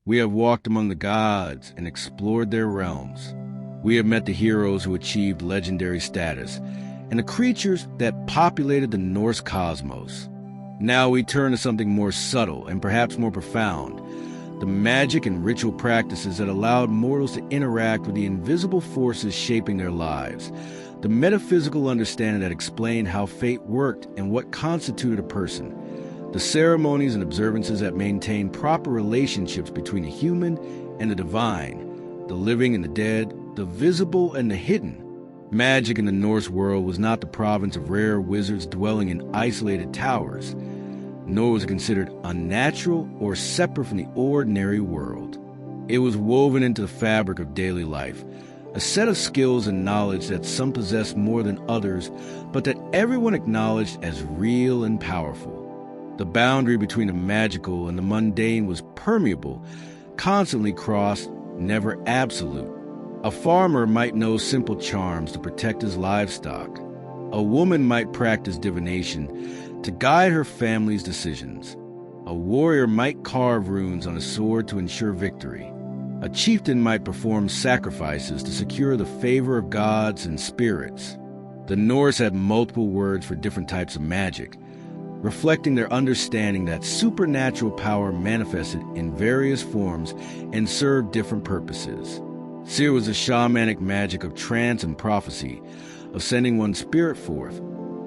We have walked among the gods and explored their realms. We have met the heroes who achieved legendary status and the creatures that populated the Norse cosmos. Now we turn to something more subtle and perhaps more profound, the magic and ritual practices that allowed mortals to interact with the invisible forces shaping their lives, the metaphysical understanding that explained how fate worked and what constituted a person, the ceremonies and observances that maintained proper relationships between the human and the divine, the living and the dead, the visible and the hidden. Magic in the Norse world was not the province of rare wizards dwelling in isolated towers, nor was it considered unnatural or separate from the ordinary world. It was woven into the fabric of daily life, a set of skills and knowledge that some possessed more than others, but that everyone acknowledged as real and powerful. The boundary between the magical and the mundane was permeable, constantly crossed, never absolute. A farmer might know simple charms to protect his livestock. A woman might practice divination to guide her family's decisions. A warrior might carve runes on a sword to ensure victory. A chieftain might perform sacrifices to secure the favor of gods and spirits. The Norse had multiple words for different types of magic, reflecting their understanding that supernatural power manifested in various forms and served different purposes. Seer was the shamanic magic of trance and prophecy, of sending one's spirit forth,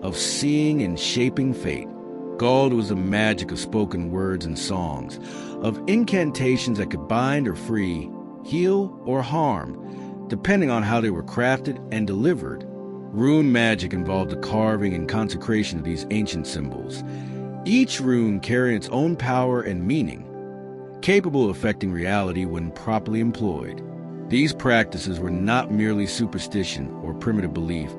of seeing and shaping fate. Gald was the magic of spoken words and songs, of incantations that could bind or free, heal or harm, depending on how they were crafted and delivered. Rune magic involved the carving and consecration of these ancient symbols, each rune carrying its own power and meaning, capable of affecting reality when properly employed. These practices were not merely superstition or primitive belief,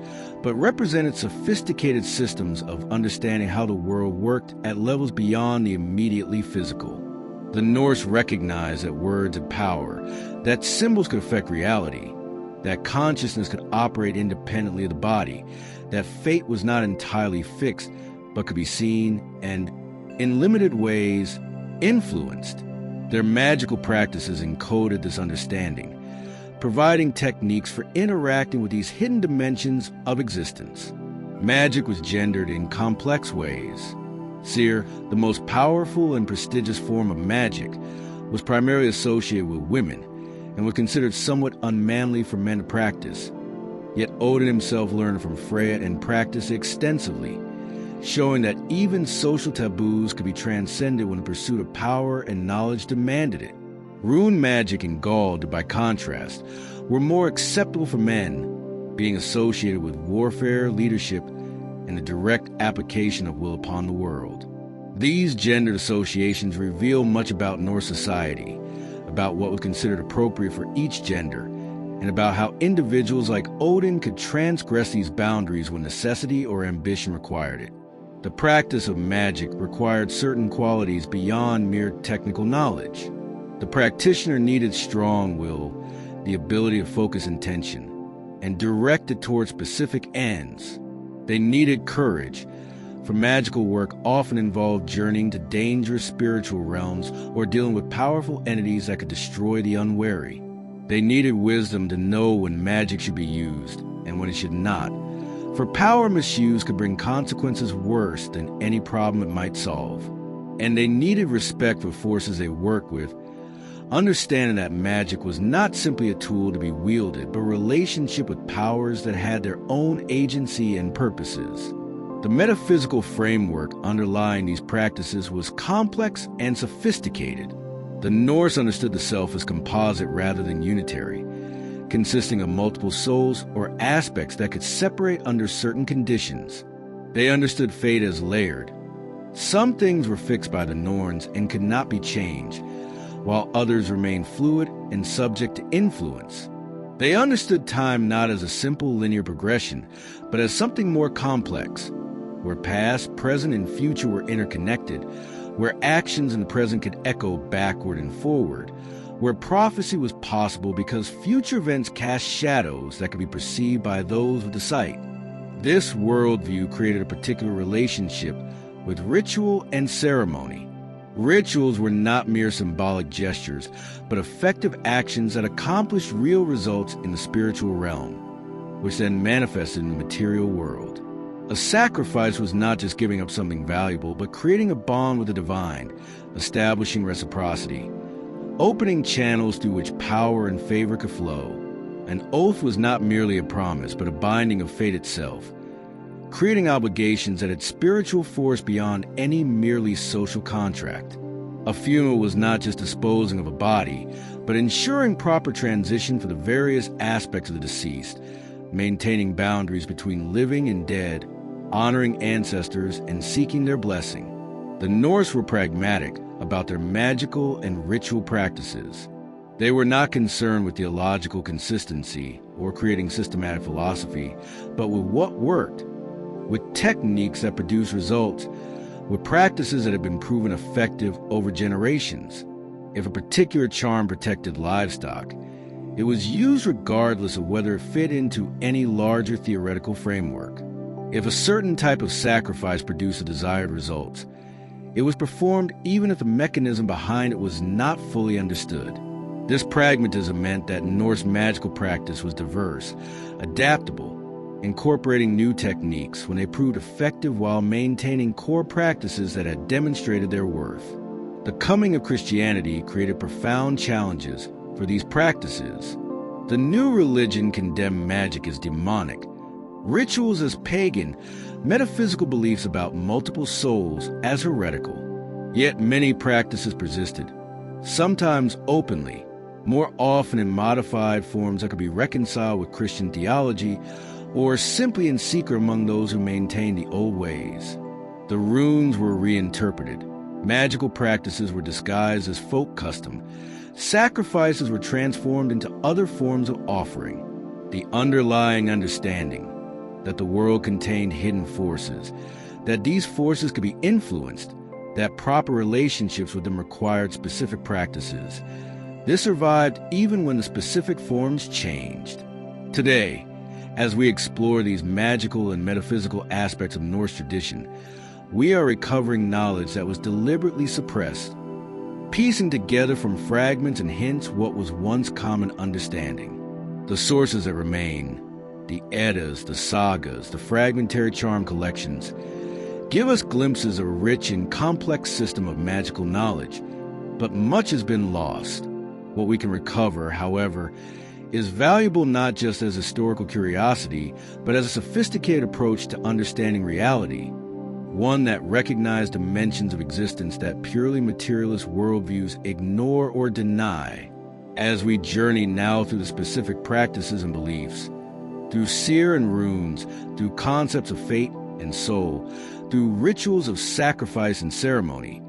but represented sophisticated systems of understanding how the world worked at levels beyond the immediately physical. The Norse recognized that words had power, that symbols could affect reality, that consciousness could operate independently of the body, that fate was not entirely fixed, but could be seen and, in limited ways, influenced. Their magical practices encoded this understanding, providing techniques for interacting with these hidden dimensions of existence. Magic was gendered in complex ways. Seer, the most powerful and prestigious form of magic, was primarily associated with women and was considered somewhat unmanly for men to practice. Yet Odin himself learned from Freya and practiced extensively, showing that even social taboos could be transcended when the pursuit of power and knowledge demanded it. Rune magic and Gald, by contrast, were more acceptable for men, being associated with warfare, leadership, and the direct application of will upon the world. These gendered associations reveal much about Norse society, about what was considered appropriate for each gender, and about how individuals like Odin could transgress these boundaries when necessity or ambition required it. The practice of magic required certain qualities beyond mere technical knowledge. The practitioner needed strong will, the ability to focus intention, and direct it toward specific ends. They needed courage, for magical work often involved journeying to dangerous spiritual realms or dealing with powerful entities that could destroy the unwary. They needed wisdom to know when magic should be used and when it should not, for power misuse could bring consequences worse than any problem it might solve. And they needed respect for forces they worked with, understanding that magic was not simply a tool to be wielded, but a relationship with powers that had their own agency and purposes. The metaphysical framework underlying these practices was complex and sophisticated. The Norse understood the self as composite rather than unitary, consisting of multiple souls or aspects that could separate under certain conditions. They understood fate as layered. Some things were fixed by the Norns and could not be changed, while others remained fluid and subject to influence. They understood time not as a simple linear progression, but as something more complex, where past, present, and future were interconnected, where actions in the present could echo backward and forward, where prophecy was possible because future events cast shadows that could be perceived by those with the sight. This worldview created a particular relationship with ritual and ceremony. Rituals were not mere symbolic gestures, but effective actions that accomplished real results in the spiritual realm, which then manifested in the material world. A sacrifice was not just giving up something valuable, but creating a bond with the divine, establishing reciprocity, opening channels through which power and favor could flow. An oath was not merely a promise, but a binding of fate itself, creating obligations that had spiritual force beyond any merely social contract. A funeral was not just disposing of a body, but ensuring proper transition for the various aspects of the deceased, maintaining boundaries between living and dead, honoring ancestors, and seeking their blessing. The Norse were pragmatic about their magical and ritual practices. They were not concerned with theological consistency or creating systematic philosophy, but with what worked, with techniques that produced results, with practices that had been proven effective over generations. If a particular charm protected livestock, it was used regardless of whether it fit into any larger theoretical framework. If a certain type of sacrifice produced the desired results, it was performed even if the mechanism behind it was not fully understood. This pragmatism meant that Norse magical practice was diverse, adaptable, incorporating new techniques when they proved effective while maintaining core practices that had demonstrated their worth. The coming of Christianity created profound challenges for these practices. The new religion condemned magic as demonic, rituals as pagan, metaphysical beliefs about multiple souls as heretical. Yet many practices persisted, sometimes openly, more often in modified forms that could be reconciled with Christian theology, or simply in secret among those who maintained the old ways. The runes were reinterpreted. Magical practices were disguised as folk custom. Sacrifices were transformed into other forms of offering. The underlying understanding that the world contained hidden forces, that these forces could be influenced, that proper relationships with them required specific practices. This survived even when the specific forms changed. Today, as we explore these magical and metaphysical aspects of Norse tradition, we are recovering knowledge that was deliberately suppressed, piecing together from fragments and hints what was once common understanding. The sources that remain, the Eddas, the sagas, the fragmentary charm collections, give us glimpses of a rich and complex system of magical knowledge, but much has been lost. What we can recover, however, is valuable not just as historical curiosity, but as a sophisticated approach to understanding reality, one that recognizes dimensions of existence that purely materialist worldviews ignore or deny. As we journey now through the specific practices and beliefs, through seer and runes, through concepts of fate and soul, through rituals of sacrifice and ceremony,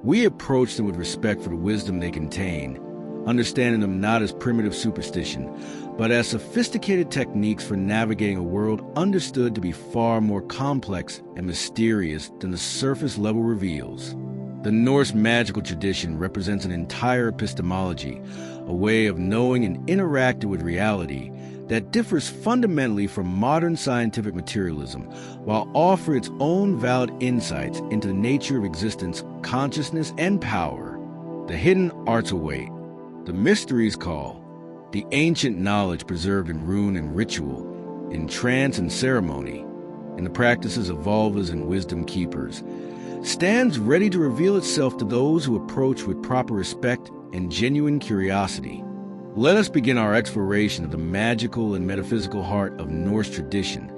we approach them with respect for the wisdom they contain, understanding them not as primitive superstition, but as sophisticated techniques for navigating a world understood to be far more complex and mysterious than the surface level reveals. The Norse magical tradition represents an entire epistemology, a way of knowing and interacting with reality that differs fundamentally from modern scientific materialism, while offering its own valid insights into the nature of existence, consciousness, and power. The hidden arts await, the mysteries call, the ancient knowledge preserved in rune and ritual, in trance and ceremony, in the practices of vulvas and wisdom keepers, stands ready to reveal itself to those who approach with proper respect and genuine curiosity. Let us begin our exploration of the magical and metaphysical heart of Norse tradition,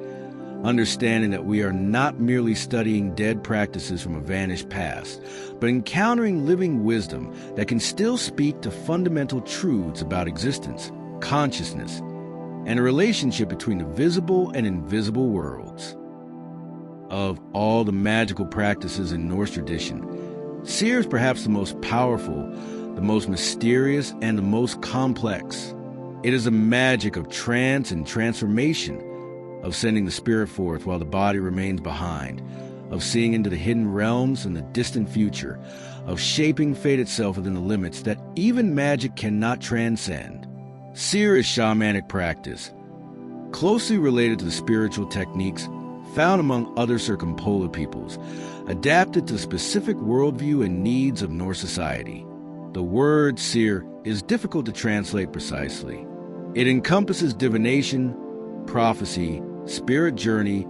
understanding that we are not merely studying dead practices from a vanished past, but encountering living wisdom that can still speak to fundamental truths about existence, consciousness, and a relationship between the visible and invisible worlds. Of all the magical practices in Norse tradition, seer is perhaps the most powerful, the most mysterious, and the most complex. It is a magic of trance and transformation, of sending the spirit forth while the body remains behind, of seeing into the hidden realms and the distant future, of shaping fate itself within the limits that even magic cannot transcend. Seer is shamanic practice, closely related to the spiritual techniques, found among other circumpolar peoples, adapted to the specific worldview and needs of Norse society. The word seer is difficult to translate precisely. It encompasses divination, prophecy, spirit journey,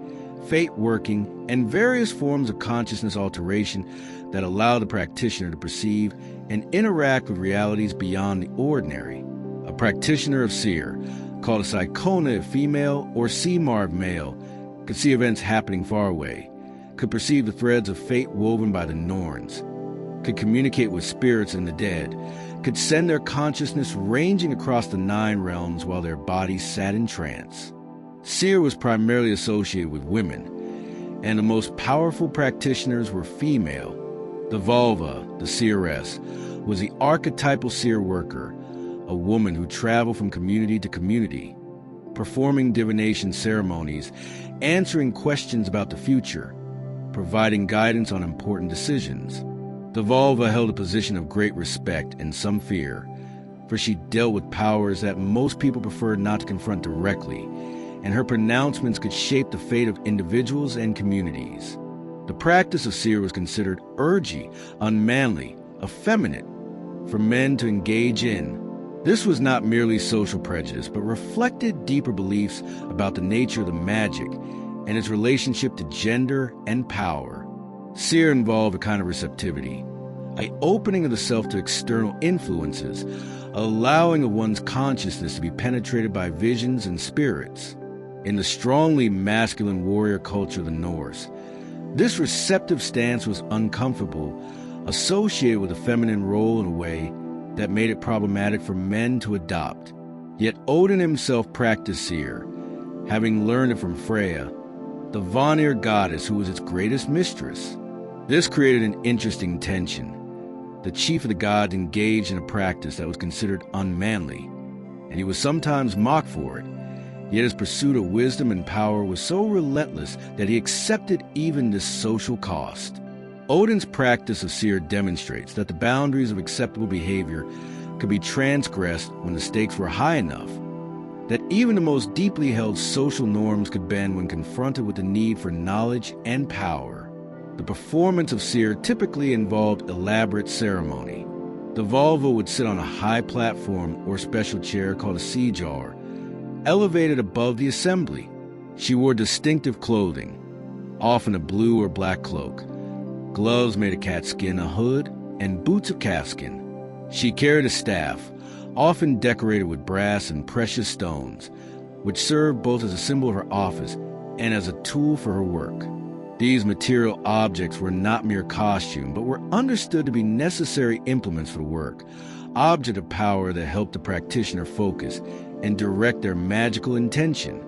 fate working, and various forms of consciousness alteration that allow the practitioner to perceive and interact with realities beyond the ordinary. A practitioner of seer, called a Psychona if female or Seamarv male, could see events happening far away, could perceive the threads of fate woven by the Norns, could communicate with spirits and the dead, could send their consciousness ranging across the 9 realms while their bodies sat in trance. Seer was primarily associated with women, and the most powerful practitioners were female. The Volva, the seeress, was the archetypal seer worker, a woman who traveled from community to community, performing divination ceremonies, answering questions about the future, providing guidance on important decisions. The Volva held a position of great respect and some fear, for she dealt with powers that most people preferred not to confront directly, and her pronouncements could shape the fate of individuals and communities. The practice of seer was considered urgy, unmanly, effeminate, for men to engage in. This was not merely social prejudice, but reflected deeper beliefs about the nature of the magic and its relationship to gender and power. Seer involved a kind of receptivity, an opening of the self to external influences, allowing of one's consciousness to be penetrated by visions and spirits. In the strongly masculine warrior culture of the Norse, this receptive stance was uncomfortable, associated with a feminine role in a way that made it problematic for men to adopt. Yet Odin himself practiced seer, having learned it from Freya, the Vanir goddess who was its greatest mistress. This created an interesting tension. The chief of the gods engaged in a practice that was considered unmanly, and he was sometimes mocked for it. Yet his pursuit of wisdom and power was so relentless that he accepted even this social cost. Odin's practice of seer demonstrates that the boundaries of acceptable behavior could be transgressed when the stakes were high enough, that even the most deeply held social norms could bend when confronted with the need for knowledge and power. The performance of seer typically involved elaborate ceremony. The Volva would sit on a high platform or special chair called a sea jar, elevated above the assembly. She wore distinctive clothing, often a blue or black cloak, gloves made of cat skin, a hood, and boots of calfskin. She carried a staff, often decorated with brass and precious stones, which served both as a symbol of her office and as a tool for her work. These material objects were not mere costume, but were understood to be necessary implements for the work, object of power that helped the practitioner focus and direct their magical intention.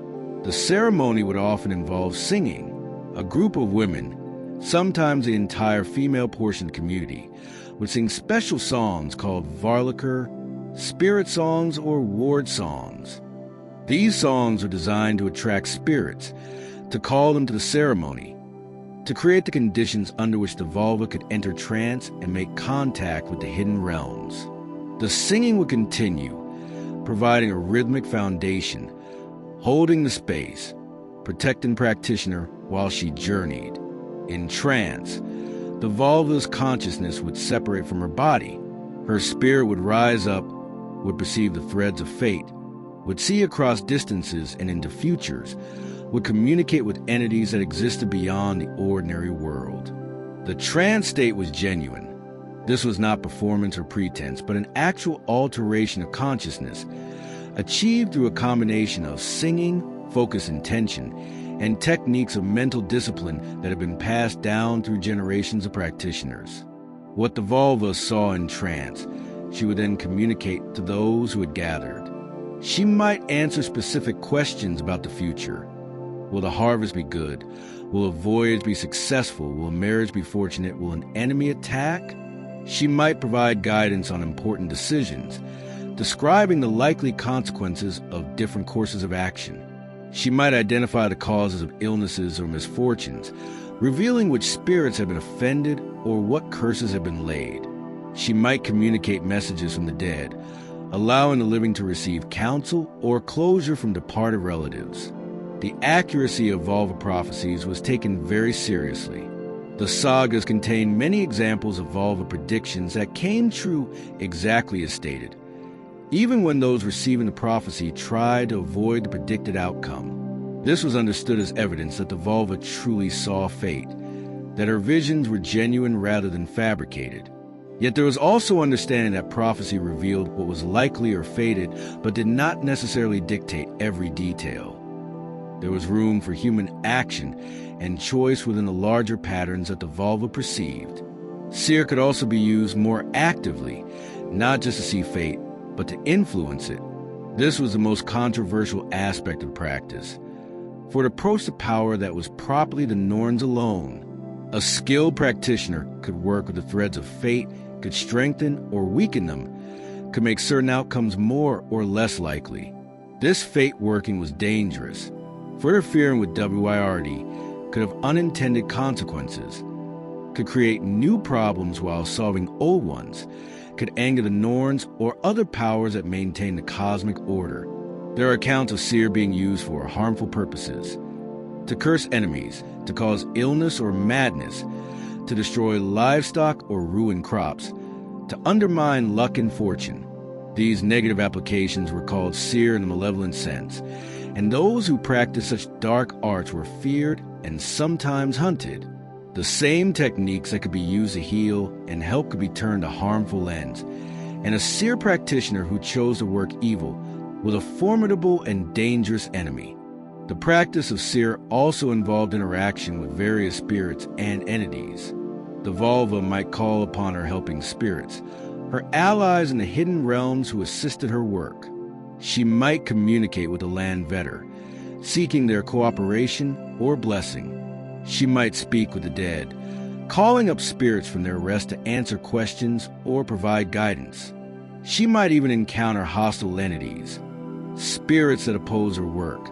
The ceremony would often involve singing. A group of women, sometimes the entire female portion of the community, would sing special songs called varlikr, spirit songs, or ward songs. These songs were designed to attract spirits, to call them to the ceremony, to create the conditions under which the Volva could enter trance and make contact with the hidden realms. The singing would continue, providing a rhythmic foundation, holding the space, protecting practitioner while she journeyed. In trance, the Volva's consciousness would separate from her body. Her spirit would rise up, would perceive the threads of fate, would see across distances and into futures, would communicate with entities that existed beyond the ordinary world. The trance state was genuine. This was not performance or pretense, but an actual alteration of consciousness, achieved through a combination of singing, focus and tension, and techniques of mental discipline that have been passed down through generations of practitioners. What the Volva saw in trance, she would then communicate to those who had gathered. She might answer specific questions about the future. Will the harvest be good? Will a voyage be successful? Will a marriage be fortunate? Will an enemy attack? She might provide guidance on important decisions, describing the likely consequences of different courses of action. She might identify the causes of illnesses or misfortunes, revealing which spirits have been offended or what curses have been laid. She might communicate messages from the dead, allowing the living to receive counsel or closure from departed relatives. The accuracy of Volva prophecies was taken very seriously. The sagas contain many examples of Volva predictions that came true exactly as stated, even when those receiving the prophecy tried to avoid the predicted outcome. This was understood as evidence that the Volva truly saw fate, that her visions were genuine rather than fabricated. Yet there was also understanding that prophecy revealed what was likely or fated, but did not necessarily dictate every detail. There was room for human action and choice within the larger patterns that the Volva perceived. Seer could also be used more actively, not just to see fate, but to influence it. This was the most controversial aspect of practice, for it approached the power that was properly the Norns alone. A skilled practitioner could work with the threads of fate, could strengthen or weaken them, could make certain outcomes more or less likely. This fate working was dangerous, for interfering with WIRD could have unintended consequences, could create new problems while solving old ones, could anger the Norns or other powers that maintain the cosmic order. There are accounts of seer being used for harmful purposes, to curse enemies, to cause illness or madness, to destroy livestock or ruin crops, to undermine luck and fortune. These negative applications were called seer in the malevolent sense, and those who practiced such dark arts were feared and sometimes hunted. The same techniques that could be used to heal and help could be turned to harmful ends, and a seer practitioner who chose to work evil was a formidable and dangerous enemy. The practice of seer also involved interaction with various spirits and entities. The Volva might call upon her helping spirits, her allies in the hidden realms who assisted her work. She might communicate with the land vetter, seeking their cooperation or blessing. She might speak with the dead, calling up spirits from their rest to answer questions or provide guidance. She might even encounter hostile entities, spirits that oppose her work,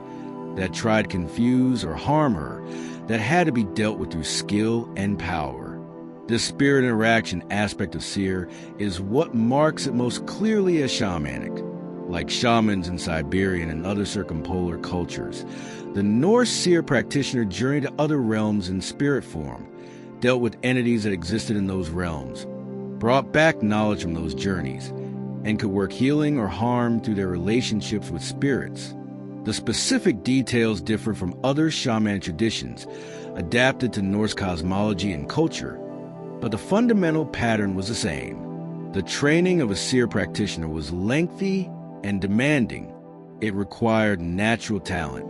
that tried to confuse or harm her, that had to be dealt with through skill and power. This spirit interaction aspect of seer is what marks it most clearly as shamanic. Like shamans in Siberian and other circumpolar cultures, the Norse seer practitioner journeyed to other realms in spirit form, dealt with entities that existed in those realms, brought back knowledge from those journeys, and could work healing or harm through their relationships with spirits. The specific details differ from other shaman traditions, adapted to Norse cosmology and culture, but the fundamental pattern was the same. The training of a seer practitioner was lengthy and demanding. It required natural talent.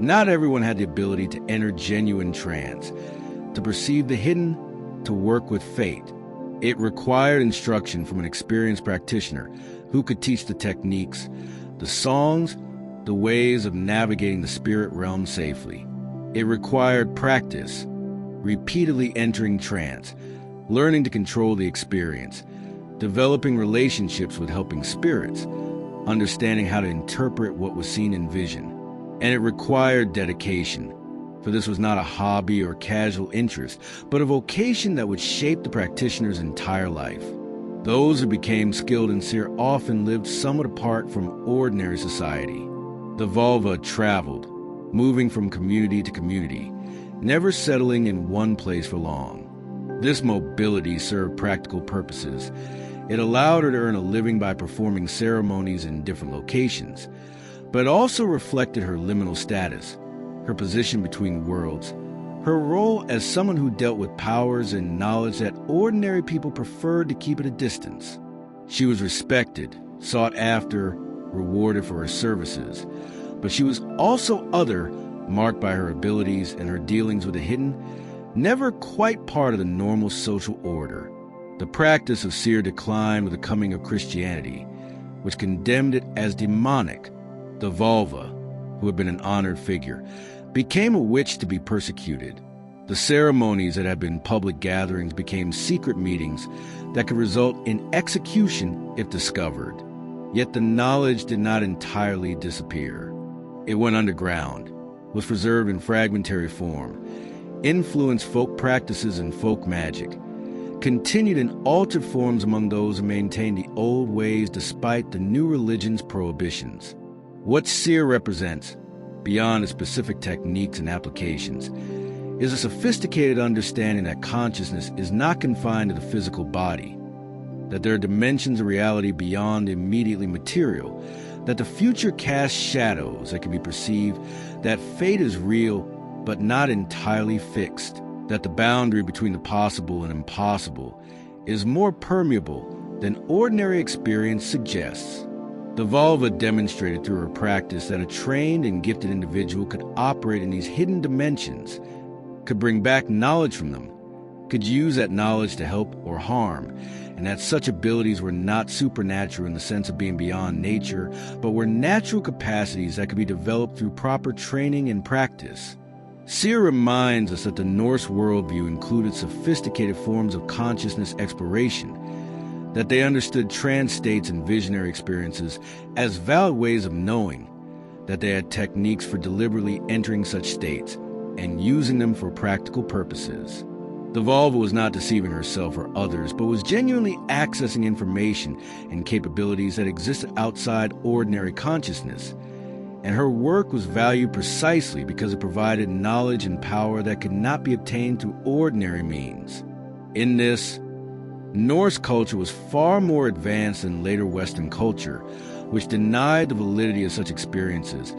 Not everyone had the ability to enter genuine trance, to perceive the hidden, to work with fate. It required instruction from an experienced practitioner who could teach the techniques, the songs, the ways of navigating the spirit realm safely. It required practice, repeatedly entering trance, learning to control the experience, developing relationships with helping spirits, understanding how to interpret what was seen in vision. And it required dedication, for this was not a hobby or casual interest, but a vocation that would shape the practitioner's entire life. Those who became skilled in seer often lived somewhat apart from ordinary society. The Volva traveled, moving from community to community, never settling in one place for long. This mobility served practical purposes. It allowed her to earn a living by performing ceremonies in different locations, but it also reflected her liminal status, her position between worlds, her role as someone who dealt with powers and knowledge that ordinary people preferred to keep at a distance. She was respected, sought after, rewarded for her services, but she was also other, marked by her abilities and her dealings with the hidden, never quite part of the normal social order. The practice of seer declined with the coming of Christianity, which condemned it as demonic. The Volva, who had been an honored figure, became a witch to be persecuted. The ceremonies that had been public gatherings became secret meetings that could result in execution if discovered. Yet the knowledge did not entirely disappear. It went underground, was preserved in fragmentary form, influenced folk practices and folk magic, continued in altered forms among those who maintained the old ways despite the new religion's prohibitions. What seer represents beyond its specific techniques and applications, is a sophisticated understanding that consciousness is not confined to the physical body, that there are dimensions of reality beyond the immediately material, that the future casts shadows that can be perceived, that fate is real but not entirely fixed, that the boundary between the possible and impossible is more permeable than ordinary experience suggests. The vulva demonstrated through her practice that a trained and gifted individual could operate in these hidden dimensions, could bring back knowledge from them, could use that knowledge to help or harm, and that such abilities were not supernatural in the sense of being beyond nature, but were natural capacities that could be developed through proper training and practice. Seer reminds us that the Norse worldview included sophisticated forms of consciousness exploration, that they understood trance states and visionary experiences as valid ways of knowing, that they had techniques for deliberately entering such states and using them for practical purposes. The vulva was not deceiving herself or others, but was genuinely accessing information and capabilities that existed outside ordinary consciousness, and her work was valued precisely because it provided knowledge and power that could not be obtained through ordinary means. In this, Norse culture was far more advanced than later Western culture, which denied the validity of such experiences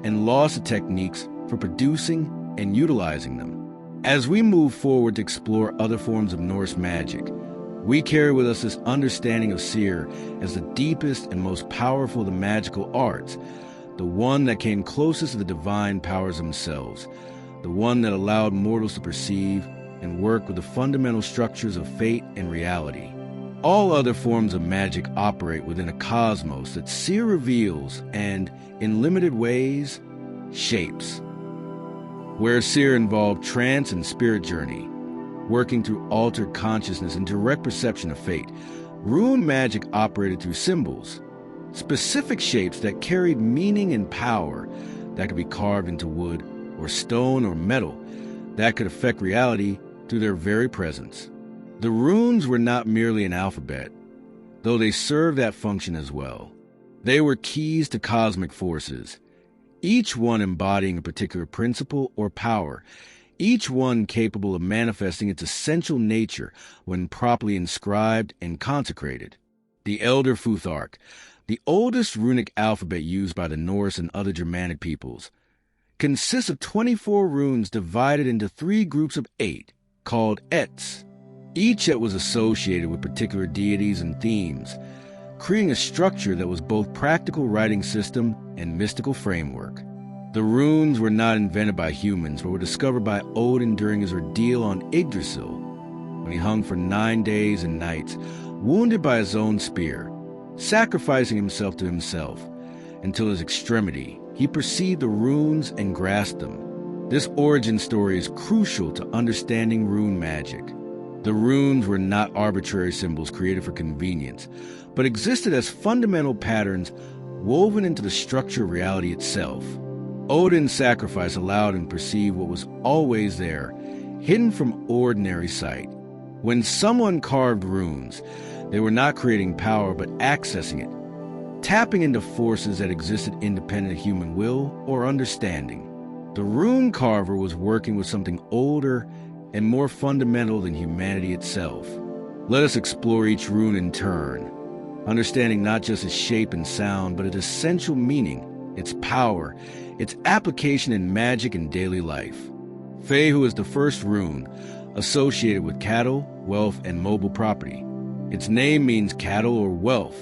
and lost the techniques for producing and utilizing them. As we move forward to explore other forms of Norse magic, we carry with us this understanding of Seer as the deepest and most powerful of the magical arts, the one that came closest to the divine powers themselves, the one that allowed mortals to perceive and work with the fundamental structures of fate and reality. All other forms of magic operate within a cosmos that Seer reveals and, in limited ways, shapes. Where Seer involved trance and spirit journey, working through altered consciousness and direct perception of fate, rune magic operated through symbols, specific shapes that carried meaning and power that could be carved into wood or stone or metal that could affect reality through their very presence. The runes were not merely an alphabet, though they served that function as well. They were keys to cosmic forces, each one embodying a particular principle or power, each one capable of manifesting its essential nature when properly inscribed and consecrated. The Elder Futhark, the oldest runic alphabet used by the Norse and other Germanic peoples, consists of 24 runes divided into 3 groups of 8, called Ets. Each Et was associated with particular deities and themes, creating a structure that was both practical writing system and mystical framework. The runes were not invented by humans, but were discovered by Odin during his ordeal on Yggdrasil, when he hung for 9 days and nights, wounded by his own spear, sacrificing himself to himself, until his extremity he perceived the runes and grasped them. This origin story is crucial to understanding rune magic. The runes were not arbitrary symbols created for convenience, but existed as fundamental patterns woven into the structure of reality itself. Odin's sacrifice allowed him to perceive what was always there, hidden from ordinary sight. When someone carved runes, they were not creating power but accessing it, tapping into forces that existed independent of human will or understanding. The rune carver was working with something older and more fundamental than humanity itself. Let us explore each rune in turn, understanding not just its shape and sound, but its essential meaning, its power, its application in magic and daily life. Fehu is the first rune, associated with cattle, wealth, and mobile property. Its name means cattle or wealth.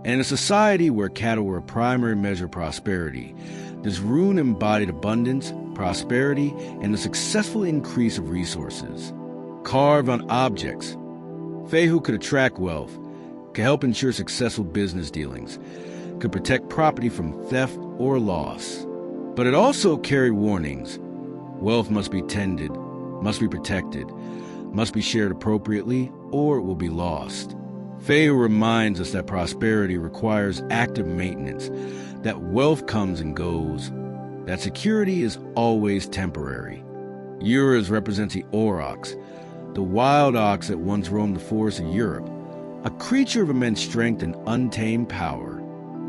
And in a society where cattle were a primary measure of prosperity, this rune embodied abundance, prosperity, and the successful increase of resources. Carved on objects, Fehu could attract wealth, could help ensure successful business dealings, could protect property from theft or loss. But it also carried warnings. Wealth must be tended, must be protected, must be shared appropriately, or it will be lost. Fehu reminds us that prosperity requires active maintenance, that wealth comes and goes, that security is always temporary. Uruz represents the aurochs, the wild ox that once roamed the forests of Europe, a creature of immense strength and untamed power.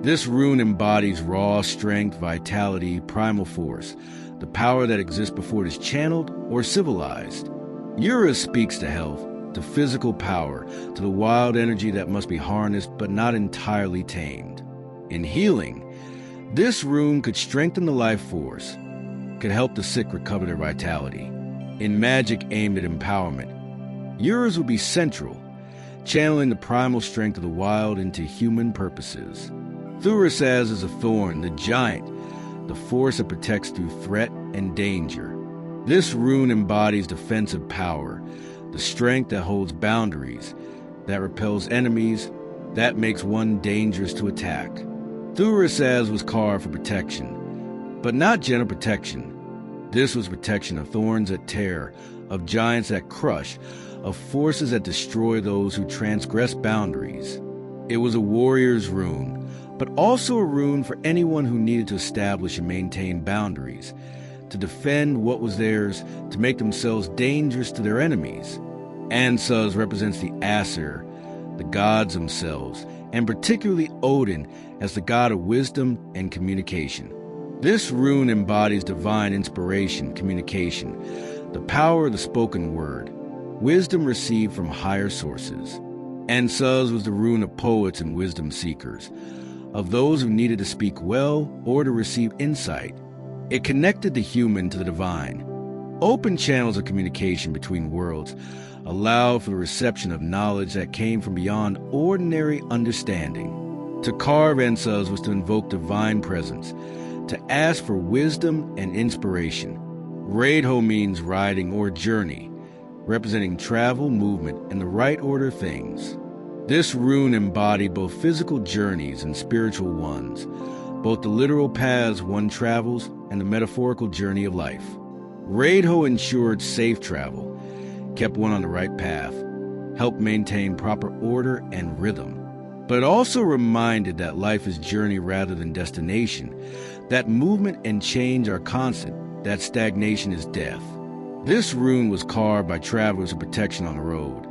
This rune embodies raw strength, vitality, primal force, the power that exists before it is channeled or civilized. Uruz speaks to health, to physical power, to the wild energy that must be harnessed but not entirely tamed. In healing, this rune could strengthen the life force, could help the sick recover their vitality. In magic aimed at empowerment, Uruz would be central, channeling the primal strength of the wild into human purposes. Thurisaz is a thorn, the giant, the force that protects through threat and danger. This rune embodies defensive power, the strength that holds boundaries, that repels enemies, that makes one dangerous to attack. Thurisaz was carved for protection, but not gentle protection. This was protection of thorns that tear, of giants that crush, of forces that destroy those who transgress boundaries. It was a warrior's rune, but also a rune for anyone who needed to establish and maintain boundaries, to defend what was theirs, to make themselves dangerous to their enemies. Ansuz represents the Aesir, the gods themselves, and particularly Odin as the god of wisdom and communication. This rune embodies divine inspiration, communication, the power of the spoken word, wisdom received from higher sources. Ansuz was the rune of poets and wisdom seekers, of those who needed to speak well or to receive insight. It connected the human to the divine. Open channels of communication between worlds allowed for the reception of knowledge that came from beyond ordinary understanding. To carve Ansuz was to invoke divine presence, to ask for wisdom and inspiration. Reidho means riding or journey, representing travel, movement, and the right order of things. This rune embodied both physical journeys and spiritual ones, both the literal paths one travels and the metaphorical journey of life. Reidho ensured safe travel, kept one on the right path, helped maintain proper order and rhythm, but also reminded that life is journey rather than destination, that movement and change are constant, that stagnation is death. This rune was carved by travelers for protection on the road,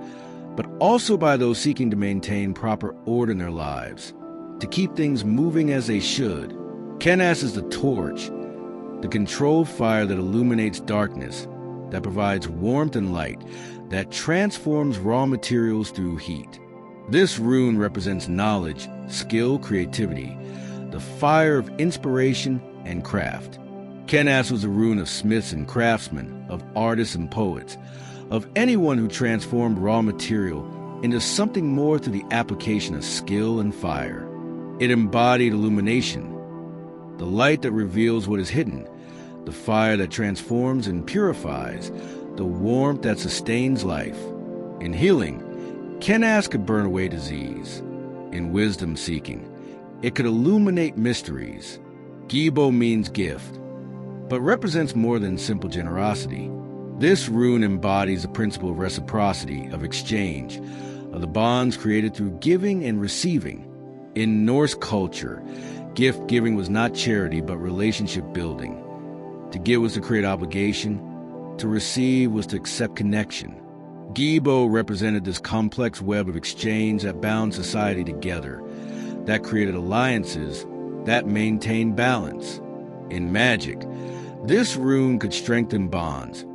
but also by those seeking to maintain proper order in their lives, to keep things moving as they should. Kenas is the torch, the controlled fire that illuminates darkness, that provides warmth and light, that transforms raw materials through heat. This rune represents knowledge, skill, creativity, the fire of inspiration and craft. Kenas was the rune of smiths and craftsmen, of artists and poets, of anyone who transformed raw material into something more through the application of skill and fire. It embodied illumination, the light that reveals what is hidden, the fire that transforms and purifies, the warmth that sustains life. In healing, Kenas could burn away disease. In wisdom seeking, it could illuminate mysteries. Gibo means gift, but represents more than simple generosity. This rune embodies the principle of reciprocity, of exchange, of the bonds created through giving and receiving. In Norse culture, gift giving was not charity but relationship building. To give was to create obligation, to receive was to accept connection. Gibo represented this complex web of exchange that bound society together, that created alliances, that maintained balance. In magic, this rune could strengthen bonds,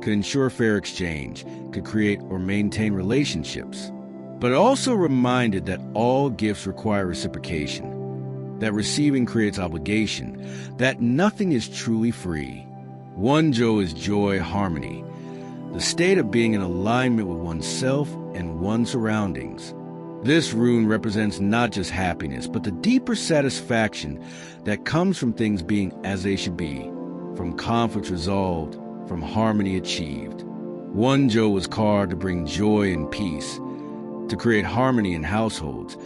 could ensure fair exchange, could create or maintain relationships, but it also reminded that all gifts require reciprocation, that receiving creates obligation, that nothing is truly free. Wonjo is joy, harmony, the state of being in alignment with oneself and one's surroundings. This rune represents not just happiness, but the deeper satisfaction that comes from things being as they should be, from conflicts resolved, from harmony achieved. Wonjo was carved to bring joy and peace, to create harmony in households,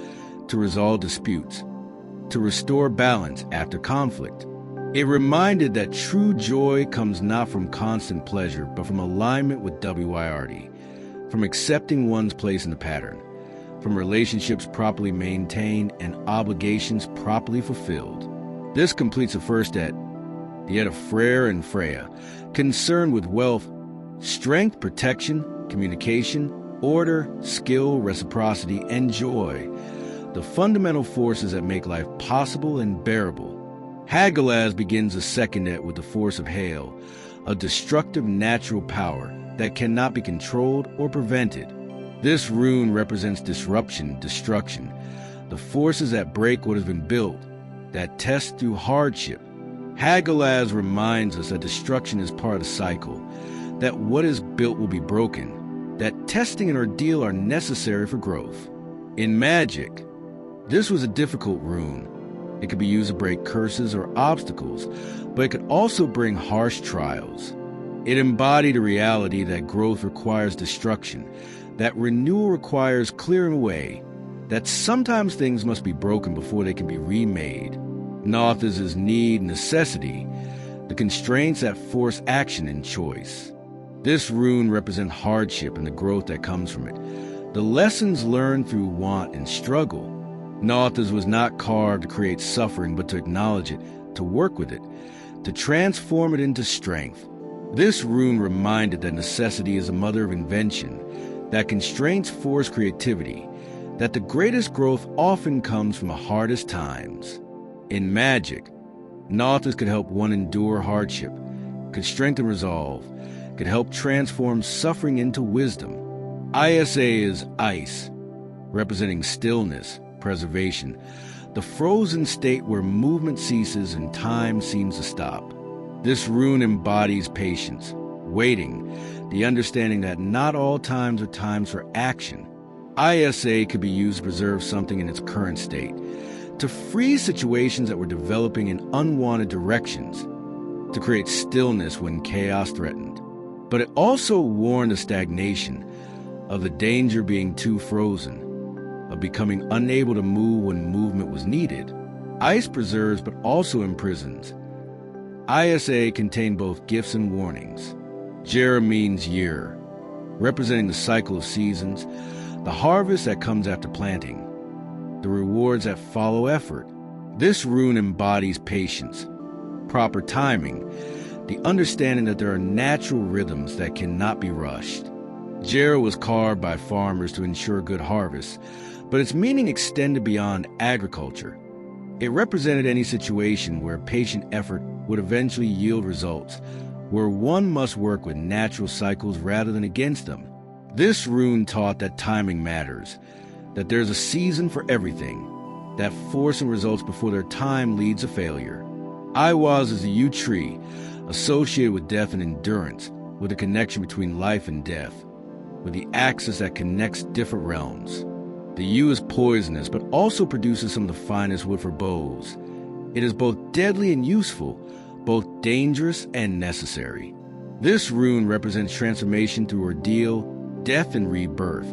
to resolve disputes, to restore balance after conflict. It reminded that true joy comes not from constant pleasure, but from alignment with WIRD, from accepting one's place in the pattern, from relationships properly maintained and obligations properly fulfilled. This completes the first Ed, the Ed of Freyr and Freya, concerned with wealth, strength, protection, communication, order, skill, reciprocity, and joy. the fundamental forces that make life possible and bearable. Hagalaz begins a second net with the force of hail, a destructive natural power that cannot be controlled or prevented. This rune represents disruption, destruction, the forces that break what has been built, that test through hardship. Hagalaz reminds us that destruction is part of the cycle, that what is built will be broken, that testing and ordeal are necessary for growth. In magic, this was a difficult rune. It could be used to break curses or obstacles, but it could also bring harsh trials. It embodied a reality that growth requires destruction, that renewal requires clearing away, that sometimes things must be broken before they can be remade. Nothas is need, necessity, the constraints that force action and choice. This rune represents hardship and the growth that comes from it, the lessons learned through want and struggle. Nothas was not carved to create suffering, but to acknowledge it, to work with it, to transform it into strength. This rune reminded that necessity is the mother of invention, that constraints force creativity, that the greatest growth often comes from the hardest times. In magic, Nothas could help one endure hardship, could strengthen resolve, could help transform suffering into wisdom. Isa is ice, representing stillness, preservation, the frozen state where movement ceases and time seems to stop. This rune embodies patience, waiting, the understanding that not all times are times for action. Isa could be used to preserve something in its current state, to freeze situations that were developing in unwanted directions, to create stillness when chaos threatened. But it also warned of stagnation, of the danger of being too frozen, of becoming unable to move when movement was needed. Ice preserves but also imprisons. Isa contained both gifts and warnings. Jera means year, representing the cycle of seasons, the harvest that comes after planting, the rewards that follow effort. This rune embodies patience, proper timing, the understanding that there are natural rhythms that cannot be rushed. Jera was carved by farmers to ensure good harvests, but its meaning extended beyond agriculture. It represented any situation where patient effort would eventually yield results, where one must work with natural cycles rather than against them. This rune taught that timing matters, that there's a season for everything, that forcing results before their time leads to failure. Iwaz is a yew tree, associated with death and endurance, with a connection between life and death, with the axis that connects different realms. The yew is poisonous, but also produces some of the finest wood for bows. It is both deadly and useful, both dangerous and necessary. This rune represents transformation through ordeal, death and rebirth,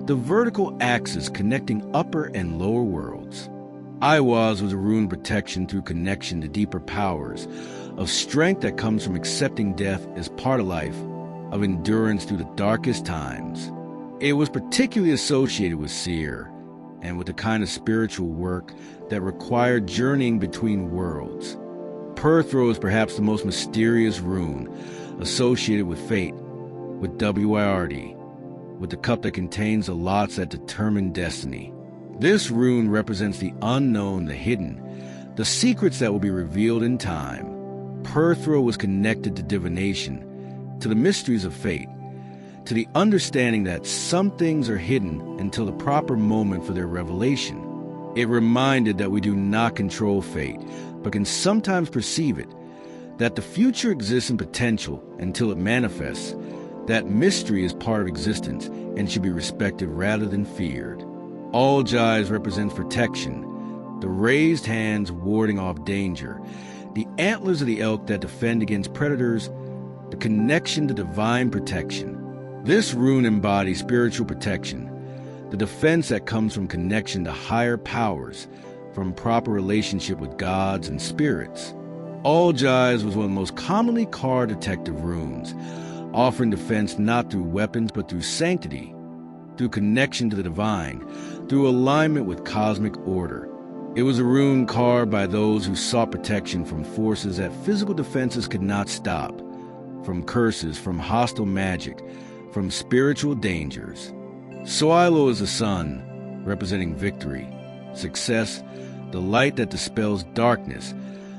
the vertical axis connecting upper and lower worlds. Iwaz was a rune protection through connection to deeper powers, of strength that comes from accepting death as part of life, of endurance through the darkest times. It was particularly associated with seer, and with the kind of spiritual work that required journeying between worlds. Perthro is perhaps the most mysterious rune, associated with fate, with Wird, with the cup that contains the lots that determine destiny. This rune represents the unknown, the hidden, the secrets that will be revealed in time. Perthro was connected to divination, to the mysteries of fate, to the understanding that some things are hidden until the proper moment for their revelation. It reminded that we do not control fate, but can sometimes perceive it, that the future exists in potential until it manifests, that mystery is part of existence and should be respected rather than feared. All Jais represents protection, the raised hands warding off danger, the antlers of the elk that defend against predators, the connection to divine protection. This rune embodies spiritual protection, the defense that comes from connection to higher powers, from proper relationship with gods and spirits. All Jais was one of the most commonly carved detective runes, offering defense not through weapons but through sanctity, through connection to the divine, through alignment with cosmic order. It was a rune carved by those who sought protection from forces that physical defenses could not stop, from curses, from hostile magic, from spiritual dangers. Soilo is the sun, representing victory, success, the light that dispels darkness,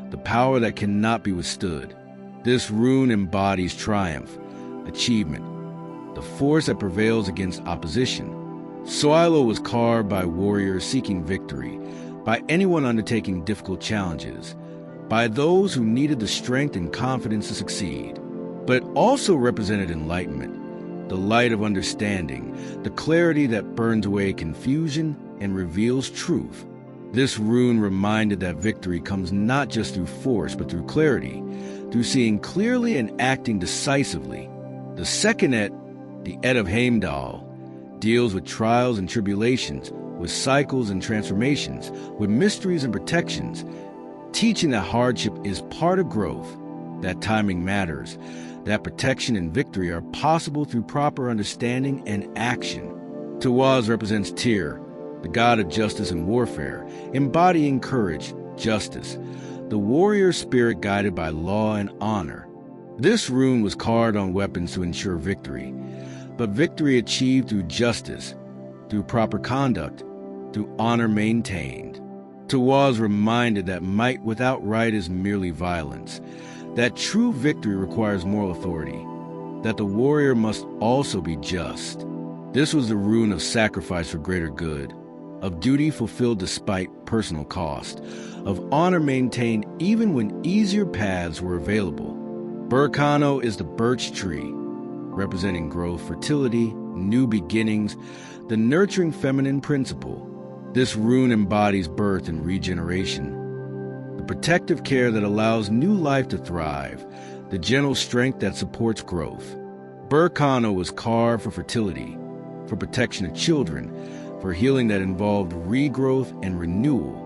the power that cannot be withstood. This rune embodies triumph, achievement, the force that prevails against opposition. Soilo was carved by warriors seeking victory, by anyone undertaking difficult challenges, by those who needed the strength and confidence to succeed. But it also represented enlightenment, the light of understanding, the clarity that burns away confusion and reveals truth. This rune reminded that victory comes not just through force, but through clarity, through seeing clearly and acting decisively. The second Et, the Et of Heimdall, deals with trials and tribulations, with cycles and transformations, with mysteries and protections, teaching that hardship is part of growth, that timing matters, that protection and victory are possible through proper understanding and action. Tawaz represents Tyr, the god of justice and warfare, embodying courage, justice, the warrior spirit guided by law and honor. This rune was carved on weapons to ensure victory, but victory achieved through justice, through proper conduct, through honor maintained. Tawaz reminded that might without right is merely violence, that true victory requires moral authority, that the warrior must also be just. This was the rune of sacrifice for greater good, of duty fulfilled despite personal cost, of honor maintained even when easier paths were available. Burkano is the birch tree, representing growth, fertility, new beginnings, the nurturing feminine principle. This rune embodies birth and regeneration, the protective care that allows new life to thrive, the gentle strength that supports growth. Burkano was carved for fertility, for protection of children, for healing that involved regrowth and renewal.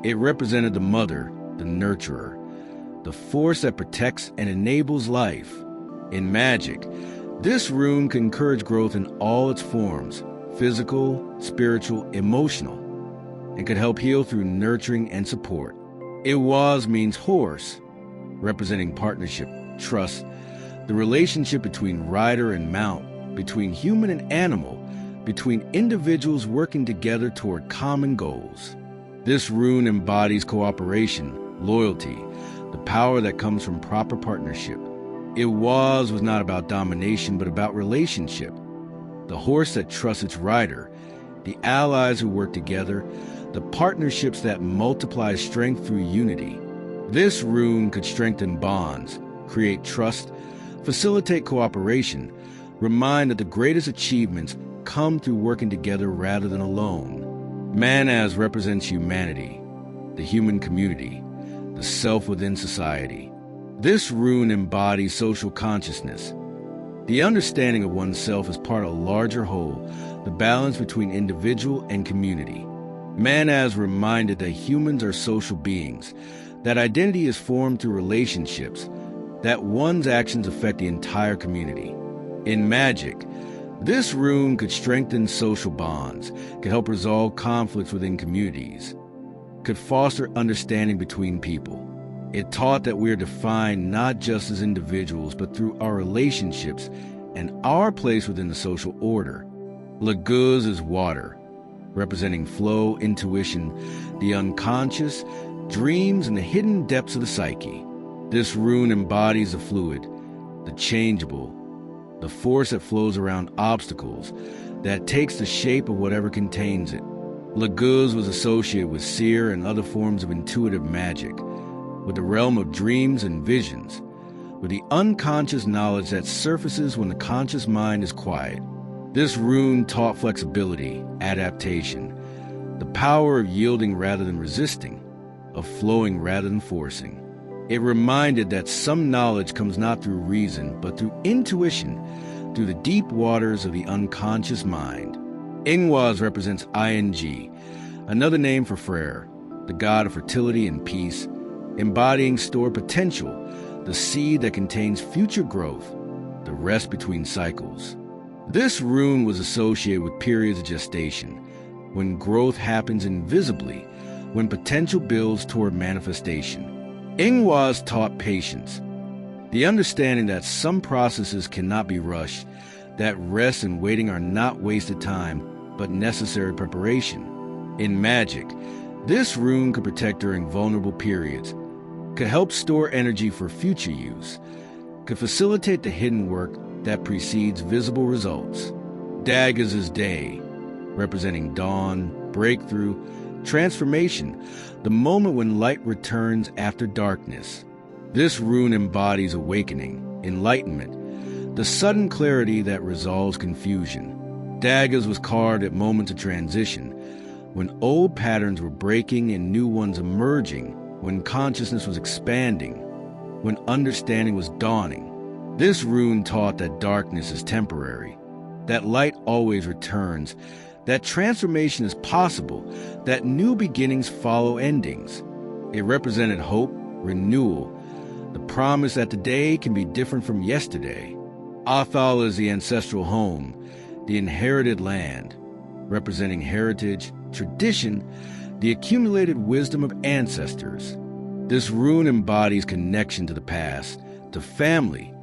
It represented the mother, the nurturer, the force that protects and enables life. In magic, this rune can encourage growth in all its forms, physical, spiritual, emotional, and could help heal through nurturing and support. Iwaz means horse, representing partnership, trust, the relationship between rider and mount, between human and animal, between individuals working together toward common goals. This rune embodies cooperation, loyalty, the power that comes from proper partnership. Iwaz was not about domination, but about relationship. The horse that trusts its rider, the allies who work together, the partnerships that multiply strength through unity. This rune could strengthen bonds, create trust, facilitate cooperation, remind that the greatest achievements come through working together rather than alone. Manaz represents humanity, the human community, the self within society. This rune embodies social consciousness, the understanding of oneself as part of a larger whole, the balance between individual and community. Manaz reminded that humans are social beings, that identity is formed through relationships, that one's actions affect the entire community. In magic, this rune could strengthen social bonds, could help resolve conflicts within communities, could foster understanding between people. It taught that we are defined not just as individuals, but through our relationships and our place within the social order. Laguz is water, representing flow, intuition, the unconscious, dreams, and the hidden depths of the psyche. This rune embodies the fluid, the changeable, the force that flows around obstacles, that takes the shape of whatever contains it. Laguz was associated with seer and other forms of intuitive magic, with the realm of dreams and visions, with the unconscious knowledge that surfaces when the conscious mind is quiet. This rune taught flexibility, adaptation, the power of yielding rather than resisting, of flowing rather than forcing. It reminded that some knowledge comes not through reason, but through intuition, through the deep waters of the unconscious mind. Ingwaz represents Ing, another name for Freyr, the god of fertility and peace, embodying stored potential, the seed that contains future growth, the rest between cycles. This rune was associated with periods of gestation, when growth happens invisibly, when potential builds toward manifestation. Ingwaz taught patience, the understanding that some processes cannot be rushed, that rest and waiting are not wasted time, but necessary preparation. In magic, this rune could protect during vulnerable periods, could help store energy for future use, could facilitate the hidden work that precedes visible results. Daggers is day, representing dawn, breakthrough, transformation, the moment when light returns after darkness. This rune embodies awakening, enlightenment, the sudden clarity that resolves confusion. Daggers was carved at moments of transition, when old patterns were breaking and new ones emerging, when consciousness was expanding, when understanding was dawning. This rune taught that darkness is temporary, that light always returns, that transformation is possible, that new beginnings follow endings. It represented hope, renewal, the promise that today can be different from yesterday. Athal is the ancestral home, the inherited land, representing heritage, tradition, the accumulated wisdom of ancestors. This rune embodies connection to the past, to family,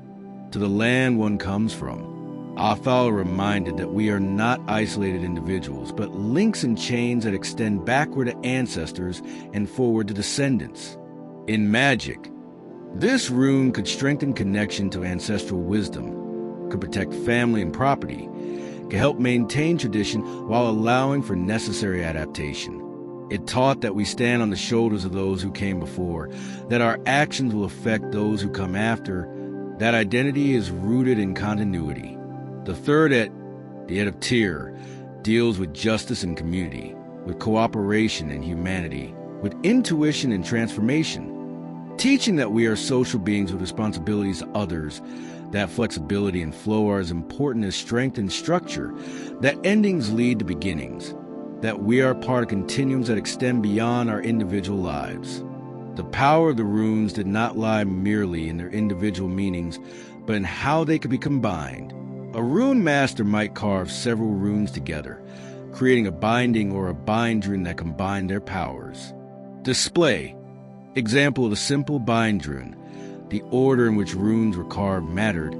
to the land one comes from. Athal reminded that we are not isolated individuals, but links and chains that extend backward to ancestors and forward to descendants. In magic, this rune could strengthen connection to ancestral wisdom, could protect family and property, could help maintain tradition while allowing for necessary adaptation. It taught that we stand on the shoulders of those who came before, that our actions will affect those who come after, that identity is rooted in continuity. The third Et, the Et of Tyr, deals with justice and community, with cooperation and humanity, with intuition and transformation, teaching that we are social beings with responsibilities to others, that flexibility and flow are as important as strength and structure, that endings lead to beginnings, that we are part of continuums that extend beyond our individual lives. The power of the runes did not lie merely in their individual meanings, but in how they could be combined. A rune master might carve several runes together, creating a binding or a bind rune that combined their powers. Display. Example of the simple bind rune. The order in which runes were carved mattered,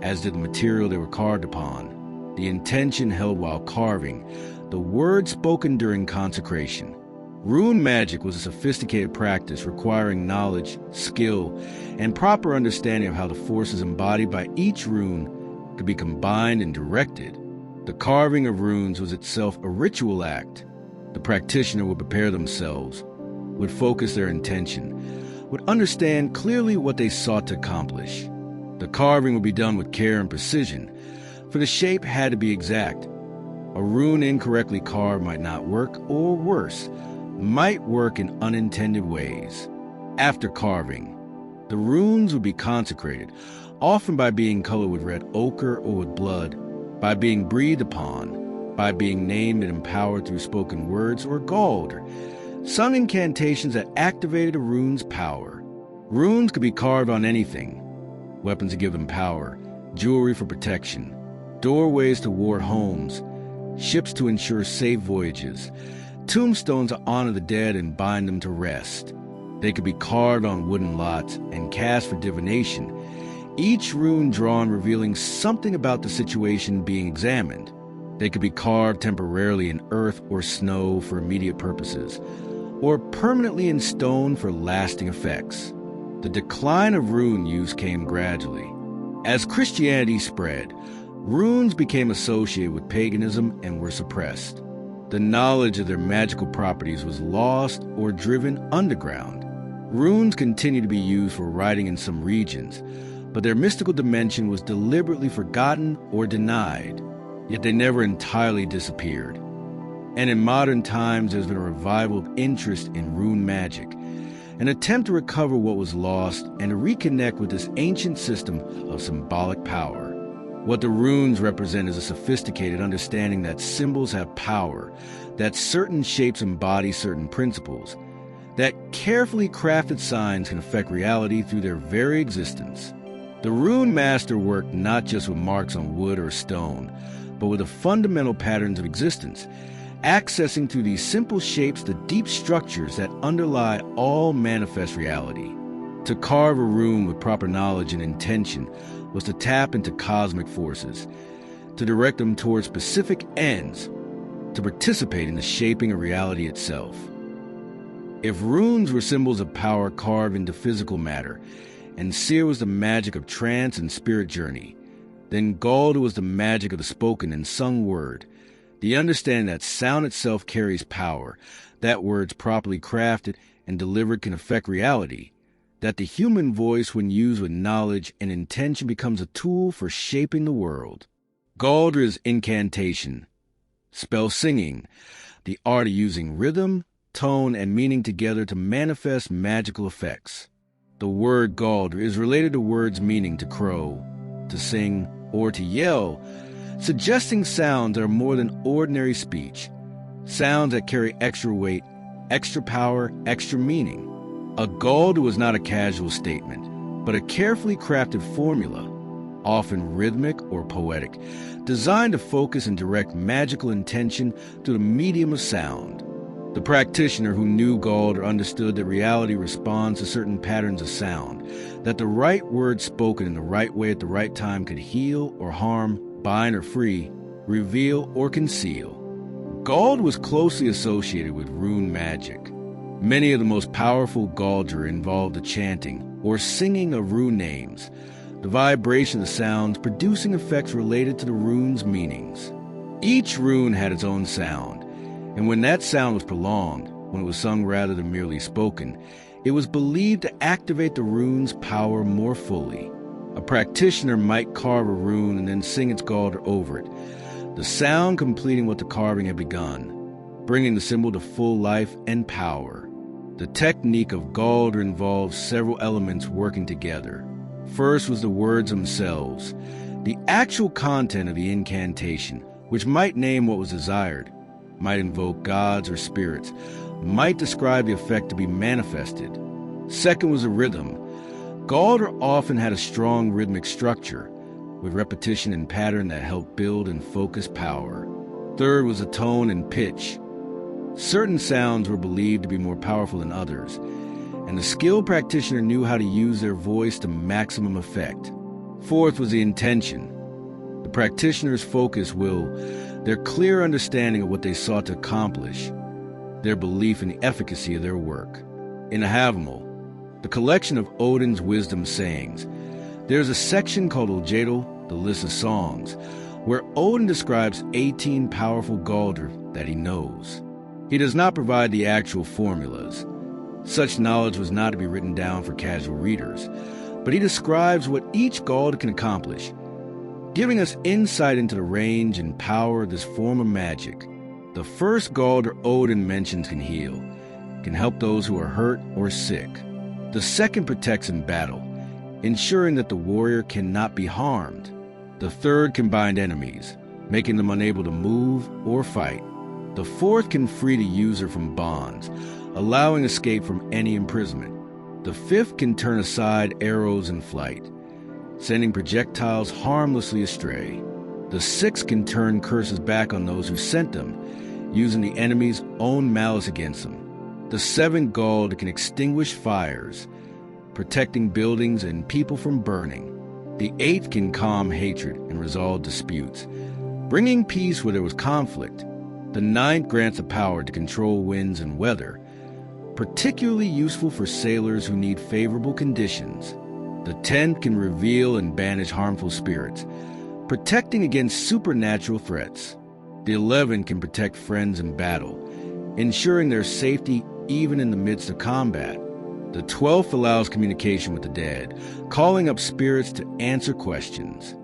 as did the material they were carved upon, the intention held while carving, the words spoken during consecration. Rune magic was a sophisticated practice requiring knowledge, skill, and proper understanding of how the forces embodied by each rune could be combined and directed. The carving of runes was itself a ritual act. The practitioner would prepare themselves, would focus their intention, would understand clearly what they sought to accomplish. The carving would be done with care and precision, for the shape had to be exact. A rune incorrectly carved might not work, or worse, might work in unintended ways. After carving, the runes would be consecrated, often by being colored with red ochre or with blood, by being breathed upon, by being named and empowered through spoken words or galled, or sung incantations that activated a rune's power. Runes could be carved on anything: weapons to give them power, jewelry for protection, doorways to ward homes, ships to ensure safe voyages, tombstones to honor the dead and bind them to rest. They could be carved on wooden lots and cast for divination, each rune drawn revealing something about the situation being examined. They could be carved temporarily in earth or snow for immediate purposes, or permanently in stone for lasting effects. The decline of rune use came gradually. As Christianity spread, runes became associated with paganism and were suppressed. The knowledge of their magical properties was lost or driven underground. Runes continued to be used for writing in some regions, but their mystical dimension was deliberately forgotten or denied. Yet they never entirely disappeared. And in modern times, there's been a revival of interest in rune magic, an attempt to recover what was lost and to reconnect with this ancient system of symbolic power. What the runes represent is a sophisticated understanding that symbols have power, that certain shapes embody certain principles, that carefully crafted signs can affect reality through their very existence. The rune master worked not just with marks on wood or stone, but with the fundamental patterns of existence, accessing through these simple shapes the deep structures that underlie all manifest reality. To carve a rune with proper knowledge and intention was to tap into cosmic forces, to direct them towards specific ends. to participate in the shaping of reality itself. If runes were symbols of power carved into physical matter, and seer was the magic of trance and spirit journey, then Gald was the magic of the spoken and sung word, the understanding that sound itself carries power, that words properly crafted and delivered can affect reality, that the human voice, when used with knowledge and intention, becomes a tool for shaping the world. Galdr is incantation, spell singing, the art of using rhythm, tone, and meaning together to manifest magical effects. The word Galdr is related to words meaning to crow, to sing, or to yell, suggesting sounds that are more than ordinary speech, sounds that carry extra weight, extra power, extra meaning. A Galdr was not a casual statement, but a carefully crafted formula, often rhythmic or poetic, designed to focus and direct magical intention through the medium of sound. The practitioner who knew Galdr understood that reality responds to certain patterns of sound, that the right word spoken in the right way at the right time could heal or harm, bind or free, reveal or conceal. Gald was closely associated with rune magic. Many of the most powerful Galdr involved the chanting or singing of rune names, the vibration of the sounds producing effects related to the rune's meanings. Each rune had its own sound, and when that sound was prolonged, when it was sung rather than merely spoken, it was believed to activate the rune's power more fully. A practitioner might carve a rune and then sing its Galdr over it, the sound completing what the carving had begun, bringing the symbol to full life and power. The technique of Galdr involved several elements working together. First was the words themselves, the actual content of the incantation, which might name what was desired, might invoke gods or spirits, might describe the effect to be manifested. Second was the rhythm. Galdr often had a strong rhythmic structure, with repetition and pattern that helped build and focus power. Third was the tone and pitch. Certain sounds were believed to be more powerful than others, and the skilled practitioner knew how to use their voice to maximum effect. Fourth was the intention. The practitioner's focus will, their clear understanding of what they sought to accomplish, their belief in the efficacy of their work. In the Havamal, the collection of Odin's wisdom sayings, there's a section called Oljedal, the list of songs, where Odin describes 18 powerful Galdr that he knows. He does not provide the actual formulas. Such knowledge was not to be written down for casual readers, but he describes what each Galdr can accomplish, giving us insight into the range and power of this form of magic. The first Galdr Odin mentions can heal, can help those who are hurt or sick. The second protects in battle, ensuring that the warrior cannot be harmed. The third can bind enemies, making them unable to move or fight. The fourth can free the user from bonds, allowing escape from any imprisonment. The fifth can turn aside arrows in flight, sending projectiles harmlessly astray. The sixth can turn curses back on those who sent them, using the enemy's own malice against them. The seventh Galdr can extinguish fires, protecting buildings and people from burning. The eighth can calm hatred and resolve disputes, bringing peace where there was conflict. The ninth grants the power to control winds and weather, particularly useful for sailors who need favorable conditions. The 10th can reveal and banish harmful spirits, protecting against supernatural threats. The 11th can protect friends in battle, ensuring their safety even in the midst of combat. The 12th allows communication with the dead, calling up spirits to answer questions.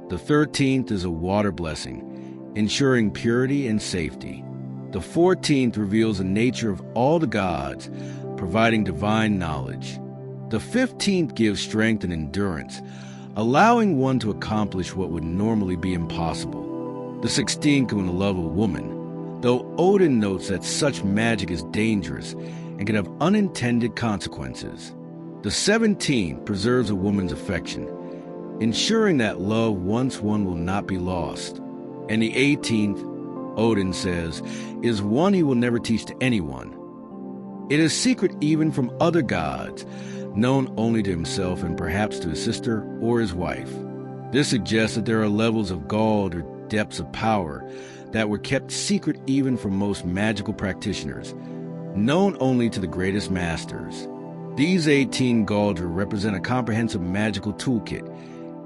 The 13th is a water blessing, ensuring purity and safety. The 14th reveals the nature of all the gods, providing divine knowledge. The 15th gives strength and endurance, allowing one to accomplish what would normally be impossible. The 16th can win the love of a woman, though Odin notes that such magic is dangerous and can have unintended consequences. The 17th preserves a woman's affection, ensuring that love once won will not be lost. And the 18th, Odin says, is one he will never teach to anyone. It is secret even from other gods, known only to himself and perhaps to his sister or his wife. This suggests that there are levels of Galdr depths of power that were kept secret even from most magical practitioners, known only to the greatest masters. These 18 Galdra represent a comprehensive magical toolkit,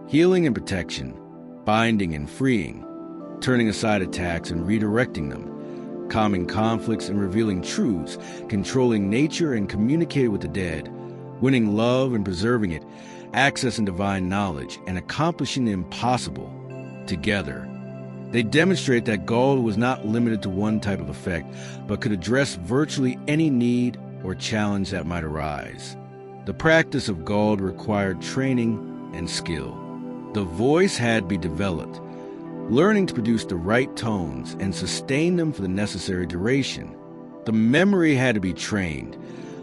healing and protection, binding and freeing, turning aside attacks and redirecting them, calming conflicts and revealing truths, controlling nature and communicating with the dead, winning love and preserving it, accessing divine knowledge, and accomplishing the impossible together. They demonstrate that Gald was not limited to one type of effect, but could address virtually any need or challenge that might arise. The practice of Gald required training and skill. The voice had to be developed, learning to produce the right tones and sustain them for the necessary duration. The memory had to be trained,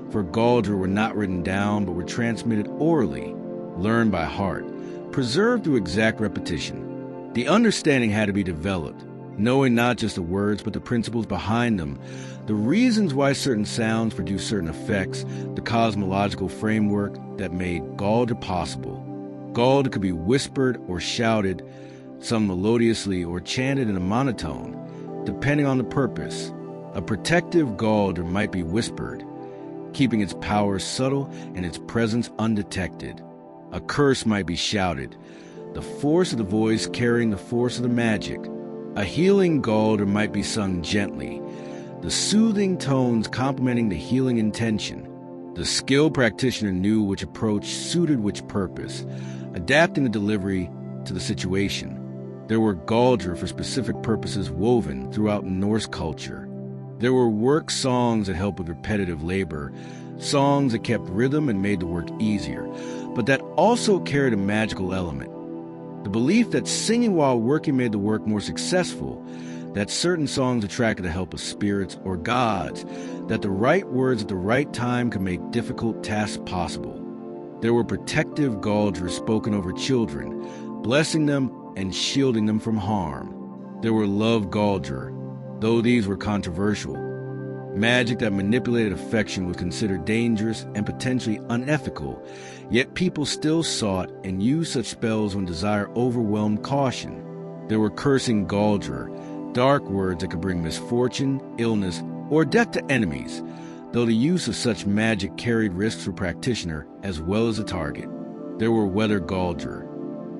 for Galdra were not written down but were transmitted orally, learned by heart, preserved through exact repetition. The understanding had to be developed, knowing not just the words but the principles behind them, the reasons why certain sounds produce certain effects, the cosmological framework that made Galdra possible. Galdra could be whispered or shouted, sung melodiously or chanted in a monotone, depending on the purpose. A protective Galdra might be whispered, keeping its power subtle and its presence undetected. A curse might be shouted, the force of the voice carrying the force of the magic. A healing Galdra might be sung gently, the soothing tones complementing the healing intention. The skilled practitioner knew which approach suited which purpose, adapting the delivery to the situation. There were Galdra for specific purposes woven throughout Norse culture. There were work songs that helped with repetitive labor, songs that kept rhythm and made the work easier, but that also carried a magical element. The belief that singing while working made the work more successful, that certain songs attracted the help of spirits or gods, that the right words at the right time could make difficult tasks possible. There were protective Galdra spoken over children, blessing them and shielding them from harm. There were love Galdra, though these were controversial. Magic that manipulated affection was considered dangerous and potentially unethical, yet people still sought and used such spells when desire overwhelmed caution. There were cursing Galdra, dark words that could bring misfortune, illness, or death to enemies, though the use of such magic carried risks for practitioner as well as the target. There were weather Galdra,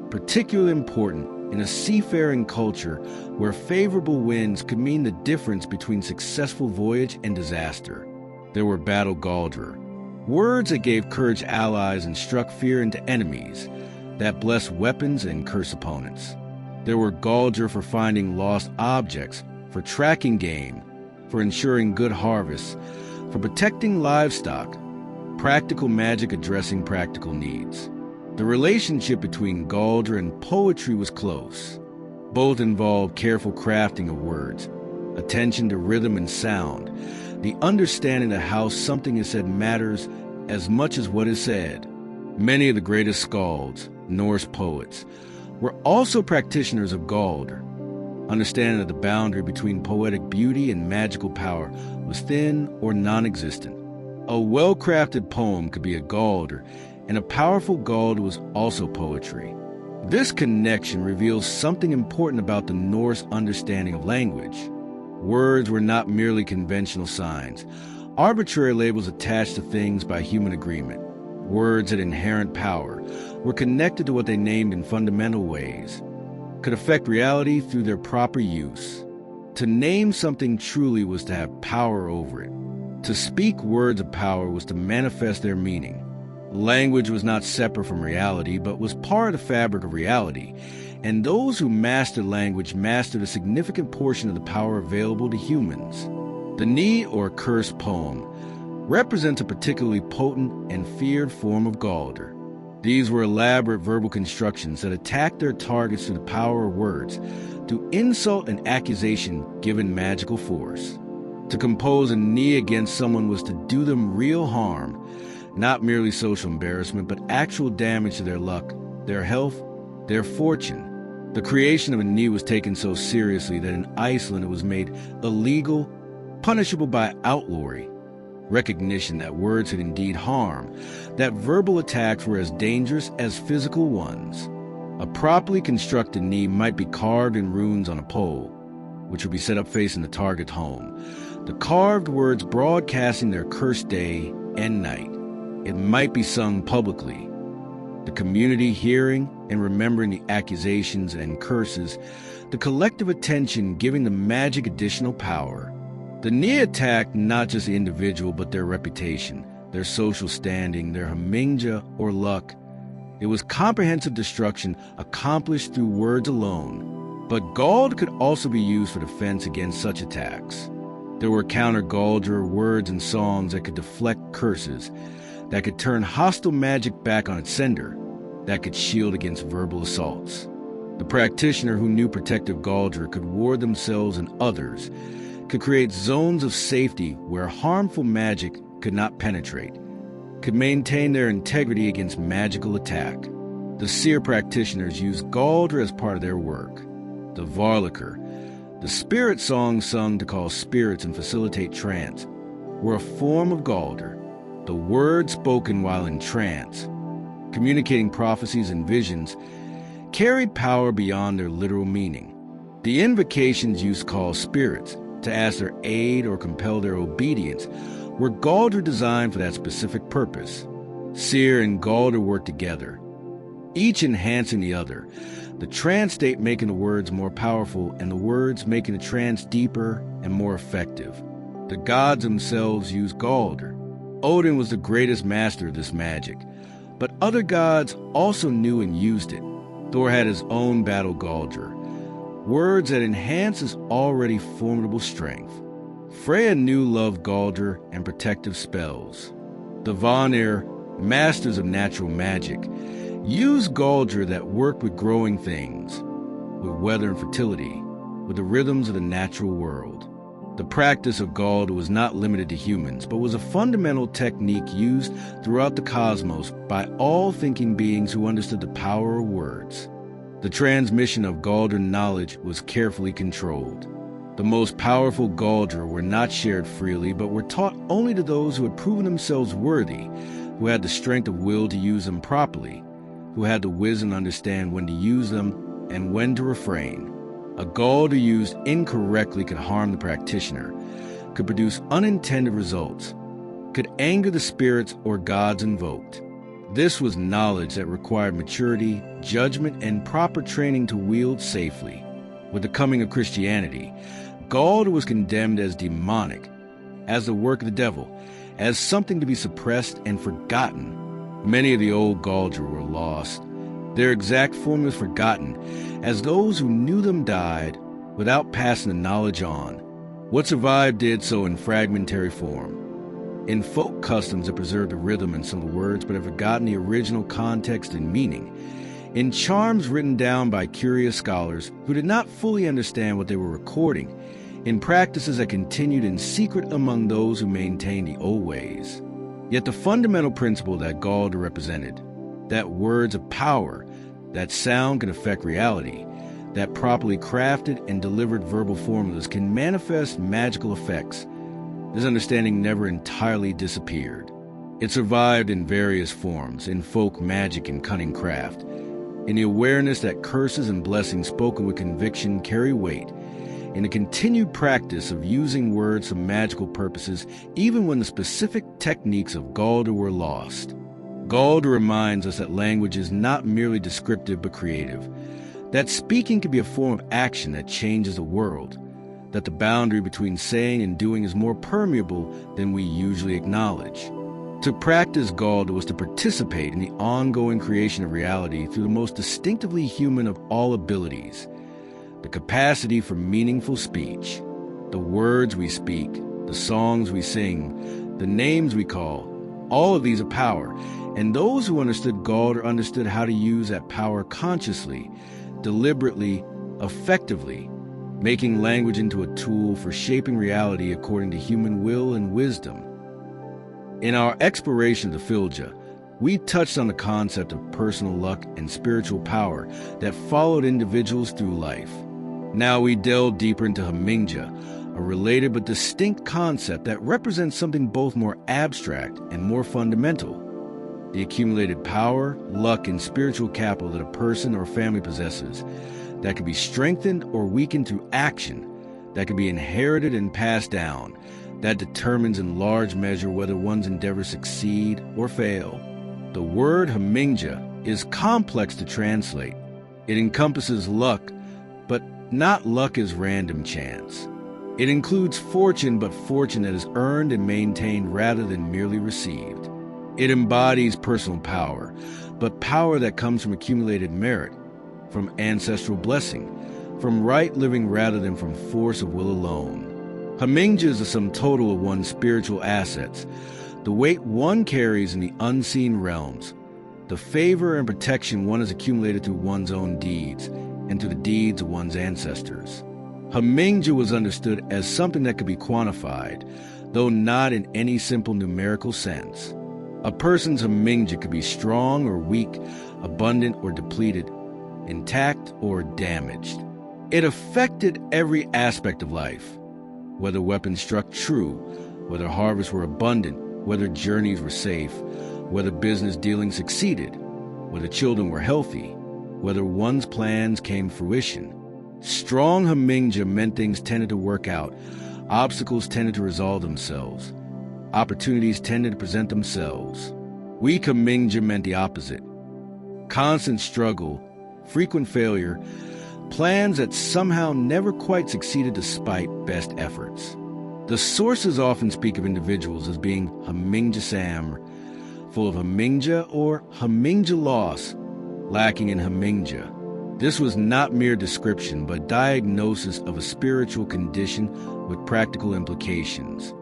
particularly important in a seafaring culture where favorable winds could mean the difference between successful voyage and disaster. There were battle Galdra, words that gave courage allies and struck fear into enemies, that blessed weapons and cursed opponents. There were Galdra for finding lost objects, for tracking game, for ensuring good harvests, for protecting livestock, practical magic addressing practical needs. The relationship between Galdra and poetry was close. Both involved careful crafting of words, attention to rhythm and sound, the understanding that how something is said matters as much as what is said. Many of the greatest skalds, Norse poets, were also practitioners of Galdra. Understanding that the boundary between poetic beauty and magical power was thin or non-existent. A well-crafted poem could be a Galdra, and a powerful Galdra was also poetry. This connection reveals something important about the Norse understanding of language. Words were not merely conventional signs, arbitrary labels attached to things by human agreement. Words had inherent power, were connected to what they named in fundamental ways, could affect reality through their proper use. To name something truly was to have power over it. To speak words of power was to manifest their meaning. Language was not separate from reality, but was part of the fabric of reality, and those who mastered language mastered a significant portion of the power available to humans. The Ni or cursed poem represents a particularly potent and feared form of Galdra. These were elaborate verbal constructions that attacked their targets through the power of words, to insult and accusation given magical force. To compose a Ni against someone was to do them real harm, not merely social embarrassment, but actual damage to their luck, their health, their fortune. The creation of a Ni was taken so seriously that in Iceland it was made illegal, punishable by outlawry. Recognition that words had indeed harm, that verbal attacks were as dangerous as physical ones. A properly constructed knee might be carved in runes on a pole, which would be set up facing the target's home. The carved words broadcasting their cursed day and night. It might be sung publicly, the community hearing and remembering the accusations and curses, the collective attention giving the magic additional power. The knee attacked not just the individual, but their reputation, their social standing, their hamingja or luck. It was comprehensive destruction accomplished through words alone. But Gald could also be used for defense against such attacks. There were counter-Galdr words and songs that could deflect curses, that could turn hostile magic back on its sender, that could shield against verbal assaults. The practitioner who knew protective Galdr could ward themselves and others, could create zones of safety where harmful magic could not penetrate, could maintain their integrity against magical attack. The seer practitioners used Galdr as part of their work. The Varlikr, the spirit songs sung to call spirits and facilitate trance, were a form of Galdr, the words spoken while in trance, communicating prophecies and visions, carried power beyond their literal meaning. The invocations used to call spirits, to ask their aid or compel their obedience, were Galdr designed for that specific purpose. Seer and Galdr worked together, each enhancing the other, the trance state making the words more powerful and the words making the trance deeper and more effective. The gods themselves used Galdr. Odin was the greatest master of this magic, but other gods also knew and used it. Thor had his own battle Galdr, words that enhance his already formidable strength. Freya knew loved Galdr and protective spells. The Vanir, masters of natural magic, used Galdr that worked with growing things, with weather and fertility, with the rhythms of the natural world. The practice of Galdr was not limited to humans, but was a fundamental technique used throughout the cosmos by all thinking beings who understood the power of words. The transmission of Galdr knowledge was carefully controlled. The most powerful Galdr were not shared freely, but were taught only to those who had proven themselves worthy, who had the strength of will to use them properly, who had the wisdom to understand when to use them and when to refrain. A Galdr used incorrectly could harm the practitioner, could produce unintended results, could anger the spirits or gods invoked. This was knowledge that required maturity, judgment, and proper training to wield safely. With the coming of Christianity, Galdr was condemned as demonic, as the work of the devil, as something to be suppressed and forgotten. Many of the old Galdr were lost, their exact formulas forgotten, as those who knew them died without passing the knowledge on. What survived did so in fragmentary form. In folk customs that preserved the rhythm in some of the words but have forgotten the original context and meaning. In charms written down by curious scholars who did not fully understand what they were recording. In practices that continued in secret among those who maintained the old ways. Yet the fundamental principle that Galdr represented, that words of power, that sound can affect reality, that properly crafted and delivered verbal formulas can manifest magical effects, this understanding never entirely disappeared. It survived in various forms, in folk magic and cunning craft, in the awareness that curses and blessings spoken with conviction carry weight, in the continued practice of using words for magical purposes even when the specific techniques of Galdr were lost. Galdr reminds us that language is not merely descriptive but creative, that speaking can be a form of action that changes the world, that the boundary between saying and doing is more permeable than we usually acknowledge. To practice Galdr was to participate in the ongoing creation of reality through the most distinctively human of all abilities, the capacity for meaningful speech. The words we speak, the songs we sing, the names we call, all of these are power, and those who understood Galdr understood how to use that power consciously, deliberately, effectively, making language into a tool for shaping reality according to human will and wisdom. In our exploration of the Filja, we touched on the concept of personal luck and spiritual power that followed individuals through life. Now we delve deeper into Hamingja, a related but distinct concept that represents something both more abstract and more fundamental. the accumulated power, luck, and spiritual capital that a person or family possesses, that can be strengthened or weakened through action, that can be inherited and passed down, that determines in large measure whether one's endeavors succeed or fail. The word hamingja is complex to translate. It encompasses luck, but not luck as random chance. It includes fortune, but fortune that is earned and maintained rather than merely received. It embodies personal power, but power that comes from accumulated merit, from ancestral blessing, from right living rather than from force of will alone. Hamingja is the sum total of one's spiritual assets, the weight one carries in the unseen realms, the favor and protection one has accumulated through one's own deeds and through the deeds of one's ancestors. Hamingja was understood as something that could be quantified, though not in any simple numerical sense. A person's hamingja could be strong or weak, abundant or depleted, intact or damaged. It affected every aspect of life, whether weapons struck true, whether harvests were abundant, whether journeys were safe, whether business dealings succeeded, whether children were healthy, whether one's plans came to fruition. Strong hamingja meant things tended to work out, obstacles tended to resolve themselves, opportunities tended to present themselves. Weak hamingja meant the opposite. Constant struggle, frequent failure, plans that somehow never quite succeeded despite best efforts. The sources often speak of individuals as being hamingja sam, full of hamingja, or hamingja loss, lacking in hamingja. This was not mere description, but diagnosis of a spiritual condition with practical implications.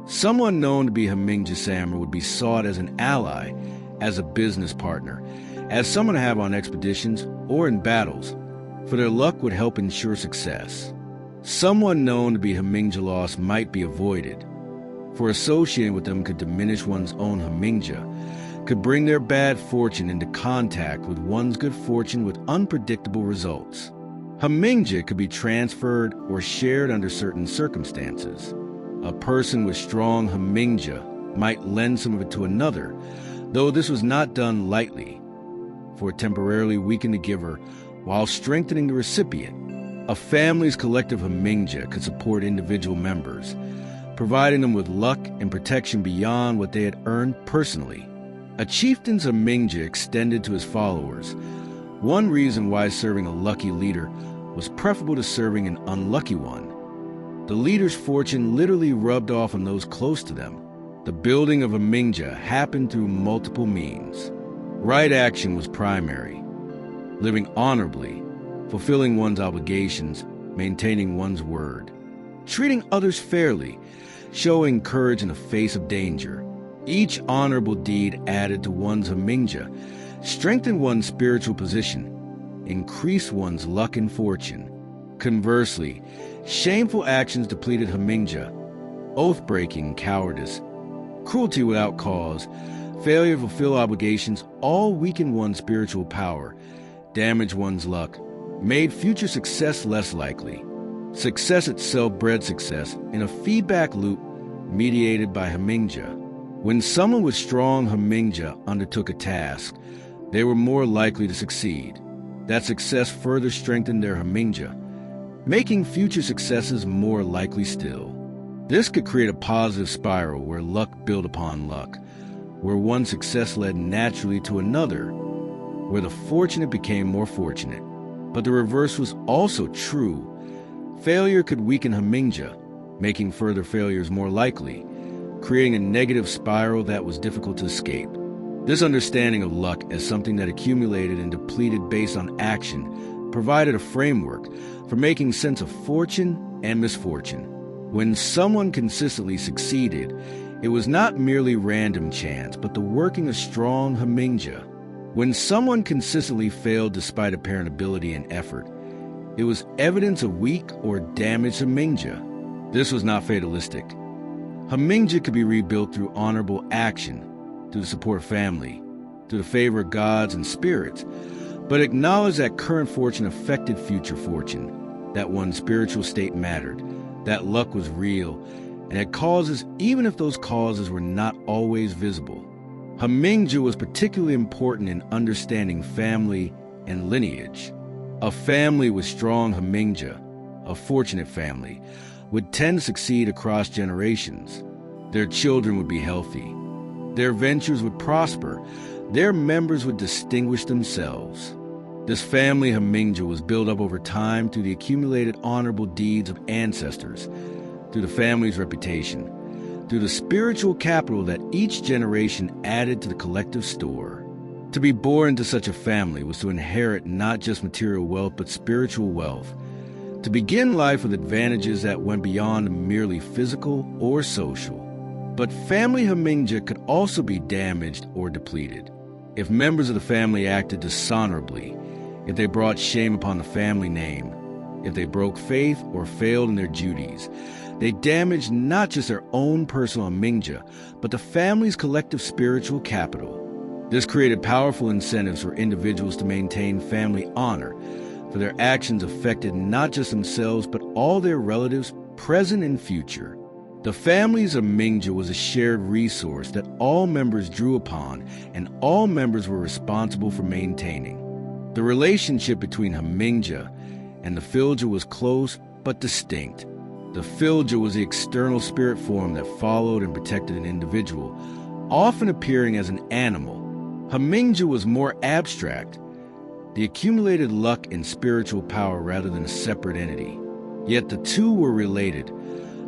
Someone known to be hamingja sammer would be sought as an ally, as a business partner, as someone to have on expeditions or in battles, for their luck would help ensure success. Someone known to be hamingja loss might be avoided, for associating with them could diminish one's own hamingja, could bring their bad fortune into contact with one's good fortune with unpredictable results. Hamingja could be transferred or shared under certain circumstances. A person with strong hamingja might lend some of it to another, though this was not done lightly, for it temporarily weakened the giver while strengthening the recipient. A family's collective hamingja could support individual members, providing them with luck and protection beyond what they had earned personally. A chieftain's hamingja extended to his followers, one reason why serving a lucky leader was preferable to serving an unlucky one. The leader's fortune literally rubbed off on those close to them. The building of hamingja happened through multiple means. Right action was primary. Living honorably, fulfilling one's obligations, maintaining one's word. Treating others fairly, showing courage in the face of danger. Each honorable deed added to one's hamingja, strengthened one's spiritual position, increased one's luck and fortune. Conversely, shameful actions depleted hamingja, oath-breaking, cowardice, cruelty without cause, failure to fulfill obligations all weakened one's spiritual power, damaged one's luck, made future success less likely. Success itself bred success in a feedback loop mediated by hamingja. When someone with strong hamingja undertook a task, they were more likely to succeed. That success further strengthened their hamingja, making future successes more likely still. This could create a positive spiral where luck built upon luck, where one success led naturally to another, where the fortunate became more fortunate. But the reverse was also true. Failure could weaken hamingja, making further failures more likely, creating a negative spiral that was difficult to escape. This understanding of luck as something that accumulated and depleted based on action provided a framework for making sense of fortune and misfortune. When someone consistently succeeded, it was not merely random chance, but the working of strong hamingja. When someone consistently failed despite apparent ability and effort, it was evidence of weak or damaged hamingja. This was not fatalistic. Hamingja could be rebuilt through honorable action, through the support of family, through the favor of gods and spirits, but acknowledge that current fortune affected future fortune, that one's spiritual state mattered, that luck was real, and had causes even if those causes were not always visible. Hamingja was particularly important in understanding family and lineage. A family with strong Hamingja, a fortunate family, would tend to succeed across generations. Their children would be healthy. Their ventures would prosper. Their members would distinguish themselves. This family Hamingja was built up over time through the accumulated honorable deeds of ancestors, through the family's reputation, through the spiritual capital that each generation added to the collective store. To be born into such a family was to inherit not just material wealth, but spiritual wealth, to begin life with advantages that went beyond merely physical or social. But family Hamingja could also be damaged or depleted. If members of the family acted dishonorably, if they brought shame upon the family name, if they broke faith or failed in their duties, they damaged not just their own personal Hamingja, but the family's collective spiritual capital. This created powerful incentives for individuals to maintain family honor, for their actions affected not just themselves, but all their relatives, present and future. The family's Hamingja was a shared resource that all members drew upon, and all members were responsible for maintaining. The relationship between Hamingja and the Filja was close but distinct. The Filja was the external spirit form that followed and protected an individual, often appearing as an animal. Hamingja was more abstract, the accumulated luck and spiritual power rather than a separate entity. Yet the two were related.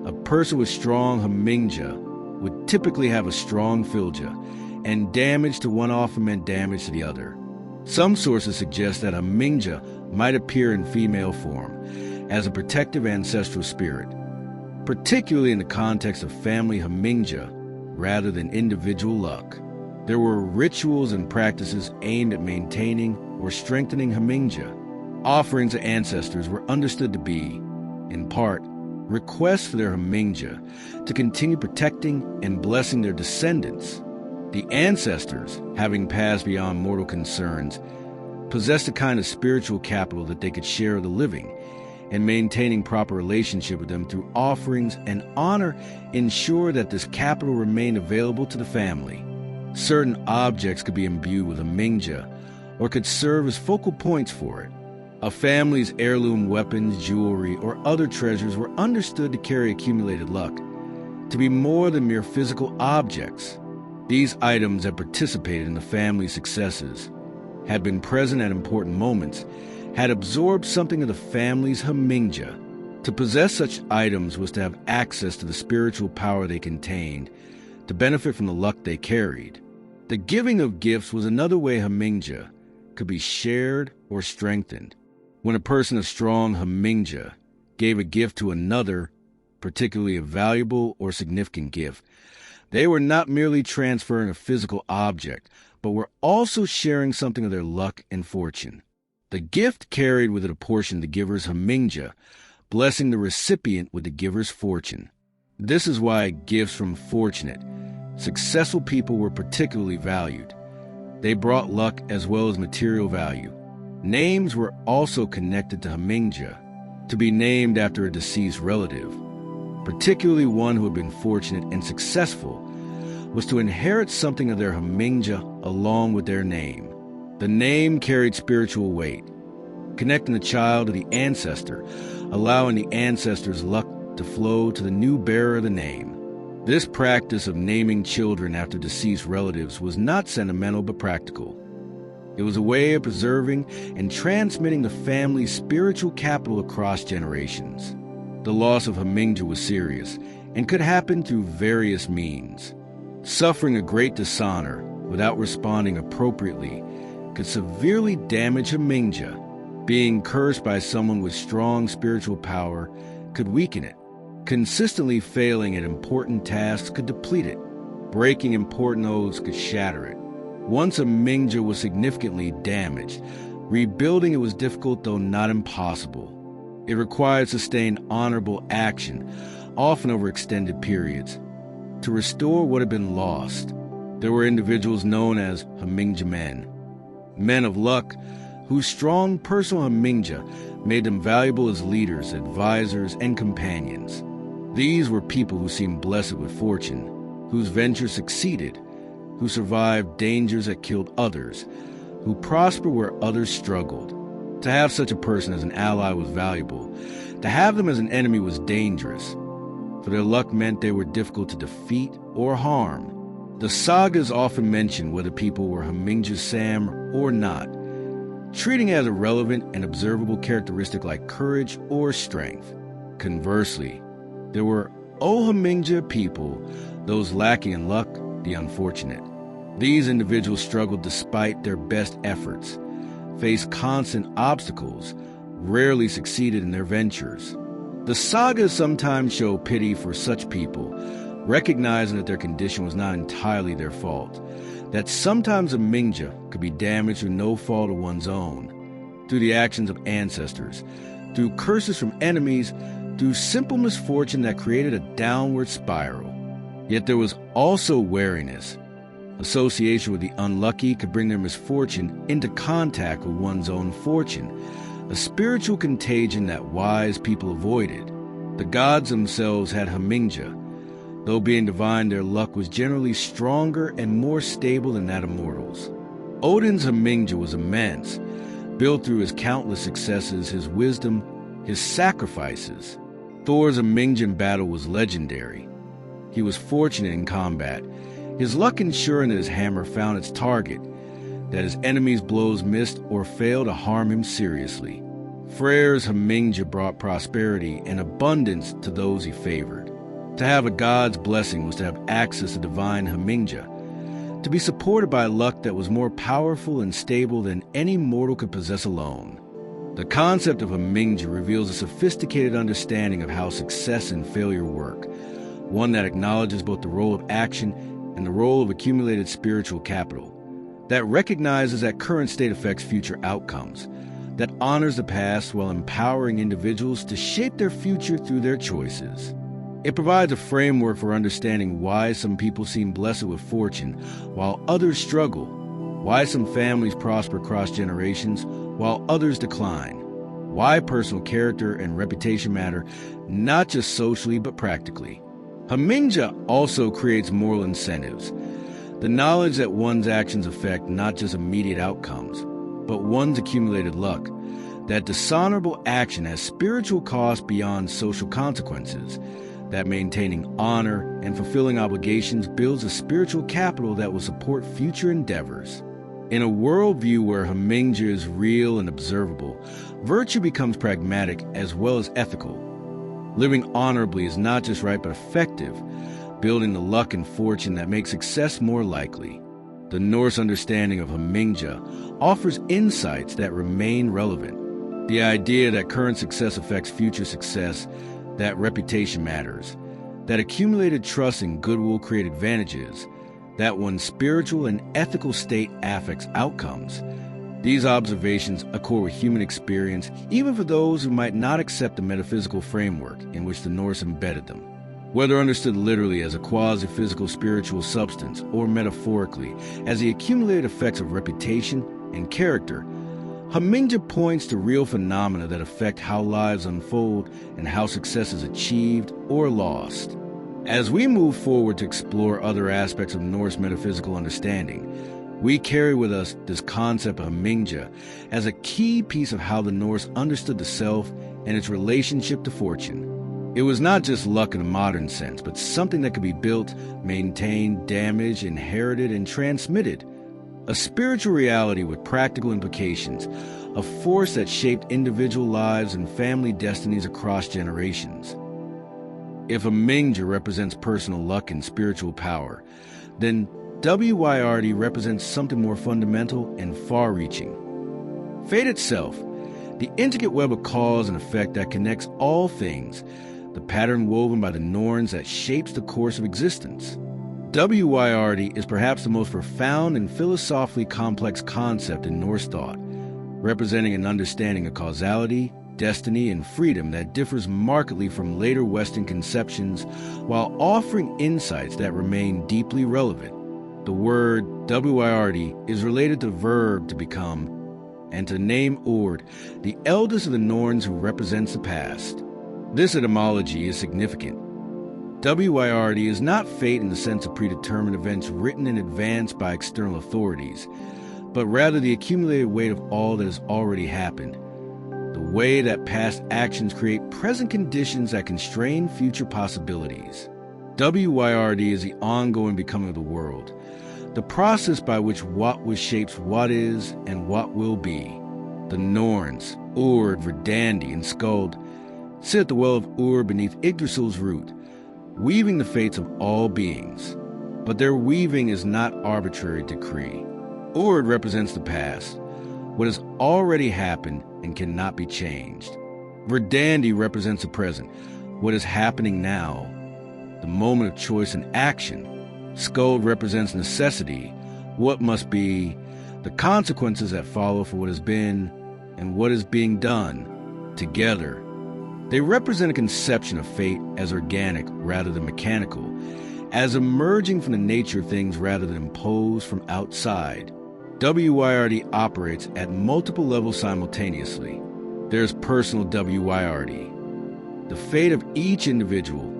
A person with strong Hamingja would typically have a strong Filja, and damage to one often meant damage to the other. Some sources suggest that Hamingja might appear in female form, as a protective ancestral spirit, particularly in the context of family Hamingja rather than individual luck. There were rituals and practices aimed at maintaining or strengthening Hamingja. Offerings to ancestors were understood to be, in part, requests for their Hamingja to continue protecting and blessing their descendants. The ancestors, having passed beyond mortal concerns, possessed a kind of spiritual capital that they could share with the living, and maintaining proper relationship with them through offerings and honor ensure that this capital remained available to the family. Certain objects could be imbued with Hamingja or could serve as focal points for it. A family's heirloom weapons, jewelry, or other treasures were understood to carry accumulated luck, to be more than mere physical objects. These items had participated in the family's successes, had been present at important moments, had absorbed something of the family's Hamingja. To possess such items was to have access to the spiritual power they contained, to benefit from the luck they carried. The giving of gifts was another way Hamingja could be shared or strengthened. When a person of strong Hamingja gave a gift to another, particularly a valuable or significant gift, they were not merely transferring a physical object, but were also sharing something of their luck and fortune. The gift carried with it a portion of the giver's Hamingja, blessing the recipient with the giver's fortune. This is why gifts from fortunate, successful people were particularly valued. They brought luck as well as material value. Names were also connected to Hamingja, to be named after a deceased relative, particularly one who had been fortunate and successful, was to inherit something of their Hamingja along with their name. The name carried spiritual weight, connecting the child to the ancestor, allowing the ancestor's luck to flow to the new bearer of the name. This practice of naming children after deceased relatives was not sentimental but practical. It was a way of preserving and transmitting the family's spiritual capital across generations. The loss of Hamingja was serious and could happen through various means. Suffering a great dishonor without responding appropriately could severely damage Hamingja. Being cursed by someone with strong spiritual power could weaken it. Consistently failing at important tasks could deplete it. Breaking important oaths could shatter it. Once Hamingja was significantly damaged, rebuilding it was difficult though not impossible. It required sustained honorable action, often over extended periods, to restore what had been lost. There were individuals known as Hamingja men, men of luck, whose strong personal Hamingja made them valuable as leaders, advisors, and companions. These were people who seemed blessed with fortune, whose ventures succeeded, who survived dangers that killed others, who prospered where others struggled. To have such a person as an ally was valuable. To have them as an enemy was dangerous, for their luck meant they were difficult to defeat or harm. The sagas often mention whether people were Hamingja Sam or not, treating it as a relevant and observable characteristic like courage or strength. Conversely, there were Ohamingja people, those lacking in luck, the unfortunate. These individuals struggled despite their best efforts, faced constant obstacles, rarely succeeded in their ventures. The sagas sometimes show pity for such people, recognizing that their condition was not entirely their fault, that sometimes a Mingja could be damaged through no fault of one's own, through the actions of ancestors, through curses from enemies, through simple misfortune that created a downward spiral. Yet there was also wariness. Association with the unlucky could bring their misfortune into contact with one's own fortune, a spiritual contagion that wise people avoided. The gods themselves had Hamingja. Though being divine, their luck was generally stronger and more stable than that of mortals. Odin's Hamingja was immense, built through his countless successes, his wisdom, his sacrifices. Thor's Hamingja in battle was legendary. He was fortunate in combat, his luck ensuring that his hammer found its target, that his enemies' blows missed or failed to harm him seriously. Freyr's Hamingja brought prosperity and abundance to those he favored. To have a god's blessing was to have access to divine Hamingja, to be supported by luck that was more powerful and stable than any mortal could possess alone. The concept of Hamingja reveals a sophisticated understanding of how success and failure work, one that acknowledges both the role of action and the role of accumulated spiritual capital, that recognizes that current state affects future outcomes, that honors the past while empowering individuals to shape their future through their choices. It provides a framework for understanding why some people seem blessed with fortune while others struggle, why some families prosper across generations while others decline, why personal character and reputation matter not just socially but practically. Hamingja also creates moral incentives, the knowledge that one's actions affect not just immediate outcomes, but one's accumulated luck, that dishonorable action has spiritual costs beyond social consequences, that maintaining honor and fulfilling obligations builds a spiritual capital that will support future endeavors. In a worldview where Hamingja is real and observable, virtue becomes pragmatic as well as ethical. Living honorably is not just right but effective, building the luck and fortune that make success more likely. The Norse understanding of Hamingja offers insights that remain relevant. The idea that current success affects future success, that reputation matters, that accumulated trust and goodwill create advantages, that one's spiritual and ethical state affects outcomes. These observations accord with human experience, even for those who might not accept the metaphysical framework in which the Norse embedded them. Whether understood literally as a quasi-physical spiritual substance or metaphorically as the accumulated effects of reputation and character, Hamingja points to real phenomena that affect how lives unfold and how success is achieved or lost. As we move forward to explore other aspects of Norse metaphysical understanding, we carry with us this concept of Hamingja as a key piece of how the Norse understood the self and its relationship to fortune. It was not just luck in a modern sense, but something that could be built, maintained, damaged, inherited, and transmitted. A spiritual reality with practical implications, a force that shaped individual lives and family destinies across generations. If Hamingja represents personal luck and spiritual power, then WYRD represents something more fundamental and far-reaching. Fate itself, the intricate web of cause and effect that connects all things, the pattern woven by the Norns that shapes the course of existence. WYRD is perhaps the most profound and philosophically complex concept in Norse thought, representing an understanding of causality, destiny, and freedom that differs markedly from later Western conceptions while offering insights that remain deeply relevant. The word WYRD is related to the verb to become and to name Ord, the eldest of the Norns who represents the past. This etymology is significant. WYRD is not fate in the sense of predetermined events written in advance by external authorities, but rather the accumulated weight of all that has already happened. The way that past actions create present conditions that constrain future possibilities. WYRD is the ongoing becoming of the world, the process by which what was shapes what is and what will be. The Norns, Urd, Verdandi, and Skuld sit at the well of Urd beneath Yggdrasil's root, weaving the fates of all beings. But their weaving is not arbitrary decree. Urd represents the past, what has already happened and cannot be changed. Verdandi represents the present, what is happening now, the moment of choice and action. Skuld represents necessity, what must be, the consequences that follow for what has been and what is being done. Together, they represent a conception of fate as organic rather than mechanical, as emerging from the nature of things rather than imposed from outside. WYRD operates at multiple levels simultaneously. There's personal WYRD, the fate of each individual,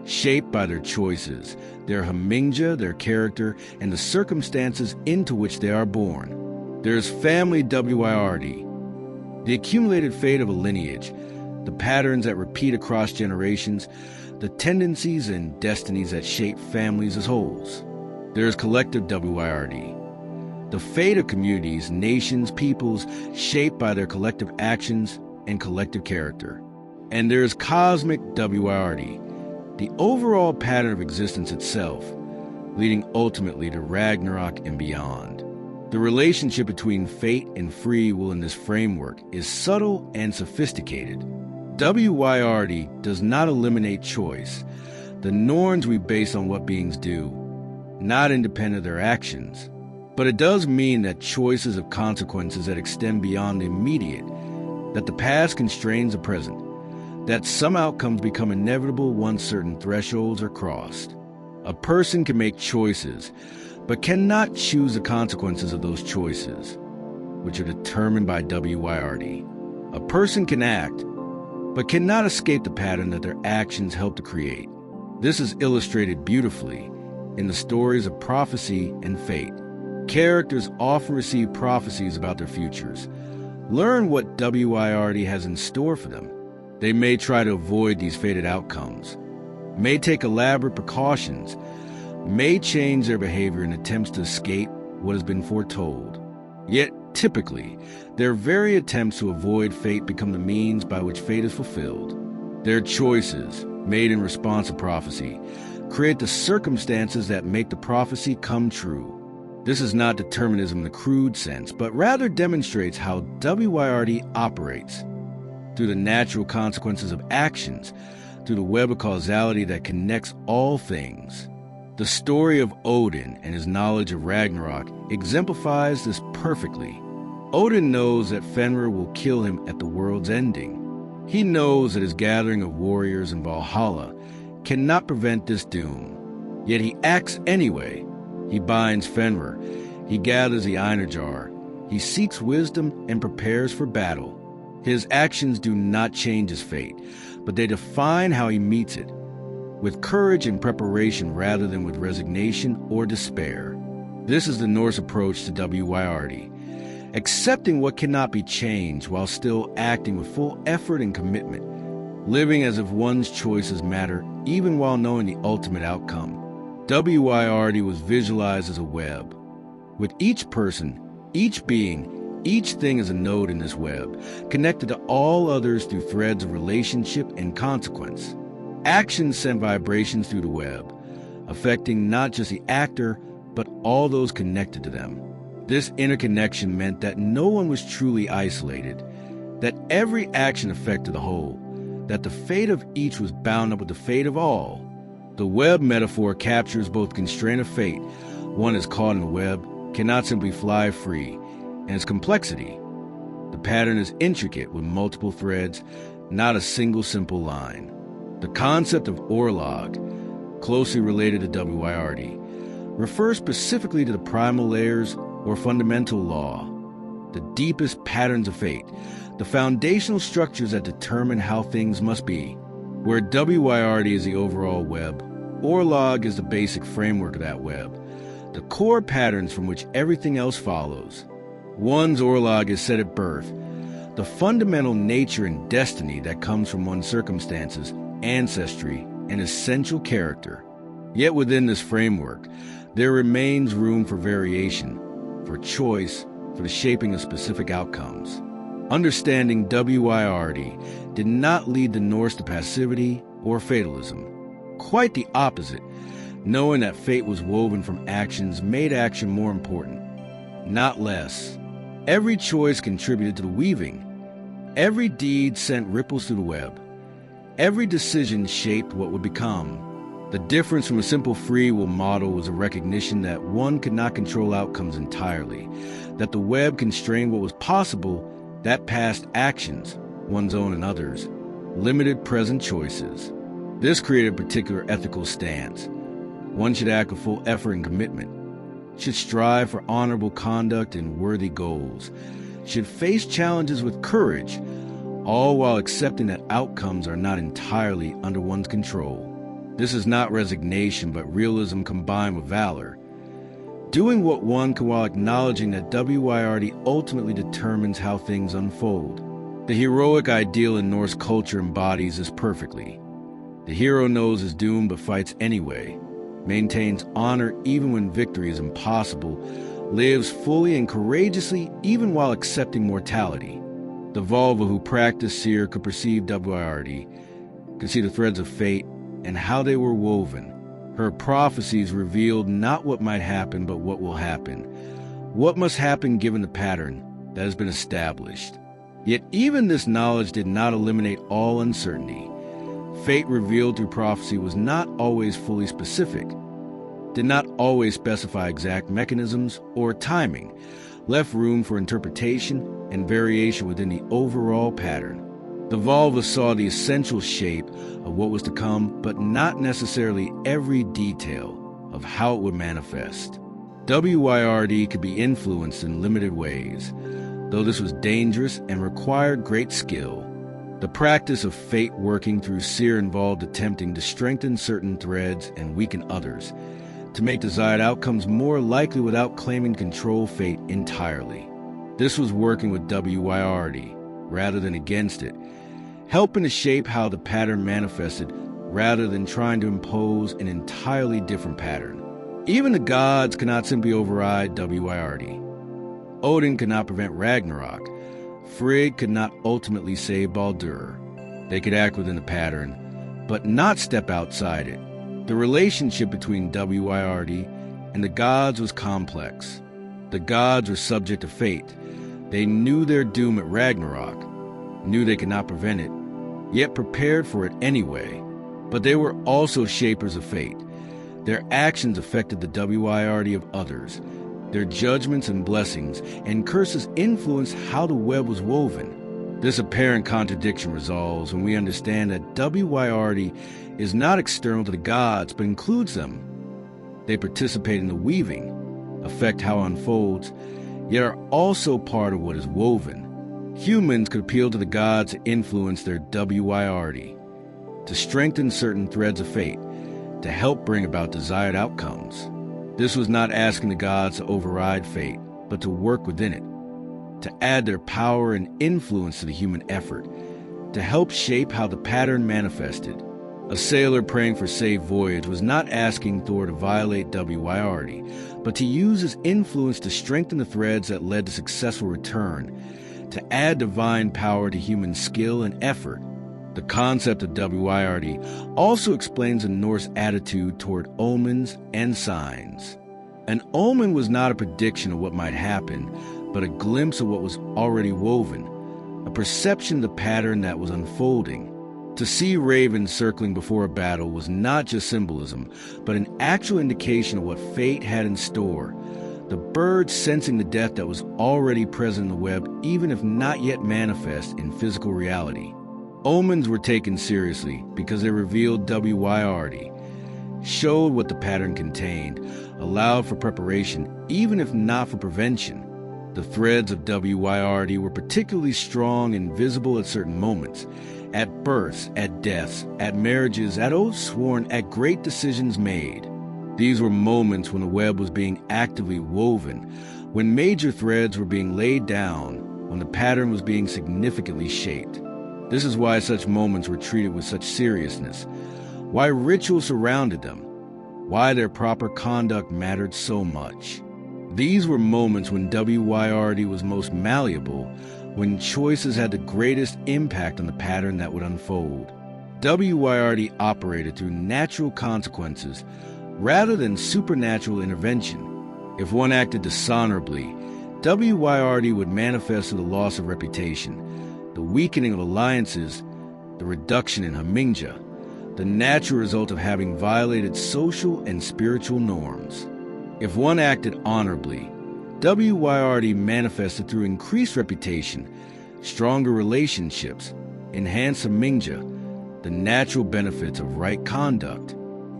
shaped by their choices, their hamingja, their character, and the circumstances into which they are born. There's family WYRD, the accumulated fate of a lineage, the patterns that repeat across generations, the tendencies and destinies that shape families as wholes. There's collective WYRD, the fate of communities, nations, peoples, shaped by their collective actions and collective character. And there's cosmic WYRD, the overall pattern of existence itself, leading ultimately to Ragnarok and beyond. The relationship between fate and free will in this framework is subtle and sophisticated. WYRD does not eliminate choice. The norms we base on what beings do, not independent of their actions. But it does mean that choices have consequences that extend beyond the immediate, that the past constrains the present, that some outcomes become inevitable once certain thresholds are crossed. A person can make choices, but cannot choose the consequences of those choices, which are determined by WYRD. A person can act, but cannot escape the pattern that their actions help to create. This is illustrated beautifully in the stories of prophecy and fate. Characters often receive prophecies about their futures, learn what WYRD has in store for them. They may try to avoid these fated outcomes, may take elaborate precautions, may change their behavior in attempts to escape what has been foretold. Yet, typically, their very attempts to avoid fate become the means by which fate is fulfilled. Their choices, made in response to prophecy, create the circumstances that make the prophecy come true. This is not determinism in the crude sense, but rather demonstrates how WYRD operates through the natural consequences of actions, through the web of causality that connects all things. The story of Odin and his knowledge of Ragnarok exemplifies this perfectly. Odin knows that Fenrir will kill him at the world's ending. He knows that his gathering of warriors in Valhalla cannot prevent this doom. Yet he acts anyway. He binds Fenrir. He gathers the Einarjar. He seeks wisdom and prepares for battle. His actions do not change his fate, but they define how he meets it, with courage and preparation rather than with resignation or despair. This is the Norse approach to WYRD, accepting what cannot be changed while still acting with full effort and commitment, living as if one's choices matter even while knowing the ultimate outcome. WYRD was visualized as a web, with each person, each being, each thing as a node in this web, connected to all others through threads of relationship and consequence. Actions send vibrations through the web, affecting not just the actor, but all those connected to them. This interconnection meant that no one was truly isolated, that every action affected the whole, that the fate of each was bound up with the fate of all. The web metaphor captures both constraint of fate. One is caught in the web, cannot simply fly free, and its complexity. The pattern is intricate with multiple threads, not a single simple line. The concept of orlog, closely related to WYRD, refers specifically to the primal layers or fundamental law, the deepest patterns of fate, the foundational structures that determine how things must be. Where WYRD is the overall web, Orlog is the basic framework of that web, the core patterns from which everything else follows. One's Orlog is set at birth, the fundamental nature and destiny that comes from one's circumstances, ancestry, and essential character. Yet within this framework, there remains room for variation, for choice, for the shaping of specific outcomes. Understanding WYRD did not lead the Norse to passivity or fatalism. Quite the opposite. Knowing that fate was woven from actions made action more important, not less. Every choice contributed to the weaving. Every deed sent ripples through the web. Every decision shaped what would become. The difference from a simple free will model was a recognition that one could not control outcomes entirely, that the web constrained what was possible, that past actions, one's own and others, limited present choices. This created a particular ethical stance. One should act with full effort and commitment, should strive for honorable conduct and worthy goals, should face challenges with courage, all while accepting that outcomes are not entirely under one's control. This is not resignation, but realism combined with valor. Doing what one can while acknowledging that WYRD ultimately determines how things unfold. The heroic ideal in Norse culture embodies this perfectly. The hero knows his doom but fights anyway, maintains honor even when victory is impossible, lives fully and courageously even while accepting mortality. The Volva who practiced Seer could perceive WYRD, could see the threads of fate and how they were woven. Her prophecies revealed not what might happen, but what will happen. What must happen given the pattern that has been established. Yet even this knowledge did not eliminate all uncertainty. Fate revealed through prophecy was not always fully specific, did not always specify exact mechanisms or timing, left room for interpretation and variation within the overall pattern. The Volva saw the essential shape of what was to come, but not necessarily every detail of how it would manifest. WYRD could be influenced in limited ways, though this was dangerous and required great skill. The practice of fate working through Seer involved attempting to strengthen certain threads and weaken others, to make desired outcomes more likely without claiming to control fate entirely. This was working with WYRD rather than against it, helping to shape how the pattern manifested rather than trying to impose an entirely different pattern. Even the gods cannot simply override WYRD. Odin could not prevent Ragnarok. Frigg could not ultimately save Baldur. They could act within the pattern, but not step outside it. The relationship between WYRD and the gods was complex. The gods were subject to fate. They knew their doom at Ragnarok, knew they could not prevent it, yet prepared for it anyway. But they were also shapers of fate. Their actions affected the WYRD of others. Their judgments and blessings and curses influenced how the web was woven. This apparent contradiction resolves when we understand that WYRD is not external to the gods, but includes them. They participate in the weaving, affect how it unfolds, yet are also part of what is woven. Humans could appeal to the gods to influence their WYRD, to strengthen certain threads of fate, to help bring about desired outcomes. This was not asking the gods to override fate, but to work within it, to add their power and influence to the human effort, to help shape how the pattern manifested. A sailor praying for safe voyage was not asking Thor to violate WYRD, but to use his influence to strengthen the threads that led to successful return, to add divine power to human skill and effort. The concept of WYRD also explains the Norse attitude toward omens and signs. An omen was not a prediction of what might happen, but a glimpse of what was already woven, a perception of the pattern that was unfolding. To see ravens circling before a battle was not just symbolism, but an actual indication of what fate had in store. The birds sensing the death that was already present in the web, even if not yet manifest in physical reality. Omens were taken seriously because they revealed WYRD, showed what the pattern contained, allowed for preparation, even if not for prevention. The threads of WYRD were particularly strong and visible at certain moments, at births, at deaths, at marriages, at oaths sworn, at great decisions made. These were moments when the web was being actively woven, when major threads were being laid down, when the pattern was being significantly shaped. This is why such moments were treated with such seriousness, why ritual surrounded them, why their proper conduct mattered so much. These were moments when WYRD was most malleable, when choices had the greatest impact on the pattern that would unfold. WYRD operated through natural consequences rather than supernatural intervention. If one acted dishonorably, WYRD would manifest through the loss of reputation, the weakening of alliances, the reduction in Hamingja, the natural result of having violated social and spiritual norms. If one acted honorably, WYRD manifested through increased reputation, stronger relationships, enhanced Hamingja, the natural benefits of right conduct.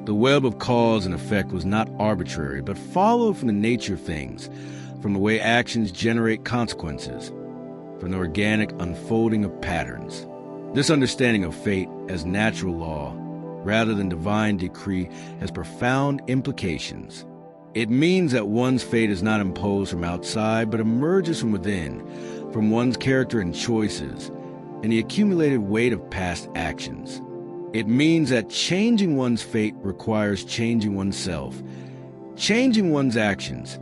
The web of cause and effect was not arbitrary, but followed from the nature of things, from the way actions generate consequences, from the organic unfolding of patterns. This understanding of fate as natural law, rather than divine decree, has profound implications. It means that one's fate is not imposed from outside, but emerges from within, from one's character and choices, and the accumulated weight of past actions. It means that changing one's fate requires changing oneself, changing one's actions,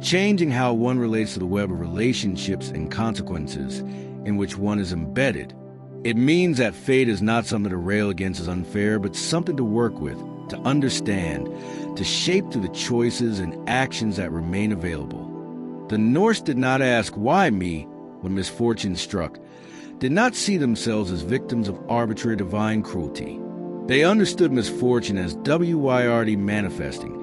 changing how one relates to the web of relationships and consequences in which one is embedded. It means that fate is not something to rail against as unfair, but something to work with, to understand, to shape through the choices and actions that remain available. The Norse did not ask, "Why me?" when misfortune struck, did not see themselves as victims of arbitrary divine cruelty. They understood misfortune as WYRD manifesting,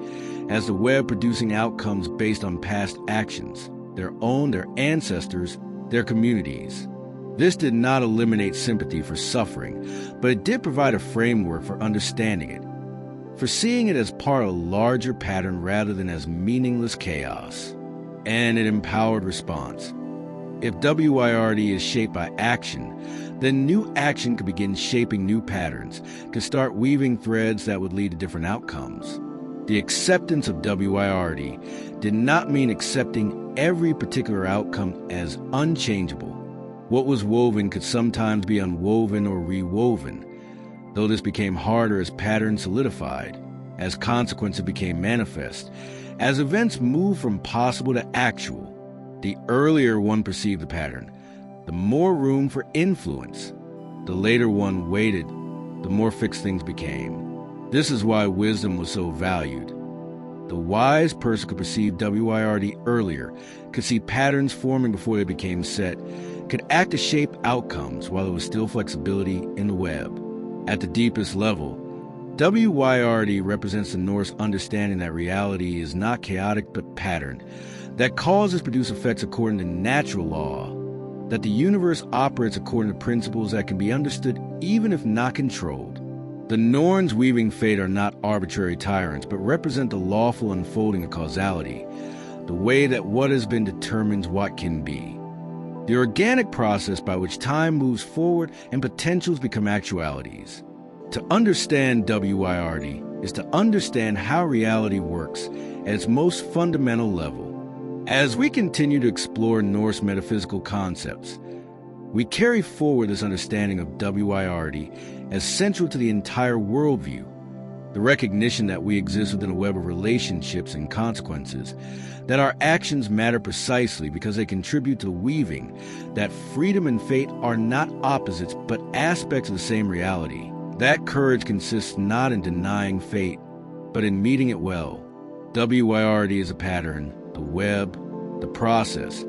as the web producing outcomes based on past actions, their own, their ancestors, their communities. This did not eliminate sympathy for suffering, but it did provide a framework for understanding it, for seeing it as part of a larger pattern rather than as meaningless chaos. And it empowered response. If WYRD is shaped by action, then new action could begin shaping new patterns, could start weaving threads that would lead to different outcomes. The acceptance of WYRD did not mean accepting every particular outcome as unchangeable. What was woven could sometimes be unwoven or rewoven, though this became harder as patterns solidified, as consequences became manifest, as events moved from possible to actual. The earlier one perceived the pattern, the more room for influence. The later one waited, the more fixed things became. This is why wisdom was so valued. The wise person could perceive WYRD earlier, could see patterns forming before they became set, could act to shape outcomes while there was still flexibility in the web. At the deepest level, WYRD represents the Norse understanding that reality is not chaotic but patterned, that causes produce effects according to natural law, that the universe operates according to principles that can be understood even if not controlled. The Norns weaving fate are not arbitrary tyrants, but represent the lawful unfolding of causality, the way that what has been determines what can be. The organic process by which time moves forward and potentials become actualities. To understand WYRD is to understand how reality works at its most fundamental level. As we continue to explore Norse metaphysical concepts, we carry forward this understanding of WYRD as central to the entire worldview, the recognition that we exist within a web of relationships and consequences, that our actions matter precisely because they contribute to the weaving, that freedom and fate are not opposites but aspects of the same reality. That courage consists not in denying fate, but in meeting it well. WYRD is a pattern, the web, the process,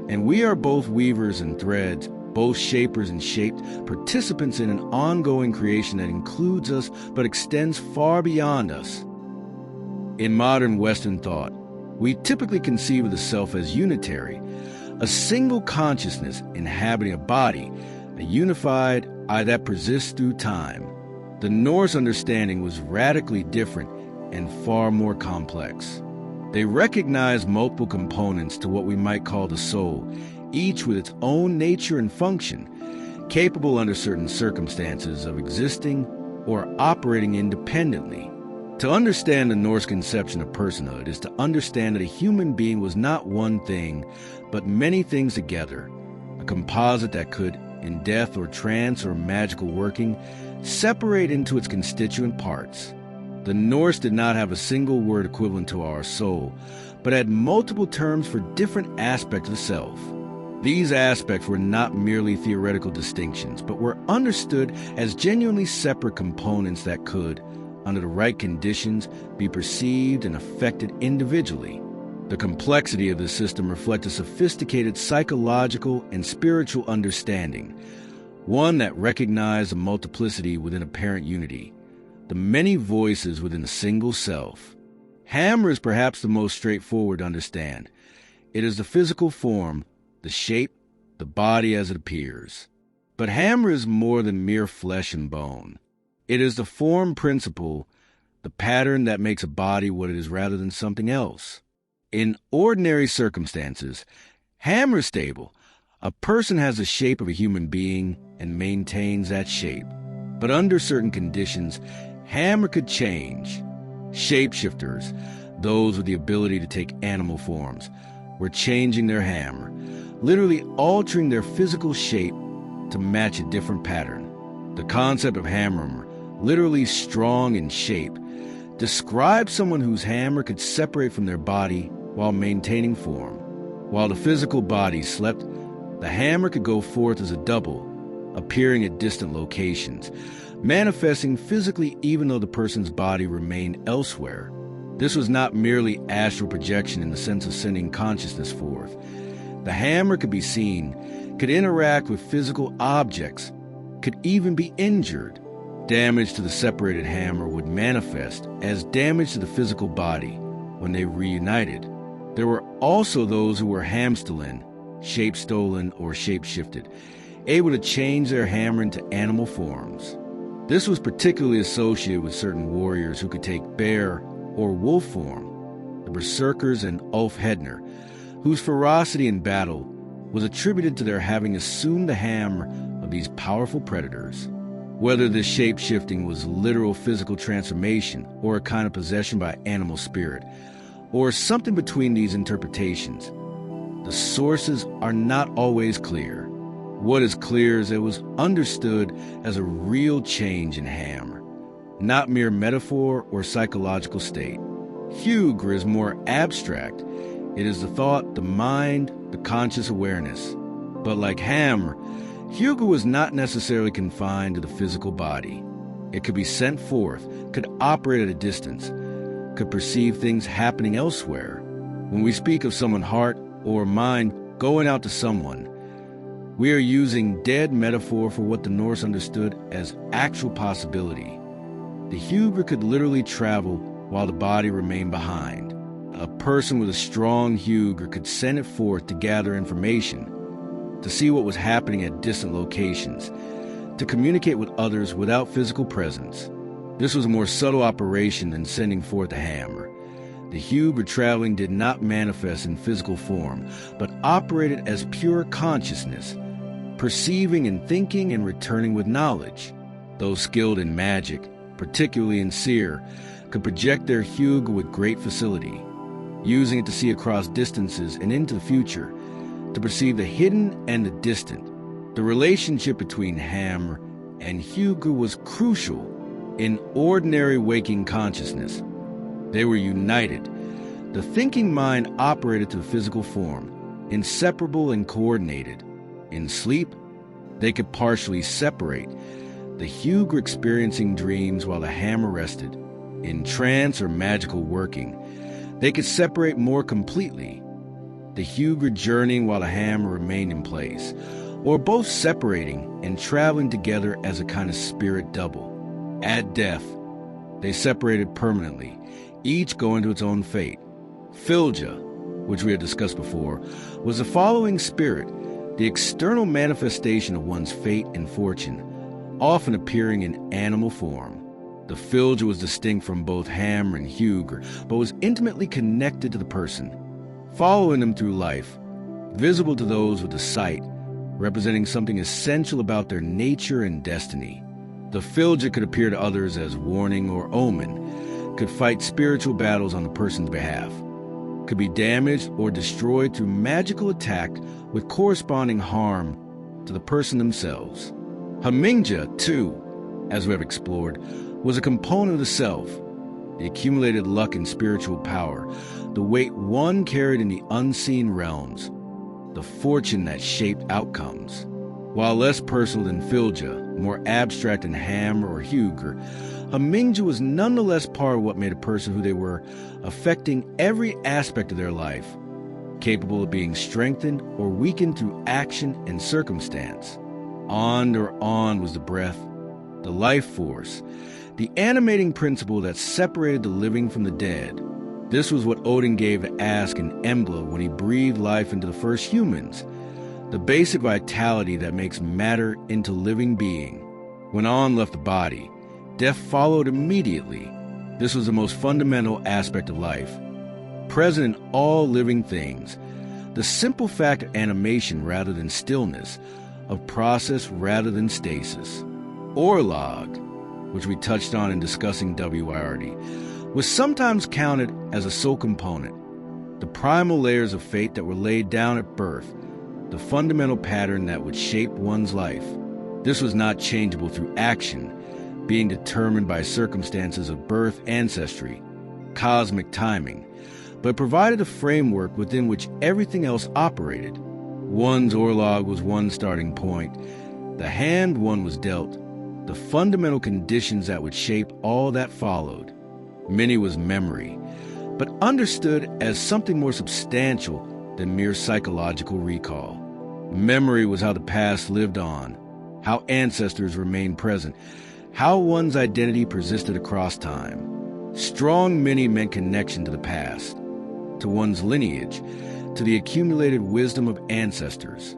and we are both weavers and threads, both shapers and shaped, participants in an ongoing creation that includes us but extends far beyond us. In modern Western thought, we typically conceive of the self as unitary, a single consciousness inhabiting a body, a unified I that persists through time. The Norse understanding was radically different and far more complex. They recognize multiple components to what we might call the soul, each with its own nature and function, capable under certain circumstances of existing or operating independently. To understand the Norse conception of personhood is to understand that a human being was not one thing, but many things together, a composite that could, in death or trance or magical working, separate into its constituent parts. The Norse did not have a single word equivalent to our soul, but had multiple terms for different aspects of the self. These aspects were not merely theoretical distinctions, but were understood as genuinely separate components that could, under the right conditions, be perceived and affected individually. The complexity of this system reflects a sophisticated psychological and spiritual understanding, one that recognized a multiplicity within apparent unity, the many voices within a single self. Hammer is perhaps the most straightforward to understand. It is the physical form, the shape, the body as it appears. But hammer is more than mere flesh and bone. It is the form principle, the pattern that makes a body what it is rather than something else. In ordinary circumstances, hammer is stable. A person has the shape of a human being and maintains that shape. But under certain conditions, hammer could change. Shapeshifters, those with the ability to take animal forms, were changing their hammer, literally altering their physical shape to match a different pattern. The concept of hammer, literally strong in shape, describes someone whose hammer could separate from their body while maintaining form. While the physical body slept, the hammer could go forth as a double, appearing at distant locations, manifesting physically even though the person's body remained elsewhere. This was not merely astral projection in the sense of sending consciousness forth. The hammer could be seen, could interact with physical objects, could even be injured. Damage to the separated hammer would manifest as damage to the physical body when they reunited. There were also those who were hamstolen, shape-stolen, or shape-shifted, able to change their hammer into animal forms. This was particularly associated with certain warriors who could take bear or wolf form, the berserkers and Ulf Hedner, whose ferocity in battle was attributed to their having assumed the hammer of these powerful predators. Whether this shape-shifting was literal physical transformation or a kind of possession by animal spirit, or something between these interpretations, the sources are not always clear. What is clear is it was understood as a real change in hammer, not mere metaphor or psychological state. Hugr is more abstract. It is the thought, the mind, the conscious awareness. But like hammer, Hugr was not necessarily confined to the physical body. It could be sent forth, could operate at a distance, could perceive things happening elsewhere. When we speak of someone's heart or mind going out to someone, we are using dead metaphor for what the Norse understood as actual possibility. The Hugr could literally travel while the body remained behind. A person with a strong Hugr could send it forth to gather information, to see what was happening at distant locations, to communicate with others without physical presence. This was a more subtle operation than sending forth a hammer. The Hugr traveling did not manifest in physical form, but operated as pure consciousness, perceiving and thinking and returning with knowledge. Those skilled in magic, particularly in seer, could project their Hugr with great facility, using it to see across distances and into the future, to perceive the hidden and the distant. The relationship between hammer and Hugr was crucial in ordinary waking consciousness. They were united. The thinking mind operated to the physical form, inseparable and coordinated. In sleep, they could partially separate, the Hugr experiencing dreams while the hammer rested. In trance or magical working, they could separate more completely, the Hugr journeying while the hammer remained in place, or both separating and traveling together as a kind of spirit double. At death, they separated permanently, each going to its own fate. Filja, which we had discussed before, was the following spirit, the external manifestation of one's fate and fortune, often appearing in animal form. The Filja was distinct from both Hamr and Hugr, but was intimately connected to the person, following them through life, visible to those with the sight, representing something essential about their nature and destiny. The Filja could appear to others as warning or omen, could fight spiritual battles on the person's behalf, could be damaged or destroyed through magical attack with corresponding harm to the person themselves. Hamingja, too, as we have explored, was a component of the self, the accumulated luck and spiritual power, the weight one carried in the unseen realms, the fortune that shaped outcomes. While less personal than Filja, more abstract than Hamr or Hugr, Hamingja was nonetheless part of what made a person who they were, affecting every aspect of their life, capable of being strengthened or weakened through action and circumstance. On or on was the breath, the life force, the animating principle that separated the living from the dead. This was what Odin gave to Ask and Embla when he breathed life into the first humans, the basic vitality that makes matter into living being. When On left the body, death followed immediately. This was the most fundamental aspect of life, present in all living things, the simple fact of animation rather than stillness, of process rather than stasis. Orlog, which we touched on in discussing WIRD, was sometimes counted as a soul component, the primal layers of fate that were laid down at birth, the fundamental pattern that would shape one's life. This was not changeable through action, being determined by circumstances of birth, ancestry, cosmic timing, but provided a framework within which everything else operated. One's Orlog was one starting point, the hand one was dealt, the fundamental conditions that would shape all that followed. Many was memory, but understood as something more substantial than mere psychological recall. Memory was how the past lived on, how ancestors remained present, how one's identity persisted across time. Strong many meant connection to the past, to one's lineage, to the accumulated wisdom of ancestors.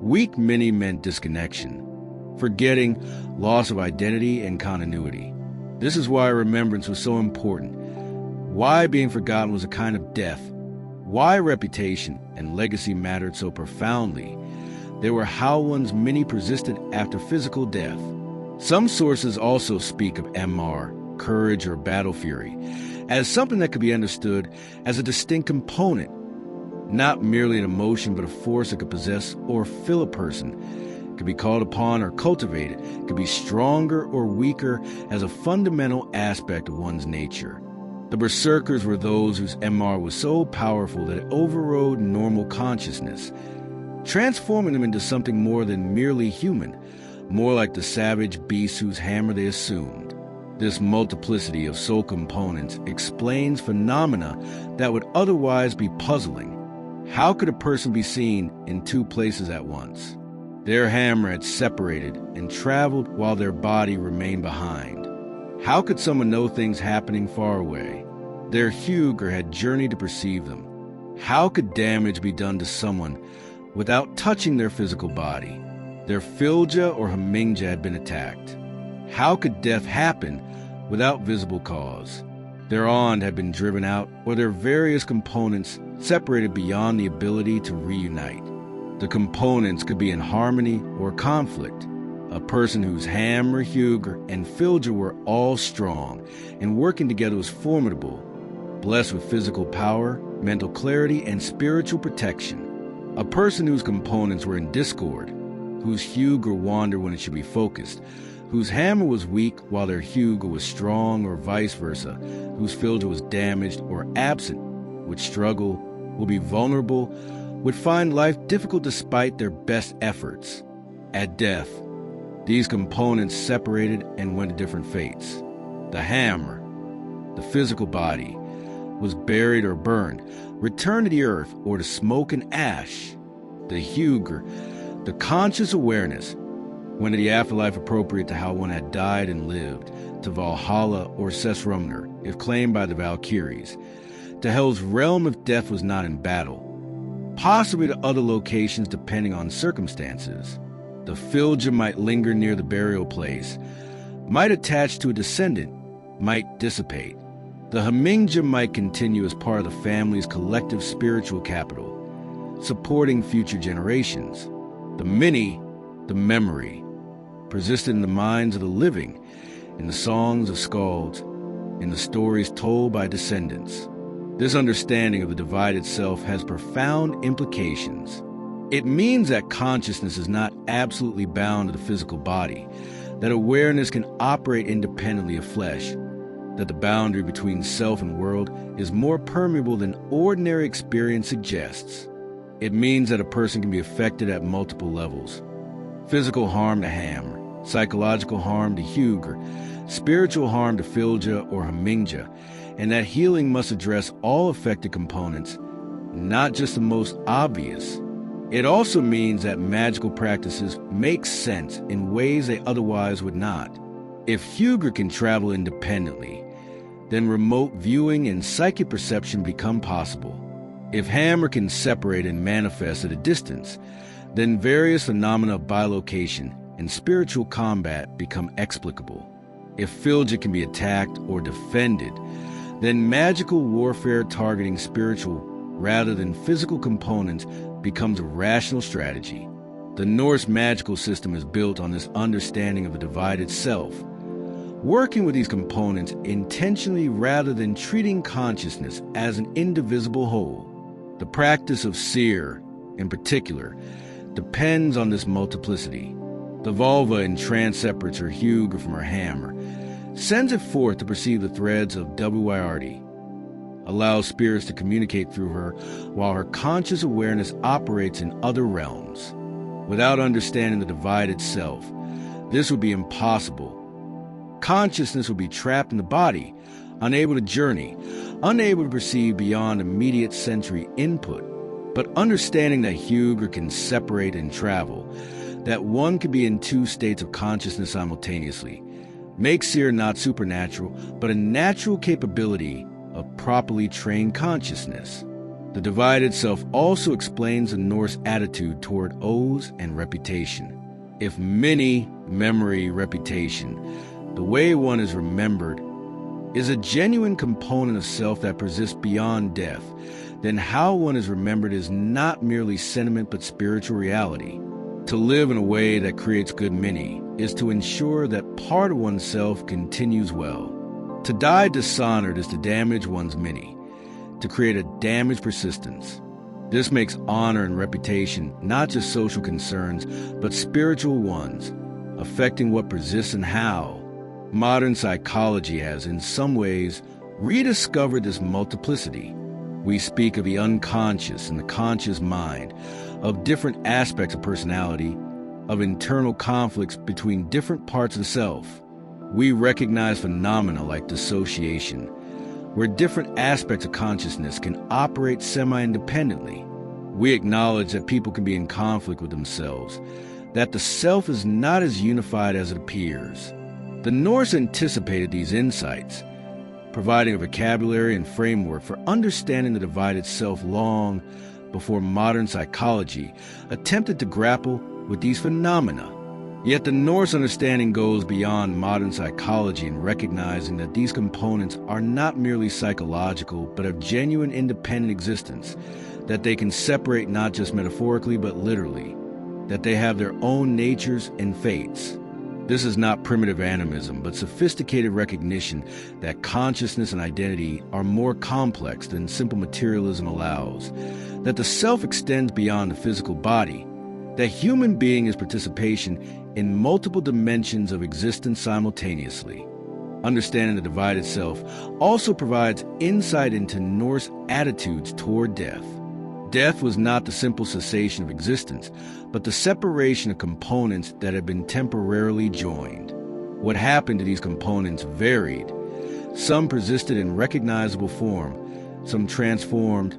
Weak many meant disconnection, forgetting, loss of identity and continuity. This is why remembrance was so important, why being forgotten was a kind of death, why reputation and legacy mattered so profoundly. They were how one's many persisted after physical death. Some sources also speak of MR, courage or battle fury, as something that could be understood as a distinct component, not merely an emotion but a force that could possess or fill a person, could be called upon or cultivated, could be stronger or weaker as a fundamental aspect of one's nature. The berserkers were those whose MR was so powerful that it overrode normal consciousness, transforming them into something more than merely human, more like the savage beasts whose hammer they assumed. This multiplicity of soul components explains phenomena that would otherwise be puzzling. How could a person be seen in two places at once? Their hammer had separated and traveled while their body remained behind. How could someone know things happening far away? Their Hugr had journeyed to perceive them. How could damage be done to someone without touching their physical body? Their Filja or Hamingja had been attacked. How could death happen without visible cause? Their Ond had been driven out, or their various components separated beyond the ability to reunite. The components could be in harmony or conflict. A person whose Hamr, Hugr, and Filja were all strong and working together was formidable, blessed with physical power, mental clarity, and spiritual protection. A person whose components were in discord, whose Hugr wandered when it should be focused, whose hammer was weak while their Hugr was strong, or vice versa, whose Filja was damaged or absent, would struggle, would be vulnerable, would find life difficult despite their best efforts. At death, these components separated and went to different fates. The hammer, the physical body, was buried or burned, returned to the earth or to smoke and ash. The Hugr, the conscious awareness, went to the afterlife appropriate to how one had died and lived, to Valhalla or Sesrumner, if claimed by the Valkyries, to Hell's realm if death was not in battle, possibly to other locations depending on circumstances. The Filja might linger near the burial place, might attach to a descendant, might dissipate. The Hamingja might continue as part of the family's collective spiritual capital, supporting future generations. The mini, the memory, persisted in the minds of the living, in the songs of skalds, in the stories told by descendants. This understanding of the divided self has profound implications. It means that consciousness is not absolutely bound to the physical body, that awareness can operate independently of flesh, that the boundary between self and world is more permeable than ordinary experience suggests. It means that a person can be affected at multiple levels. Physical harm to Hammer, psychological harm to Hugr, spiritual harm to Filja or Hamingja, and that healing must address all affected components, not just the most obvious. It also means that magical practices make sense in ways they otherwise would not. If Hugr can travel independently, then remote viewing and psychic perception become possible. If Hammer can separate and manifest at a distance, then various phenomena of bilocation and spiritual combat become explicable. If Filja can be attacked or defended, then magical warfare targeting spiritual rather than physical components becomes a rational strategy. The Norse magical system is built on this understanding of the divided self, working with these components intentionally rather than treating consciousness as an indivisible whole. The practice of seer, in particular, depends on this multiplicity. The vulva separates her Hugr from her Hammer, sends it forth to perceive the threads of WYRD, allows spirits to communicate through her while her conscious awareness operates in other realms. Without understanding the divided self, this would be impossible. Consciousness would be trapped in the body, unable to journey, unable to perceive beyond immediate sensory input. But understanding that Hugr can separate and travel, that one can be in two states of consciousness simultaneously, makes seer not supernatural, but a natural capability of properly trained consciousness. The divided self also explains the Norse attitude toward oaths and reputation. If many, memory, reputation, the way one is remembered, is a genuine component of self that persists beyond death, then how one is remembered is not merely sentiment but spiritual reality. To live in a way that creates good many is to ensure that part of oneself continues well. To die dishonored is to damage one's many, to create a damaged persistence. This makes honor and reputation not just social concerns, but spiritual ones, affecting what persists and how. Modern psychology has, in some ways, rediscovered this multiplicity. We speak of the unconscious and the conscious mind, of different aspects of personality, of internal conflicts between different parts of the self. We recognize phenomena like dissociation, where different aspects of consciousness can operate semi-independently. We acknowledge that people can be in conflict with themselves, that the self is not as unified as it appears. The Norse anticipated these insights, providing a vocabulary and framework for understanding the divided self long before modern psychology attempted to grapple with these phenomena. Yet the Norse understanding goes beyond modern psychology in recognizing that these components are not merely psychological but of genuine independent existence, that they can separate not just metaphorically but literally, that they have their own natures and fates. This is not primitive animism, but sophisticated recognition that consciousness and identity are more complex than simple materialism allows, that the self extends beyond the physical body, that human being is participation in multiple dimensions of existence simultaneously. Understanding the divided self also provides insight into Norse attitudes toward death. Death was not the simple cessation of existence, but the separation of components that had been temporarily joined. What happened to these components varied. Some persisted in recognizable form, some transformed,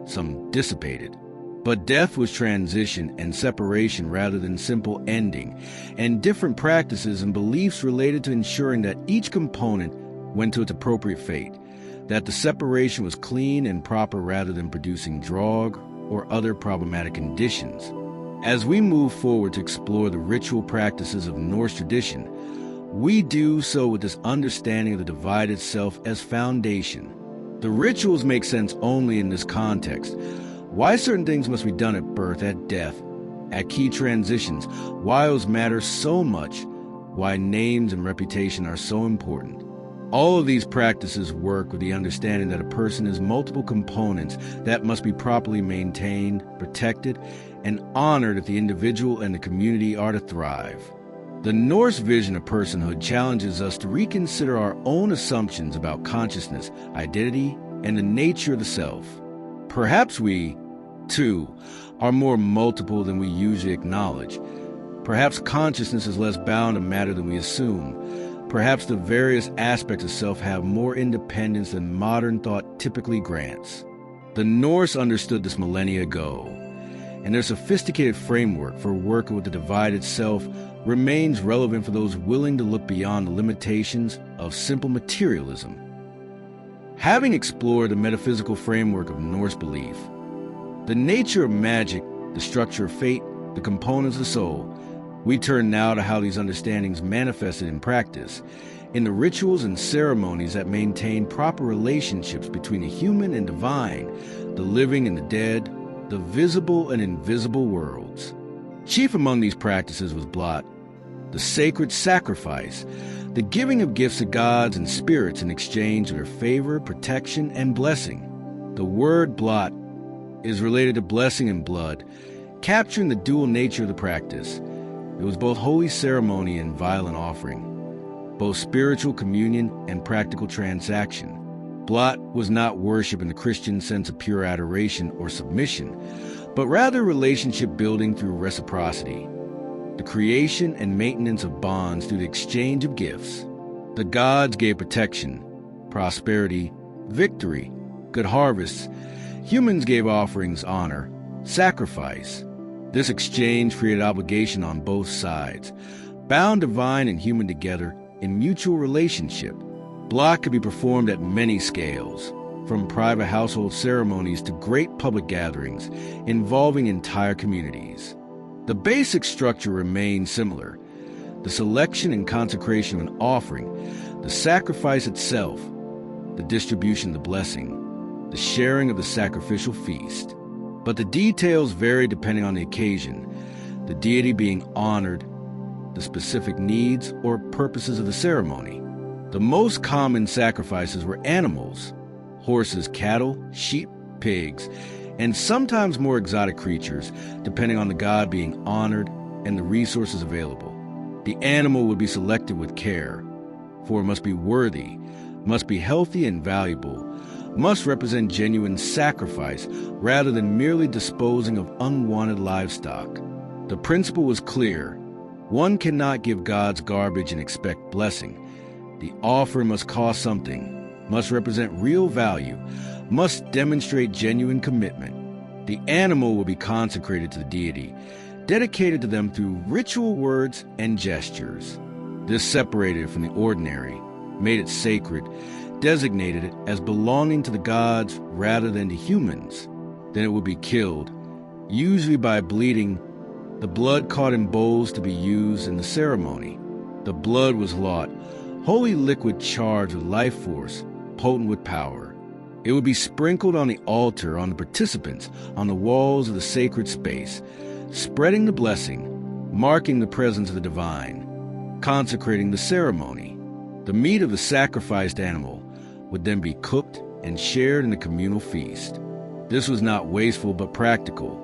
some dissipated. But death was transition and separation rather than simple ending, and different practices and beliefs related to ensuring that each component went to its appropriate fate, that the separation was clean and proper rather than producing drog or other problematic conditions. As we move forward to explore the ritual practices of Norse tradition, We do so with this understanding of the divided self as foundation. The rituals make sense only in this context. Why certain things must be done at birth, at death, at key transitions, why those matter so much, why names and reputation are so important. All of these practices work with the understanding that a person is multiple components that must be properly maintained, protected, and honored if the individual and the community are to thrive. The Norse vision of personhood challenges us to reconsider our own assumptions about consciousness, identity, and the nature of the self. Perhaps we, too, are more multiple than we usually acknowledge. Perhaps consciousness is less bound to matter than we assume. Perhaps the various aspects of self have more independence than modern thought typically grants. The Norse understood this millennia ago, and their sophisticated framework for working with the divided self remains relevant for those willing to look beyond the limitations of simple materialism. Having explored the metaphysical framework of Norse belief, the nature of magic, the structure of fate, the components of the soul, we turn now to how these understandings manifested in practice, in the rituals and ceremonies that maintain proper relationships between the human and divine, the living and the dead, the visible and invisible worlds. Chief among these practices was blot, the sacred sacrifice, the giving of gifts to gods and spirits in exchange for their favor, protection, and blessing. The word blot is related to blessing and blood, capturing the dual nature of the practice. It was both holy ceremony and violent offering, both spiritual communion and practical transaction. Blot was not worship in the Christian sense of pure adoration or submission, but rather relationship building through reciprocity, the creation and maintenance of bonds through the exchange of gifts. The gods gave protection, prosperity, victory, good harvests. Humans gave offerings, honor, sacrifice. This exchange created obligation on both sides, bound divine and human together in mutual relationship. Blot could be performed at many scales, from private household ceremonies to great public gatherings involving entire communities. The basic structure remained similar: the selection and consecration of an offering, the sacrifice itself, the distribution of the blessing, the sharing of the sacrificial feast. But the details varied depending on the occasion, the deity being honored, the specific needs or purposes of the ceremony. The most common sacrifices were animals: horses, cattle, sheep, pigs, and sometimes more exotic creatures, depending on the god being honored and the resources available. The animal would be selected with care, for it must be worthy, must be healthy and valuable, must represent genuine sacrifice rather than merely disposing of unwanted livestock. The principle was clear: one cannot give God's garbage and expect blessing. The offering must cost something, must represent real value, must demonstrate genuine commitment. The animal will be consecrated to the deity, dedicated to them through ritual words and gestures. This separated it from the ordinary, made it sacred, designated it as belonging to the gods rather than to humans. Then it would be killed, usually by bleeding, the blood caught in bowls to be used in the ceremony. The blood was lot, holy liquid charged with life force, potent with power. It would be sprinkled on the altar, on the participants, on the walls of the sacred space, spreading the blessing, marking the presence of the divine, consecrating the ceremony. The meat of the sacrificed animal would then be cooked and shared in the communal feast. This was not wasteful but practical.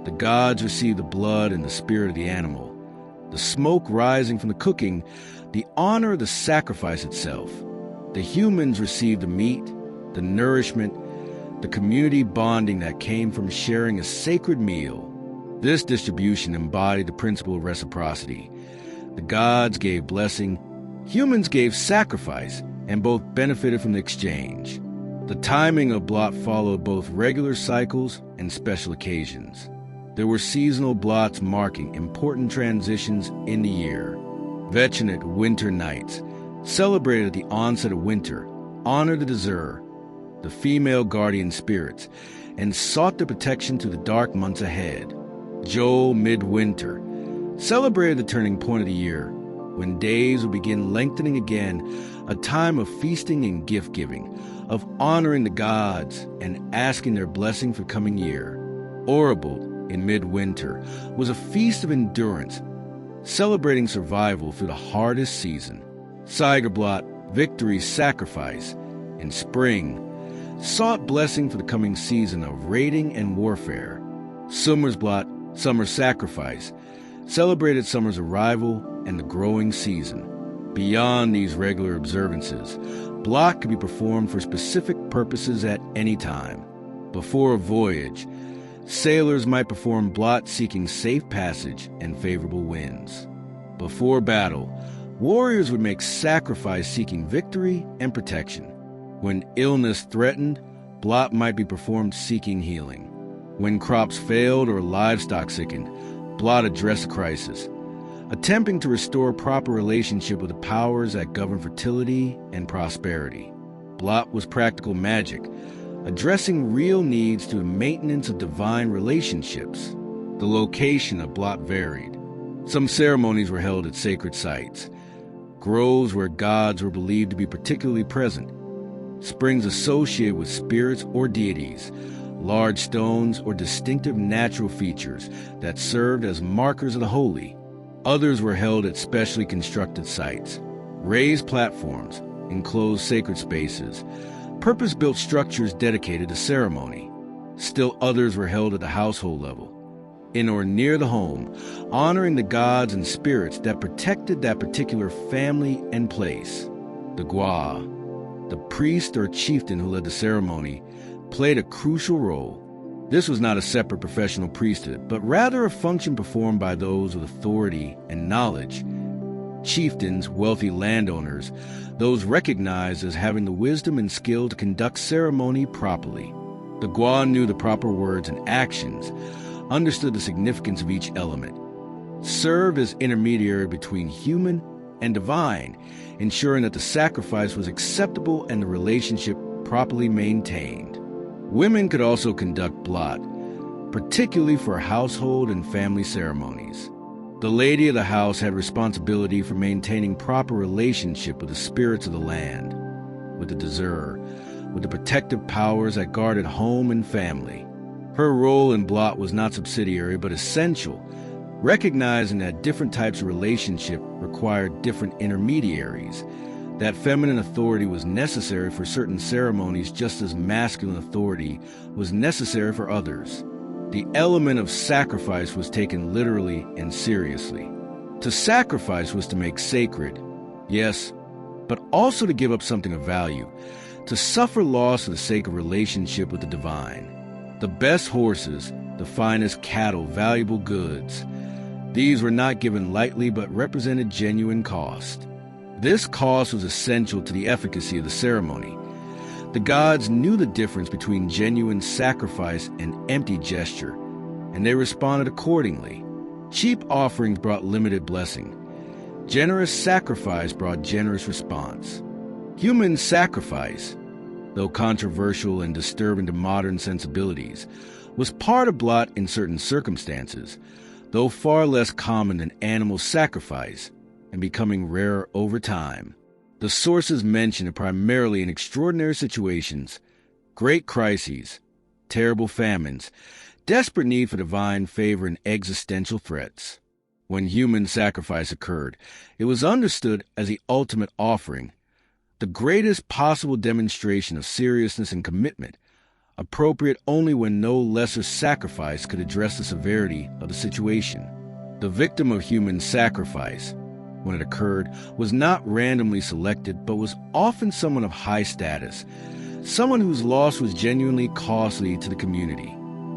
The gods received the blood and the spirit of the animal, the smoke rising from the cooking, the honor of the sacrifice itself. The humans received the meat, the nourishment, the community bonding that came from sharing a sacred meal. This distribution embodied the principle of reciprocity. The gods gave blessing, humans gave sacrifice, and both benefited from the exchange. The timing of blot followed both regular cycles and special occasions. There were seasonal blots marking important transitions in the year. Vechenet winter nights celebrated the onset of winter, honored the Dezir, the female guardian spirits, and sought their protection through the dark months ahead. Joel midwinter celebrated the turning point of the year, when days would begin lengthening again, a time of feasting and gift-giving, of honoring the gods and asking their blessing for coming year. Oribald, in midwinter, was a feast of endurance, celebrating survival through the hardest season. Sigerblot, victory's sacrifice, in spring, sought blessing for the coming season of raiding and warfare. Summersblot, summer sacrifice, celebrated summer's arrival and the growing season. Beyond these regular observances, blot could be performed for specific purposes at any time. Before a voyage, sailors might perform blot seeking safe passage and favorable winds. Before battle, warriors would make sacrifice seeking victory and protection. When illness threatened, blot might be performed seeking healing. When crops failed or livestock sickened, blot addressed the crisis, attempting to restore proper relationship with the powers that govern fertility and prosperity. Blot was practical magic, addressing real needs through maintenance of divine relationships. The location of blot varied. Some ceremonies were held at sacred sites, groves where gods were believed to be particularly present, springs associated with spirits or deities, large stones or distinctive natural features that served as markers of the holy. Others were held at specially constructed sites, raised platforms, enclosed sacred spaces, purpose-built structures dedicated to ceremony. Still others were held at the household level, in or near the home, honoring the gods and spirits that protected that particular family and place. The Gwa, the priest or chieftain who led the ceremony, played a crucial role. This was not a separate professional priesthood, but rather a function performed by those with authority and knowledge. Chieftains, wealthy landowners, those recognized as having the wisdom and skill to conduct ceremony properly. The Gwa knew the proper words and actions, understood the significance of each element, served as intermediary between human and divine, ensuring that the sacrifice was acceptable and the relationship properly maintained. Women could also conduct blot, particularly for household and family ceremonies. The lady of the house had responsibility for maintaining proper relationship with the spirits of the land, with the Dazur, with the protective powers that guarded home and family. Her role in blot was not subsidiary but essential, recognizing that different types of relationship required different intermediaries, that feminine authority was necessary for certain ceremonies just as masculine authority was necessary for others. The element of sacrifice was taken literally and seriously. To sacrifice was to make sacred, yes, but also to give up something of value, to suffer loss for the sake of relationship with the divine. The best horses, the finest cattle, valuable goods. These were not given lightly but represented genuine cost. This cost was essential to the efficacy of the ceremony. The gods knew the difference between genuine sacrifice and empty gesture, and they responded accordingly. Cheap offerings brought limited blessing. Generous sacrifice brought generous response. Human sacrifice, though controversial and disturbing to modern sensibilities, was part of blot in certain circumstances, though far less common than animal sacrifice, and becoming rarer over time. The sources mention it primarily in extraordinary situations, great crises, terrible famines, desperate need for divine favor, and existential threats. When human sacrifice occurred, it was understood as the ultimate offering, the greatest possible demonstration of seriousness and commitment, appropriate only when no lesser sacrifice could address the severity of the situation. The victim of human sacrifice, when it occurred, was not randomly selected, but was often someone of high status, someone whose loss was genuinely costly to the community.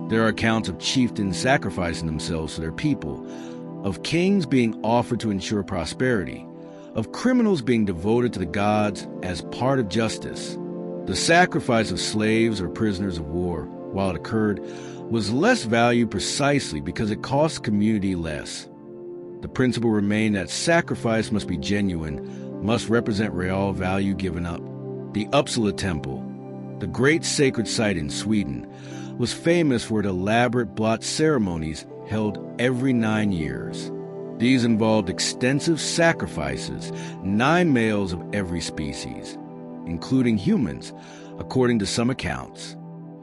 There are accounts of chieftains sacrificing themselves to their people, of kings being offered to ensure prosperity, of criminals being devoted to the gods as part of justice. The sacrifice of slaves or prisoners of war, while it occurred, was less valued precisely because it cost the community less. The principle remained that sacrifice must be genuine, must represent real value given up. The Uppsala Temple, the great sacred site in Sweden, was famous for its elaborate blot ceremonies held every 9 years. These involved extensive sacrifices, 9 males of every species, including humans, according to some accounts.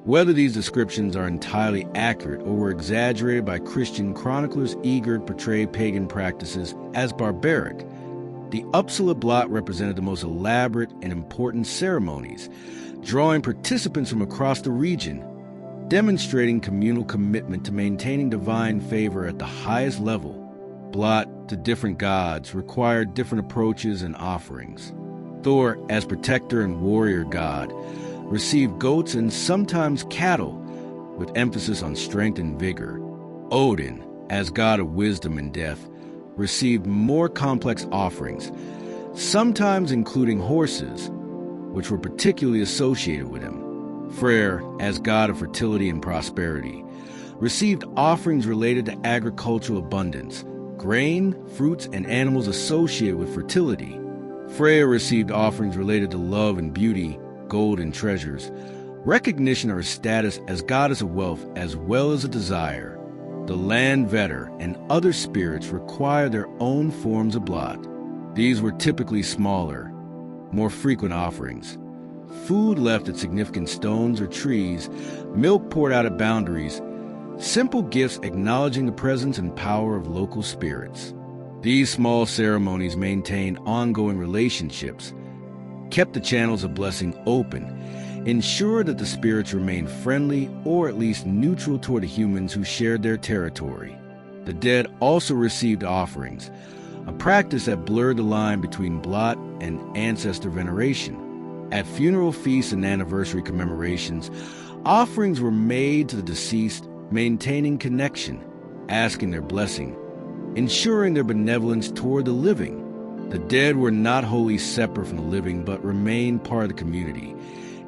Whether these descriptions are entirely accurate or were exaggerated by Christian chroniclers eager to portray pagan practices as barbaric, the Uppsala blot represented the most elaborate and important ceremonies, drawing participants from across the region, demonstrating communal commitment to maintaining divine favor at the highest level. Blot to different gods required different approaches and offerings. Thor, as protector and warrior god, received goats and sometimes cattle, with emphasis on strength and vigor. Odin, as god of wisdom and death, received more complex offerings, sometimes including horses, which were particularly associated with him. Freyr, as god of fertility and prosperity, received offerings related to agricultural abundance, grain, fruits, and animals associated with fertility. Freya received offerings related to love and beauty, gold and treasures, recognition of her status as goddess of wealth as well as a desire. The land vetter and other spirits require their own forms of blot. These were typically smaller, more frequent offerings. Food left at significant stones or trees, milk poured out at boundaries, simple gifts acknowledging the presence and power of local spirits. These small ceremonies maintained ongoing relationships, kept the channels of blessing open, ensured that the spirits remained friendly or at least neutral toward the humans who shared their territory. The dead also received offerings, a practice that blurred the line between blot and ancestor veneration. At funeral feasts and anniversary commemorations, offerings were made to the deceased, maintaining connection, asking their blessing, ensuring their benevolence toward the living. The dead were not wholly separate from the living, but remained part of the community,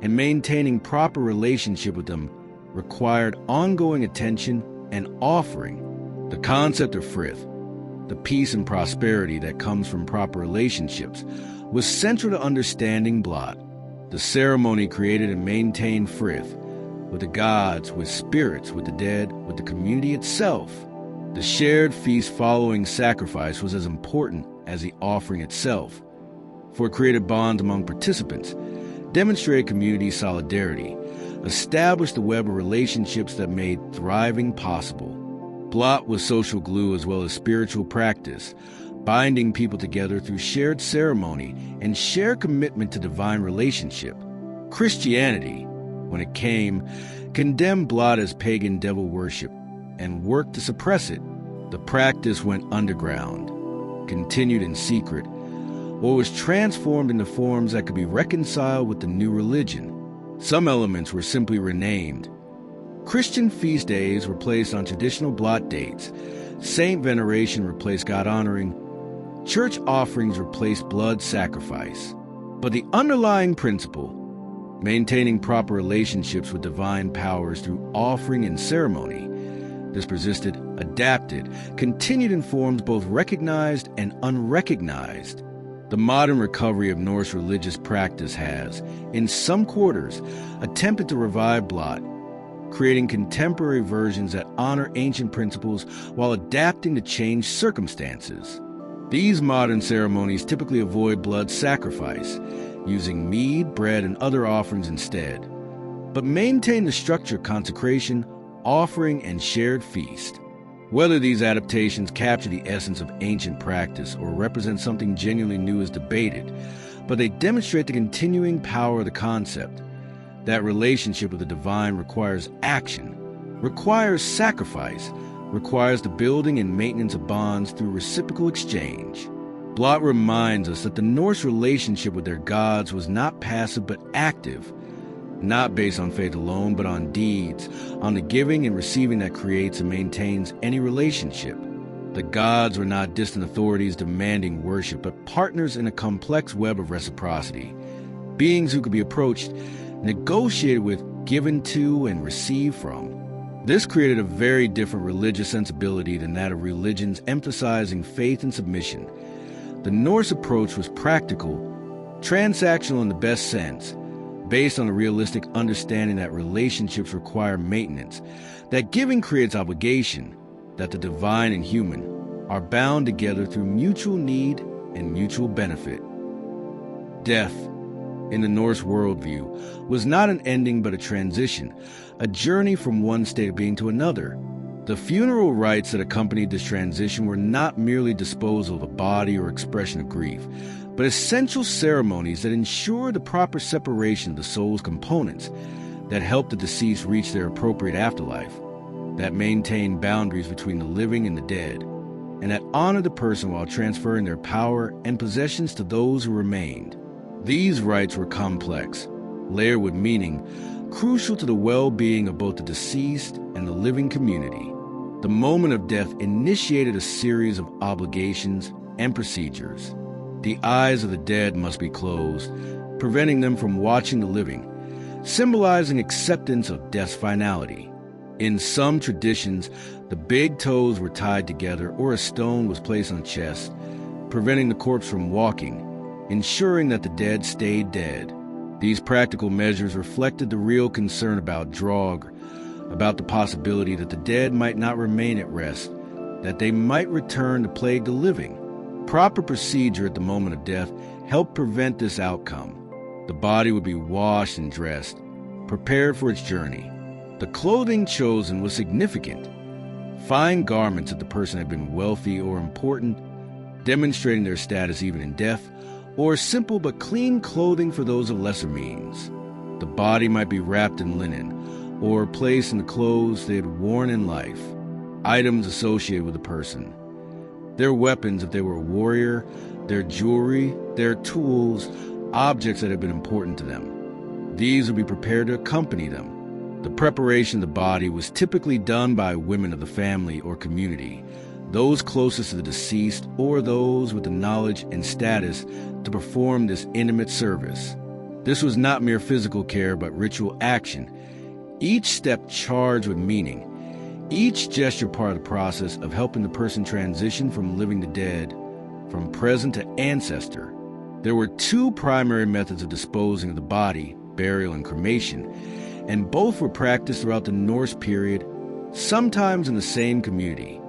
and maintaining proper relationship with them required ongoing attention and offering. The concept of frith, the peace and prosperity that comes from proper relationships, was central to understanding blot. The ceremony created and maintained frith, with the gods, with spirits, with the dead, with the community itself. The shared feast following sacrifice was as important as the offering itself, for it created bonds among participants, demonstrated community solidarity, established the web of relationships that made thriving possible. Blot was social glue as well as spiritual practice, binding people together through shared ceremony and shared commitment to divine relationship. Christianity, when it came, condemned blot as pagan devil worship and worked to suppress it. The practice went underground, continued in secret, or was transformed into forms that could be reconciled with the new religion. Some elements were simply renamed. Christian feast days were placed on traditional blot dates. Saint veneration replaced God honoring. Church offerings replaced blood sacrifice. But the underlying principle, maintaining proper relationships with divine powers through offering and ceremony, this persisted, adapted, continued in forms both recognized and unrecognized. The modern recovery of Norse religious practice has, in some quarters, attempted to revive blot, creating contemporary versions that honor ancient principles while adapting to changed circumstances. These modern ceremonies typically avoid blood sacrifice, using mead, bread, and other offerings instead, but maintain the structure of consecration, offering, and shared feast. Whether these adaptations capture the essence of ancient practice or represent something genuinely new is debated, but they demonstrate the continuing power of the concept. That relationship with the divine requires action, requires sacrifice, requires the building and maintenance of bonds through reciprocal exchange. Blot reminds us that the Norse relationship with their gods was not passive but active, not based on faith alone, but on deeds, on the giving and receiving that creates and maintains any relationship. The gods were not distant authorities demanding worship, but partners in a complex web of reciprocity, beings who could be approached, negotiated with, given to, and received from. This created a very different religious sensibility than that of religions emphasizing faith and submission. The Norse approach was practical, transactional in the best sense, based on a realistic understanding that relationships require maintenance, that giving creates obligation, that the divine and human, are bound together through mutual need and mutual benefit. Death, in the Norse worldview, was not an ending but a transition, a journey from one state of being to another. The funeral rites that accompanied this transition were not merely disposal of a body or expression of grief, but essential ceremonies that ensure the proper separation of the soul's components, that help the deceased reach their appropriate afterlife, that maintain boundaries between the living and the dead, and that honor the person while transferring their power and possessions to those who remained. These rites were complex, layered with meaning, crucial to the well-being of both the deceased and the living community. The moment of death initiated a series of obligations and procedures. The eyes of the dead must be closed, preventing them from watching the living, symbolizing acceptance of death's finality. In some traditions, the big toes were tied together or a stone was placed on the chest, preventing the corpse from walking, ensuring that the dead stayed dead. These practical measures reflected the real concern about Draug, about the possibility that the dead might not remain at rest, that they might return to plague the living. Proper procedure at the moment of death helped prevent this outcome. The body would be washed and dressed, prepared for its journey. The clothing chosen was significant. Fine garments if the person had been wealthy or important, demonstrating their status even in death, or simple but clean clothing for those of lesser means. The body might be wrapped in linen, or placed in the clothes they had worn in life, items associated with the person. Their weapons if they were a warrior, their jewelry, their tools, objects that had been important to them. These would be prepared to accompany them. The preparation of the body was typically done by women of the family or community, those closest to the deceased or those with the knowledge and status to perform this intimate service. This was not mere physical care but ritual action, each step charged with meaning, each gesture part of the process of helping the person transition from living to dead, from present to ancestor. There were two primary methods of disposing of the body, burial and cremation, and both were practiced throughout the Norse period, sometimes in the same community.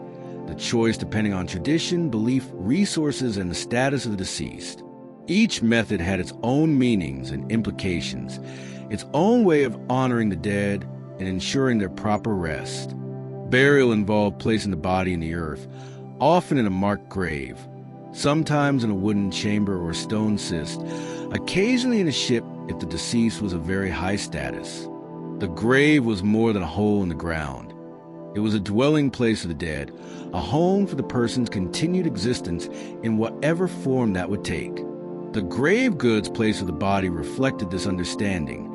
The choice depending on tradition, belief, resources, and the status of the deceased. Each method had its own meanings and implications, its own way of honoring the dead and ensuring their proper rest. Burial involved placing the body in the earth, often in a marked grave, sometimes in a wooden chamber or stone cist, occasionally in a ship if the deceased was of very high status. The grave was more than a hole in the ground. It was a dwelling place of the dead, a home for the person's continued existence in whatever form that would take. The grave goods placed with the body reflected this understanding,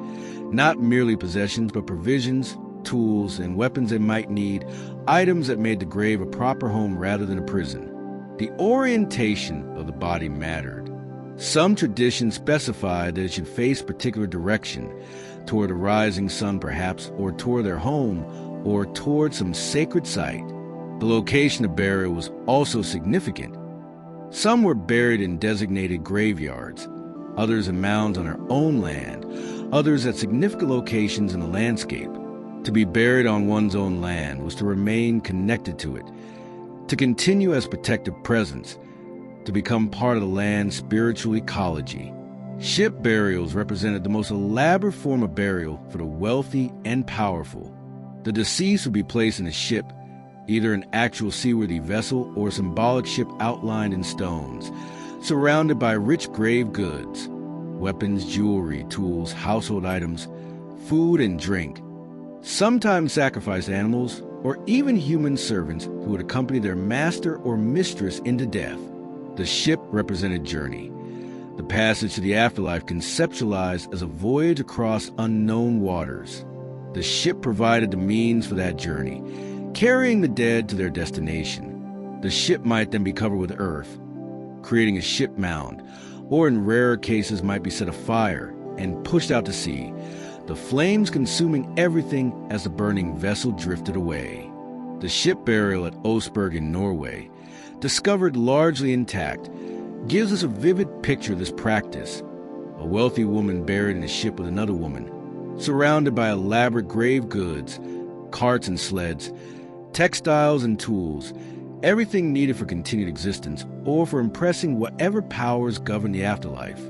not merely possessions but provisions, tools, and weapons they might need, items that made the grave a proper home rather than a prison. The orientation of the body mattered. Some traditions specified that it should face a particular direction, toward a rising sun perhaps, or toward their home, or toward some sacred site. The location of burial was also significant. Some were buried in designated graveyards, others in mounds on their own land, others at significant locations in the landscape. To be buried on one's own land was to remain connected to it, to continue as protective presence, to become part of the land's spiritual ecology. Ship burials represented the most elaborate form of burial for the wealthy and powerful. The deceased would be placed in a ship, either an actual seaworthy vessel or a symbolic ship outlined in stones, surrounded by rich grave goods, weapons, jewelry, tools, household items, food and drink. Sometimes sacrificed animals or even human servants who would accompany their master or mistress into death. The ship represented journey, the passage to the afterlife conceptualized as a voyage across unknown waters. The ship provided the means for that journey, carrying the dead to their destination. The ship might then be covered with earth, creating a ship mound, or in rarer cases might be set afire and pushed out to sea, the flames consuming everything as the burning vessel drifted away. The ship burial at Oseberg in Norway, discovered largely intact, gives us a vivid picture of this practice. A wealthy woman buried in a ship with another woman, surrounded by elaborate grave goods, carts and sleds, textiles and tools, everything needed for continued existence or for impressing whatever powers govern the afterlife.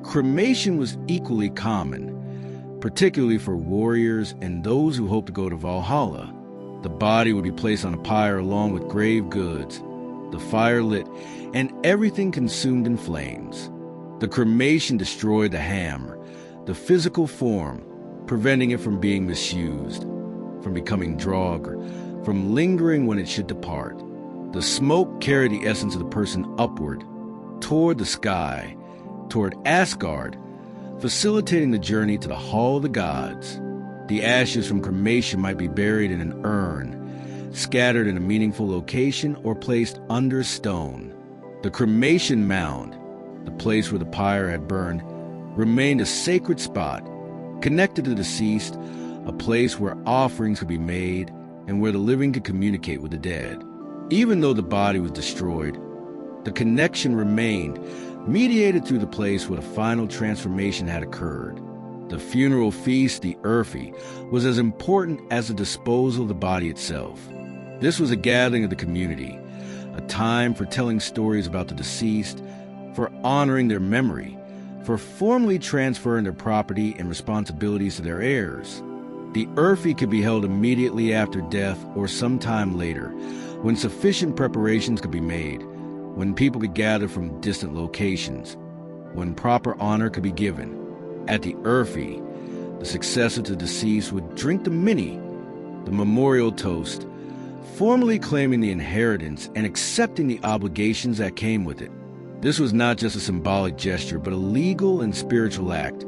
Cremation was equally common, particularly for warriors and those who hoped to go to Valhalla. The body would be placed on a pyre along with grave goods, the fire lit, and everything consumed in flames. The cremation destroyed the hammer, the physical form, preventing it from being misused, from becoming drog, or from lingering when it should depart. The smoke carried the essence of the person upward, toward the sky, toward Asgard, facilitating the journey to the Hall of the Gods. The ashes from cremation might be buried in an urn, scattered in a meaningful location, or placed under stone. The cremation mound, the place where the pyre had burned, remained a sacred spot, connected to the deceased, a place where offerings could be made and where the living could communicate with the dead. Even though the body was destroyed, the connection remained, mediated through the place where the final transformation had occurred. The funeral feast, the Urfi, was as important as the disposal of the body itself. This was a gathering of the community, a time for telling stories about the deceased, for honoring their memory, for formally transferring their property and responsibilities to their heirs. The Urfi could be held immediately after death or sometime later, when sufficient preparations could be made, when people could gather from distant locations, when proper honor could be given. At the Urfi, the successor to the deceased would drink the mini, the memorial toast, formally claiming the inheritance and accepting the obligations that came with it. This was not just a symbolic gesture, but a legal and spiritual act,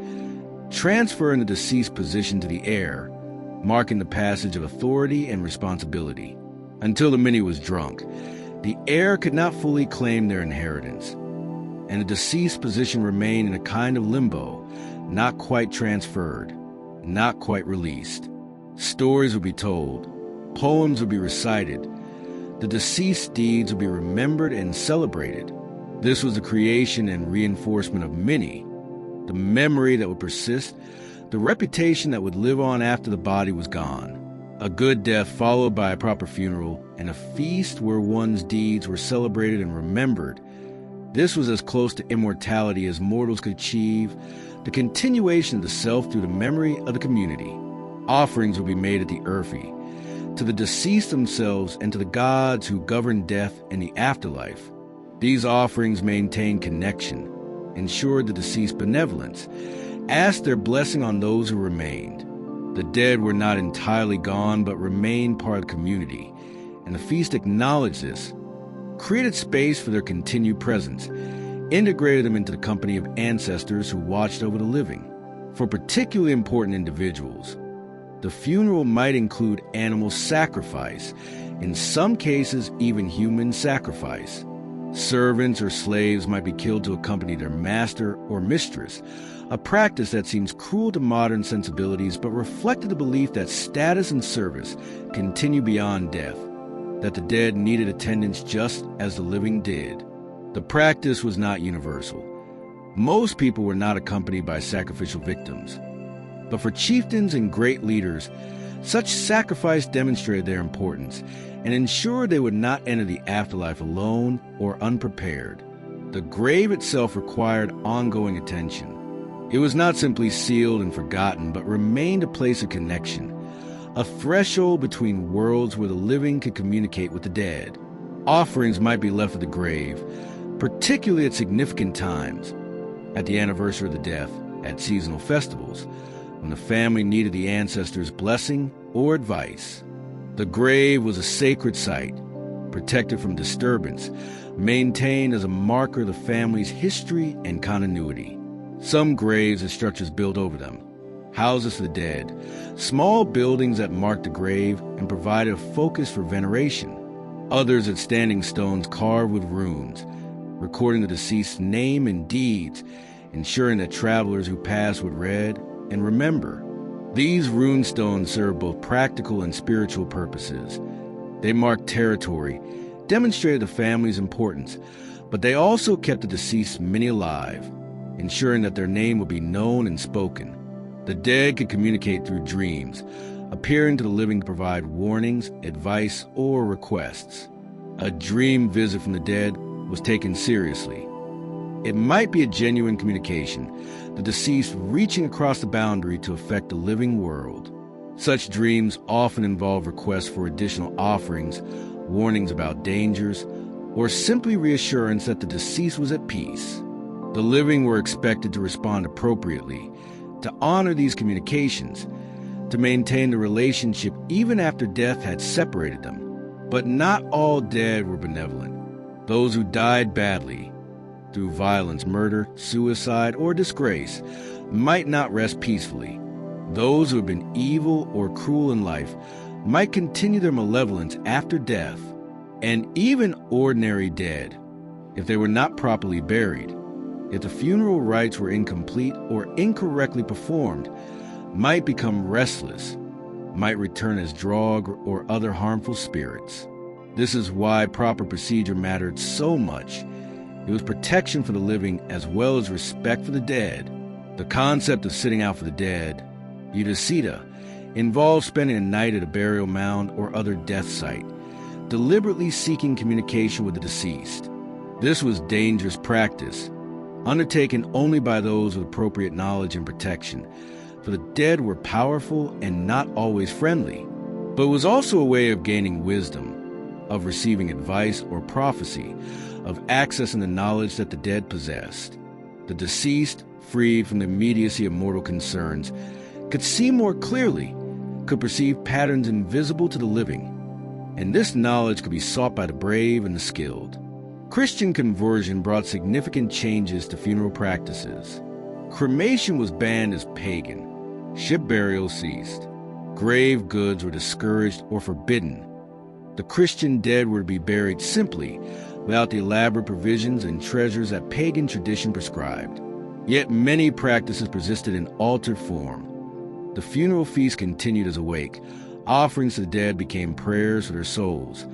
transferring the deceased position to the heir, marking the passage of authority and responsibility. Until the mini was drunk, the heir could not fully claim their inheritance, and the deceased position remained in a kind of limbo, not quite transferred, not quite released. Stories would be told, poems would be recited, the deceased's deeds would be remembered and celebrated. This was the creation and reinforcement of mini, the memory that would persist, the reputation that would live on after the body was gone. A good death followed by a proper funeral, and a feast where one's deeds were celebrated and remembered. This was as close to immortality as mortals could achieve, the continuation of the self through the memory of the community. Offerings would be made at the Urfi, to the deceased themselves and to the gods who govern death and the afterlife. These offerings maintained connection, ensured the deceased's benevolence, asked their blessing on those who remained. The dead were not entirely gone, but remained part of the community, and the feast acknowledged this, created space for their continued presence, integrated them into the company of ancestors who watched over the living. For particularly important individuals, the funeral might include animal sacrifice, in some cases even human sacrifice. Servants or slaves might be killed to accompany their master or mistress, a practice that seems cruel to modern sensibilities but reflected the belief that status and service continue beyond death, that the dead needed attendance just as the living did. The practice was not universal. Most people were not accompanied by sacrificial victims. But for chieftains and great leaders, such sacrifice demonstrated their importance and ensured they would not enter the afterlife alone or unprepared. The grave itself required ongoing attention. It was not simply sealed and forgotten, but remained a place of connection, a threshold between worlds where the living could communicate with the dead. Offerings might be left at the grave, particularly at significant times, at the anniversary of the death, at seasonal festivals, when the family needed the ancestors' blessing or advice. The grave was a sacred site, protected from disturbance, maintained as a marker of the family's history and continuity. Some graves had structures built over them, houses for the dead, small buildings that marked the grave and provided a focus for veneration. Others had standing stones carved with runes, recording the deceased's name and deeds, ensuring that travelers who passed would read and remember. These rune stones served both practical and spiritual purposes. They marked territory, demonstrated the family's importance, but they also kept the deceased many alive, ensuring that their name would be known and spoken. The dead could communicate through dreams, appearing to the living to provide warnings, advice, or requests. a dream visit from the dead was taken seriously. It might be a genuine communication, the deceased reaching across the boundary to affect the living world. Such dreams often involve requests for additional offerings, warnings about dangers, or simply reassurance that the deceased was at peace. The living were expected to respond appropriately, to honor these communications, to maintain the relationship even after death had separated them. But not all dead were benevolent. Those who died badly, through violence, murder, suicide, or disgrace, might not rest peacefully. Those who have been evil or cruel in life might continue their malevolence after death. And even ordinary dead, if they were not properly buried, if the funeral rites were incomplete or incorrectly performed, might become restless, might return as drog or other harmful spirits. This is why proper procedure mattered so much. It was protection for the living as well as respect for the dead. The concept of sitting out for the dead, Yudhisthita, involved spending a night at a burial mound or other death site, deliberately seeking communication with the deceased. This was dangerous practice, undertaken only by those with appropriate knowledge and protection, for the dead were powerful and not always friendly. But it was also a way of gaining wisdom, of receiving advice or prophecy, of accessing the knowledge that the dead possessed. The deceased, freed from the immediacy of mortal concerns, could see more clearly, could perceive patterns invisible to the living, and this knowledge could be sought by the brave and the skilled. Christian conversion brought significant changes to funeral practices. Cremation was banned as pagan. Ship burials ceased. Grave goods were discouraged or forbidden. The Christian dead were to be buried simply, without the elaborate provisions and treasures that pagan tradition prescribed. Yet many practices persisted in altered form. The funeral feast continued as a wake. Offerings to the dead became prayers for their souls.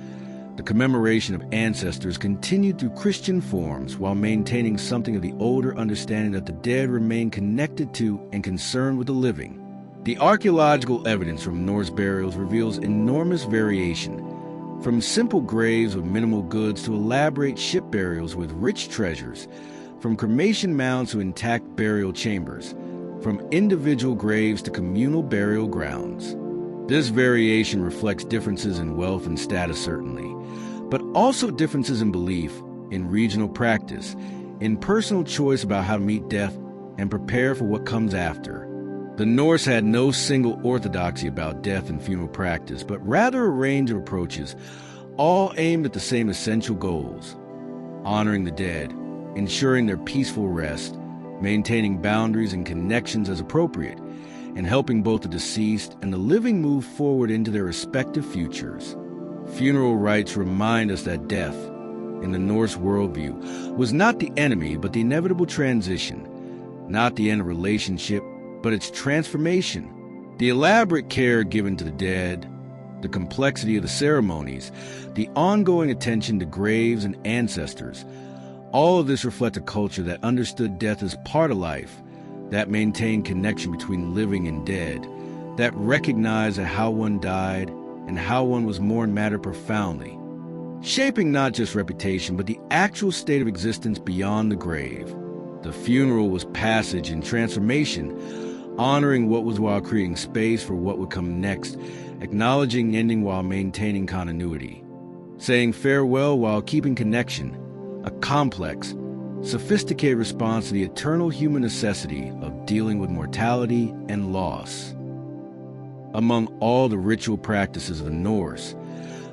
The commemoration of ancestors continued through Christian forms while maintaining something of the older understanding that the dead remained connected to and concerned with the living. The archaeological evidence from Norse burials reveals enormous variation, from simple graves with minimal goods to elaborate ship burials with rich treasures, from cremation mounds to intact burial chambers, from individual graves to communal burial grounds. This variation reflects differences in wealth and status, certainly, but also differences in belief, in regional practice, in personal choice about how to meet death and prepare for what comes after. The Norse had no single orthodoxy about death and funeral practice, but rather a range of approaches, all aimed at the same essential goals: honoring the dead, ensuring their peaceful rest, maintaining boundaries and connections as appropriate, and helping both the deceased and the living move forward into their respective futures. Funeral rites remind us that death, in the Norse worldview, was not the enemy but the inevitable transition, not the end of a relationship, but its transformation. The elaborate care given to the dead, the complexity of the ceremonies, the ongoing attention to graves and ancestors, all of this reflect a culture that understood death as part of life, that maintained connection between living and dead, that recognized that how one died and how one was mourned mattered profoundly, shaping not just reputation but the actual state of existence beyond the grave. The funeral was passage and transformation, honoring what was while creating space for what would come next, acknowledging ending while maintaining continuity, saying farewell while keeping connection, a complex, sophisticated response to the eternal human necessity of dealing with mortality and loss. Among all the ritual practices of the Norse,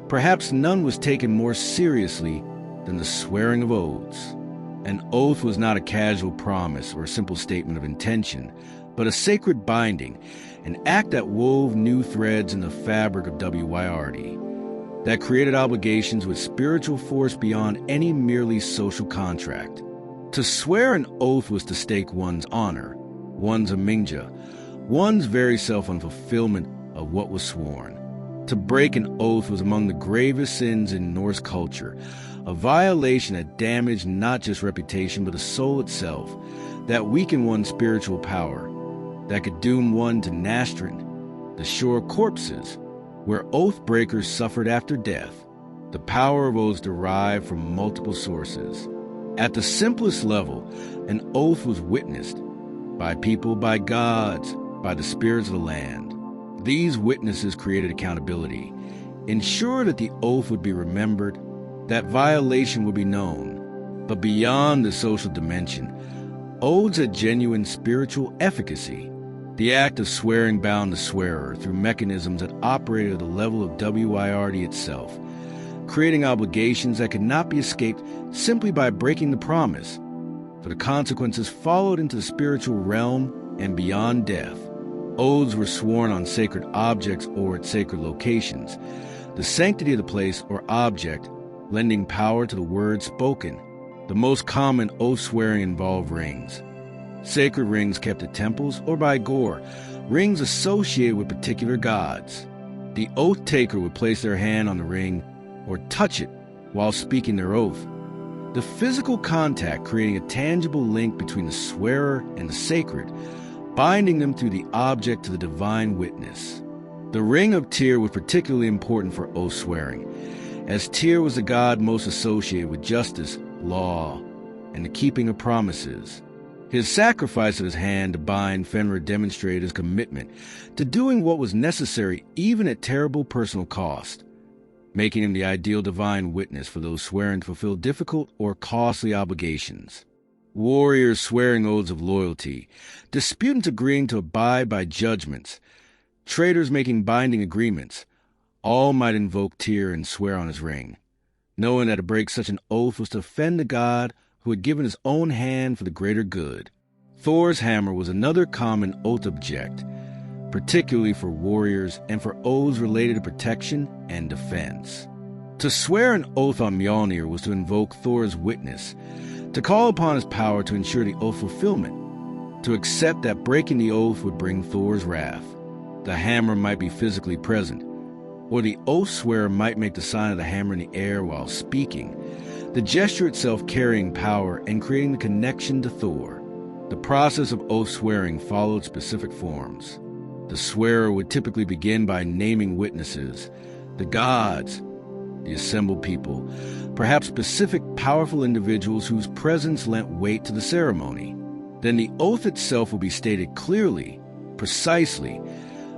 perhaps none was taken more seriously than the swearing of oaths. An oath was not a casual promise or a simple statement of intention, but a sacred binding, an act that wove new threads in the fabric of WYRD, that created obligations with spiritual force beyond any merely social contract. To swear an oath was to stake one's honor, one's amingja, one's very self on fulfillment of what was sworn. To break an oath was among the gravest sins in Norse culture, a violation that damaged not just reputation but the soul itself, that weakened one's spiritual power, that could doom one to Nastran, the shore corpses, where oath breakers suffered after death. The power of oaths derived from multiple sources. At the simplest level, an oath was witnessed by people, by gods, by the spirits of the land. These witnesses created accountability, ensured that the oath would be remembered, that violation would be known. But beyond the social dimension, oaths had genuine spiritual efficacy. The act of swearing bound the swearer through mechanisms that operated at the level of WIRD itself, creating obligations that could not be escaped simply by breaking the promise, for the consequences followed into the spiritual realm and beyond death. Oaths were sworn on sacred objects or at sacred locations, the sanctity of the place or object lending power to the words spoken. The most common oath-swearing involved rings. Sacred rings kept at temples or by gore, rings associated with particular gods. The oath-taker would place their hand on the ring or touch it while speaking their oath. The physical contact creating a tangible link between the swearer and the sacred, binding them through the object to the divine witness. The ring of Tyr was particularly important for oath-swearing, as Tyr was the god most associated with justice, law, and the keeping of promises. His sacrifice of his hand to bind Fenrir demonstrated his commitment to doing what was necessary even at terrible personal cost, making him the ideal divine witness for those swearing to fulfill difficult or costly obligations. Warriors swearing oaths of loyalty, disputants agreeing to abide by judgments, traders making binding agreements, all might invoke Tyr and swear on his ring, knowing that to break such an oath was to offend the god who had given his own hand for the greater good. Thor's hammer was another common oath object, particularly for warriors and for oaths related to protection and defense. To swear an oath on Mjolnir was to invoke Thor's witness, to call upon his power to ensure the oath fulfillment, to accept that breaking the oath would bring Thor's wrath. The hammer might be physically present, or the oath swearer might make the sign of the hammer in the air while speaking, the gesture itself carrying power and creating the connection to Thor. The process of oath swearing followed specific forms. The swearer would typically begin by naming witnesses, the gods, the assembled people, perhaps specific powerful individuals whose presence lent weight to the ceremony. Then the oath itself would be stated clearly, precisely,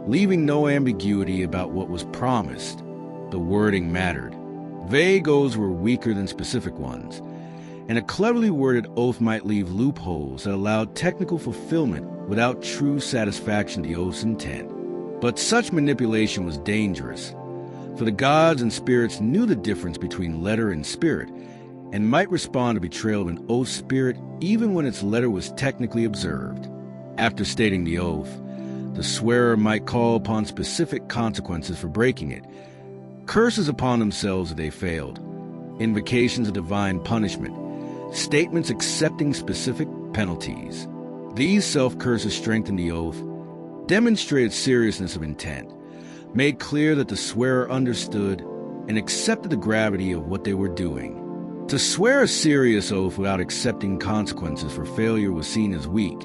leaving no ambiguity about what was promised. The wording mattered. Vague oaths were weaker than specific ones, and a cleverly worded oath might leave loopholes that allowed technical fulfillment without true satisfaction of the oath's intent. But such manipulation was dangerous, for the gods and spirits knew the difference between letter and spirit, and might respond to betrayal of an oath spirit even when its letter was technically observed. After stating the oath, the swearer might call upon specific consequences for breaking it, curses upon themselves if they failed, invocations of divine punishment, statements accepting specific penalties. These self-curses strengthened the oath, demonstrated seriousness of intent, made clear that the swearer understood and accepted the gravity of what they were doing. To swear a serious oath without accepting consequences for failure was seen as weak,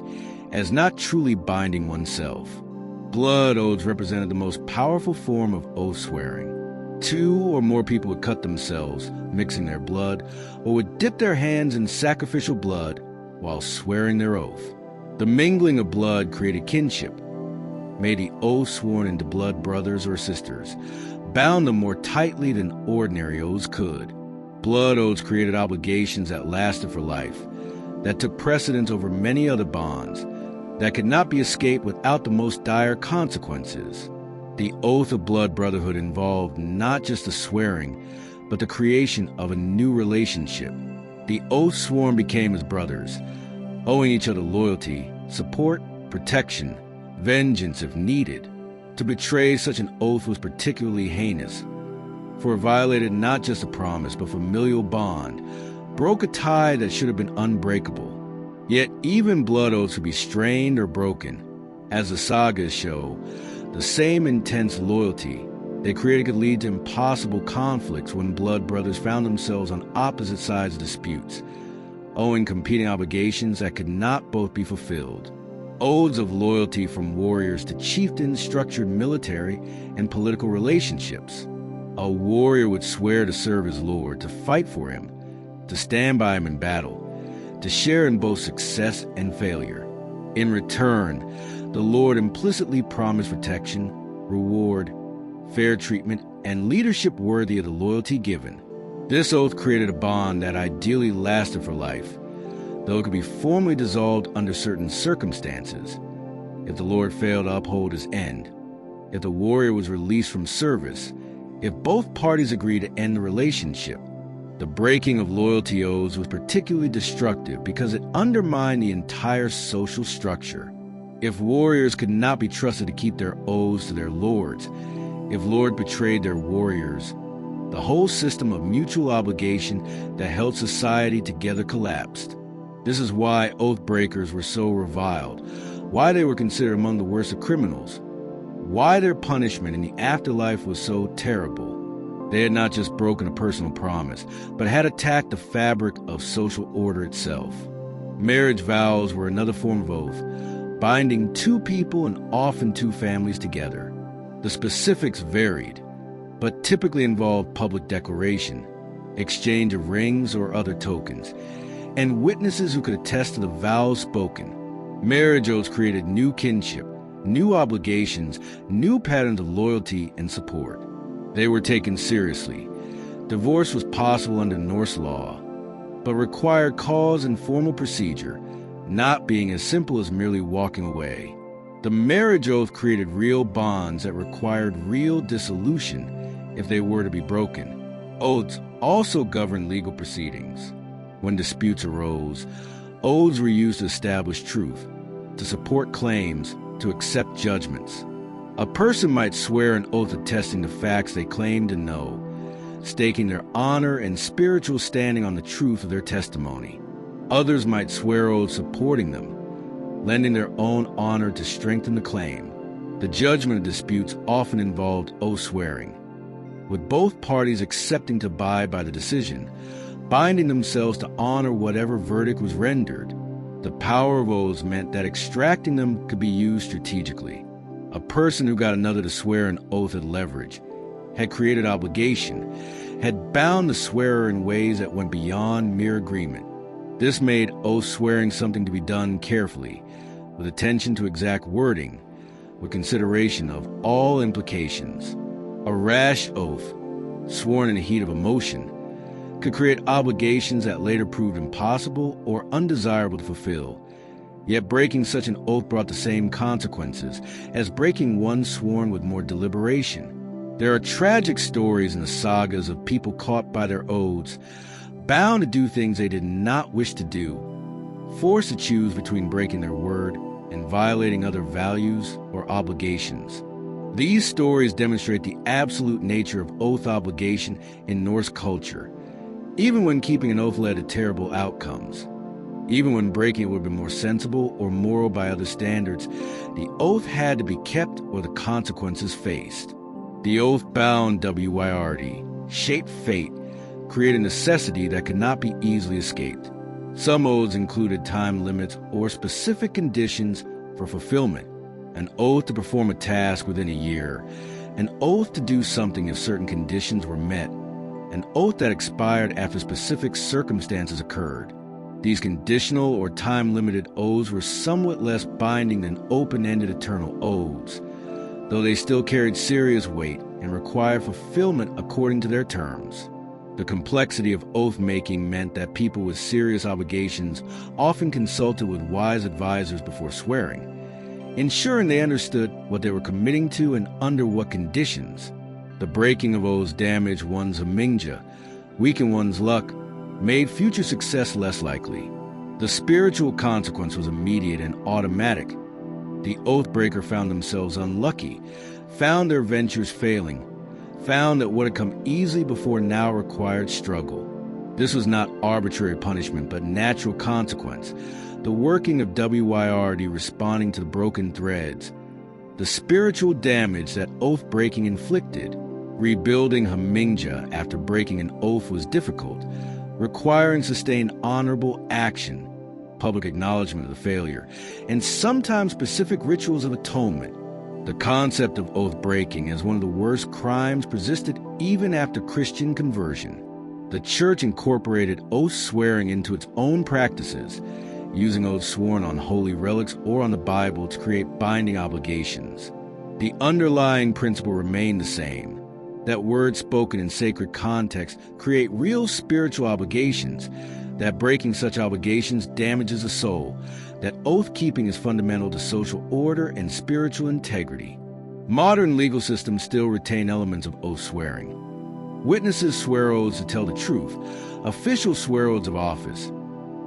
as not truly binding oneself. Blood oaths represented the most powerful form of oath swearing. Two or more people would cut themselves, mixing their blood, or would dip their hands in sacrificial blood while swearing their oath. The mingling of blood created kinship, made the oath sworn into blood brothers or sisters, bound them more tightly than ordinary oaths could. Blood oaths created obligations that lasted for life, that took precedence over many other bonds, that could not be escaped without the most dire consequences. The oath of blood brotherhood involved not just the swearing, but the creation of a new relationship. The oath sworn became as brothers, owing each other loyalty, support, protection, vengeance if needed. To betray such an oath was particularly heinous, for it violated not just a promise, but familial bond, broke a tie that should have been unbreakable. Yet even blood oaths could be strained or broken. As the sagas show, the same intense loyalty they created could lead to impossible conflicts when blood brothers found themselves on opposite sides of disputes, owing competing obligations that could not both be fulfilled. Oaths of loyalty from warriors to chieftains structured military and political relationships. A warrior would swear to serve his lord, to fight for him, to stand by him in battle, to share in both success and failure. In return, the Lord implicitly promised protection, reward, fair treatment, and leadership worthy of the loyalty given. This oath created a bond that ideally lasted for life, though it could be formally dissolved under certain circumstances. If the Lord failed to uphold his end, if the warrior was released from service, if both parties agreed to end the relationship. The breaking of loyalty oaths was particularly destructive because it undermined the entire social structure. If warriors could not be trusted to keep their oaths to their lords, if lords betrayed their warriors, the whole system of mutual obligation that held society together collapsed. This is why oath breakers were so reviled, why they were considered among the worst of criminals, why their punishment in the afterlife was so terrible. They had not just broken a personal promise, but had attacked the fabric of social order itself. Marriage vows were another form of oath, binding two people and often two families together. The specifics varied, but typically involved public declaration, exchange of rings or other tokens, and witnesses who could attest to the vows spoken. Marriage oaths created new kinship, new obligations, new patterns of loyalty and support. They were taken seriously. Divorce was possible under Norse law, but required cause and formal procedure, not being as simple as merely walking away. The marriage oath created real bonds that required real dissolution if they were to be broken. Oaths also governed legal proceedings. When disputes arose, oaths were used to establish truth, to support claims, to accept judgments. A person might swear an oath attesting to facts they claim to know, staking their honor and spiritual standing on the truth of their testimony. Others might swear oaths supporting them, lending their own honor to strengthen the claim. The judgment of disputes often involved oath swearing, with both parties accepting to abide by the decision, binding themselves to honor whatever verdict was rendered. The power of oaths meant that extracting them could be used strategically. A person who got another to swear an oath had leverage, had created obligation, had bound the swearer in ways that went beyond mere agreement. This made oath swearing something to be done carefully, with attention to exact wording, with consideration of all implications. A rash oath, sworn in the heat of emotion, could create obligations that later proved impossible or undesirable to fulfill. Yet breaking such an oath brought the same consequences as breaking one sworn with more deliberation. There are tragic stories in the sagas of people caught by their oaths, bound to do things they did not wish to do, forced to choose between breaking their word and violating other values or obligations. These stories demonstrate the absolute nature of oath obligation in Norse culture, even when keeping an oath led to terrible outcomes. Even when breaking it would be more sensible or moral by other standards, the oath had to be kept or the consequences faced. The oath bound WYRD, shaped fate, created necessity that could not be easily escaped. Some oaths included time limits or specific conditions for fulfillment. An oath to perform a task within a year, an oath to do something if certain conditions were met, an oath that expired after specific circumstances occurred. These conditional or time-limited oaths were somewhat less binding than open-ended eternal oaths, though they still carried serious weight and required fulfillment according to their terms. The complexity of oath-making meant that people with serious obligations often consulted with wise advisors before swearing, ensuring they understood what they were committing to and under what conditions. The breaking of oaths damaged one's hamingja, weakened one's luck, made future success less likely. The spiritual consequence was immediate and automatic. The oath breaker found themselves unlucky, found their ventures failing, found that what had come easily before now required struggle. This was not arbitrary punishment, but natural consequence, the working of WYRD responding to the broken threads. The spiritual damage that oath-breaking inflicted. Rebuilding hamingja after breaking an oath was difficult, requiring sustained honorable action, public acknowledgement of the failure, and sometimes specific rituals of atonement. The concept of oath breaking as one of the worst crimes persisted even after Christian conversion. The Church incorporated oath swearing into its own practices, using oaths sworn on holy relics or on the Bible to create binding obligations. The underlying principle remained the same, that words spoken in sacred context create real spiritual obligations, that breaking such obligations damages the soul, that oath-keeping is fundamental to social order and spiritual integrity. Modern legal systems still retain elements of oath swearing. Witnesses swear oaths to tell the truth. Officials swear oaths of office.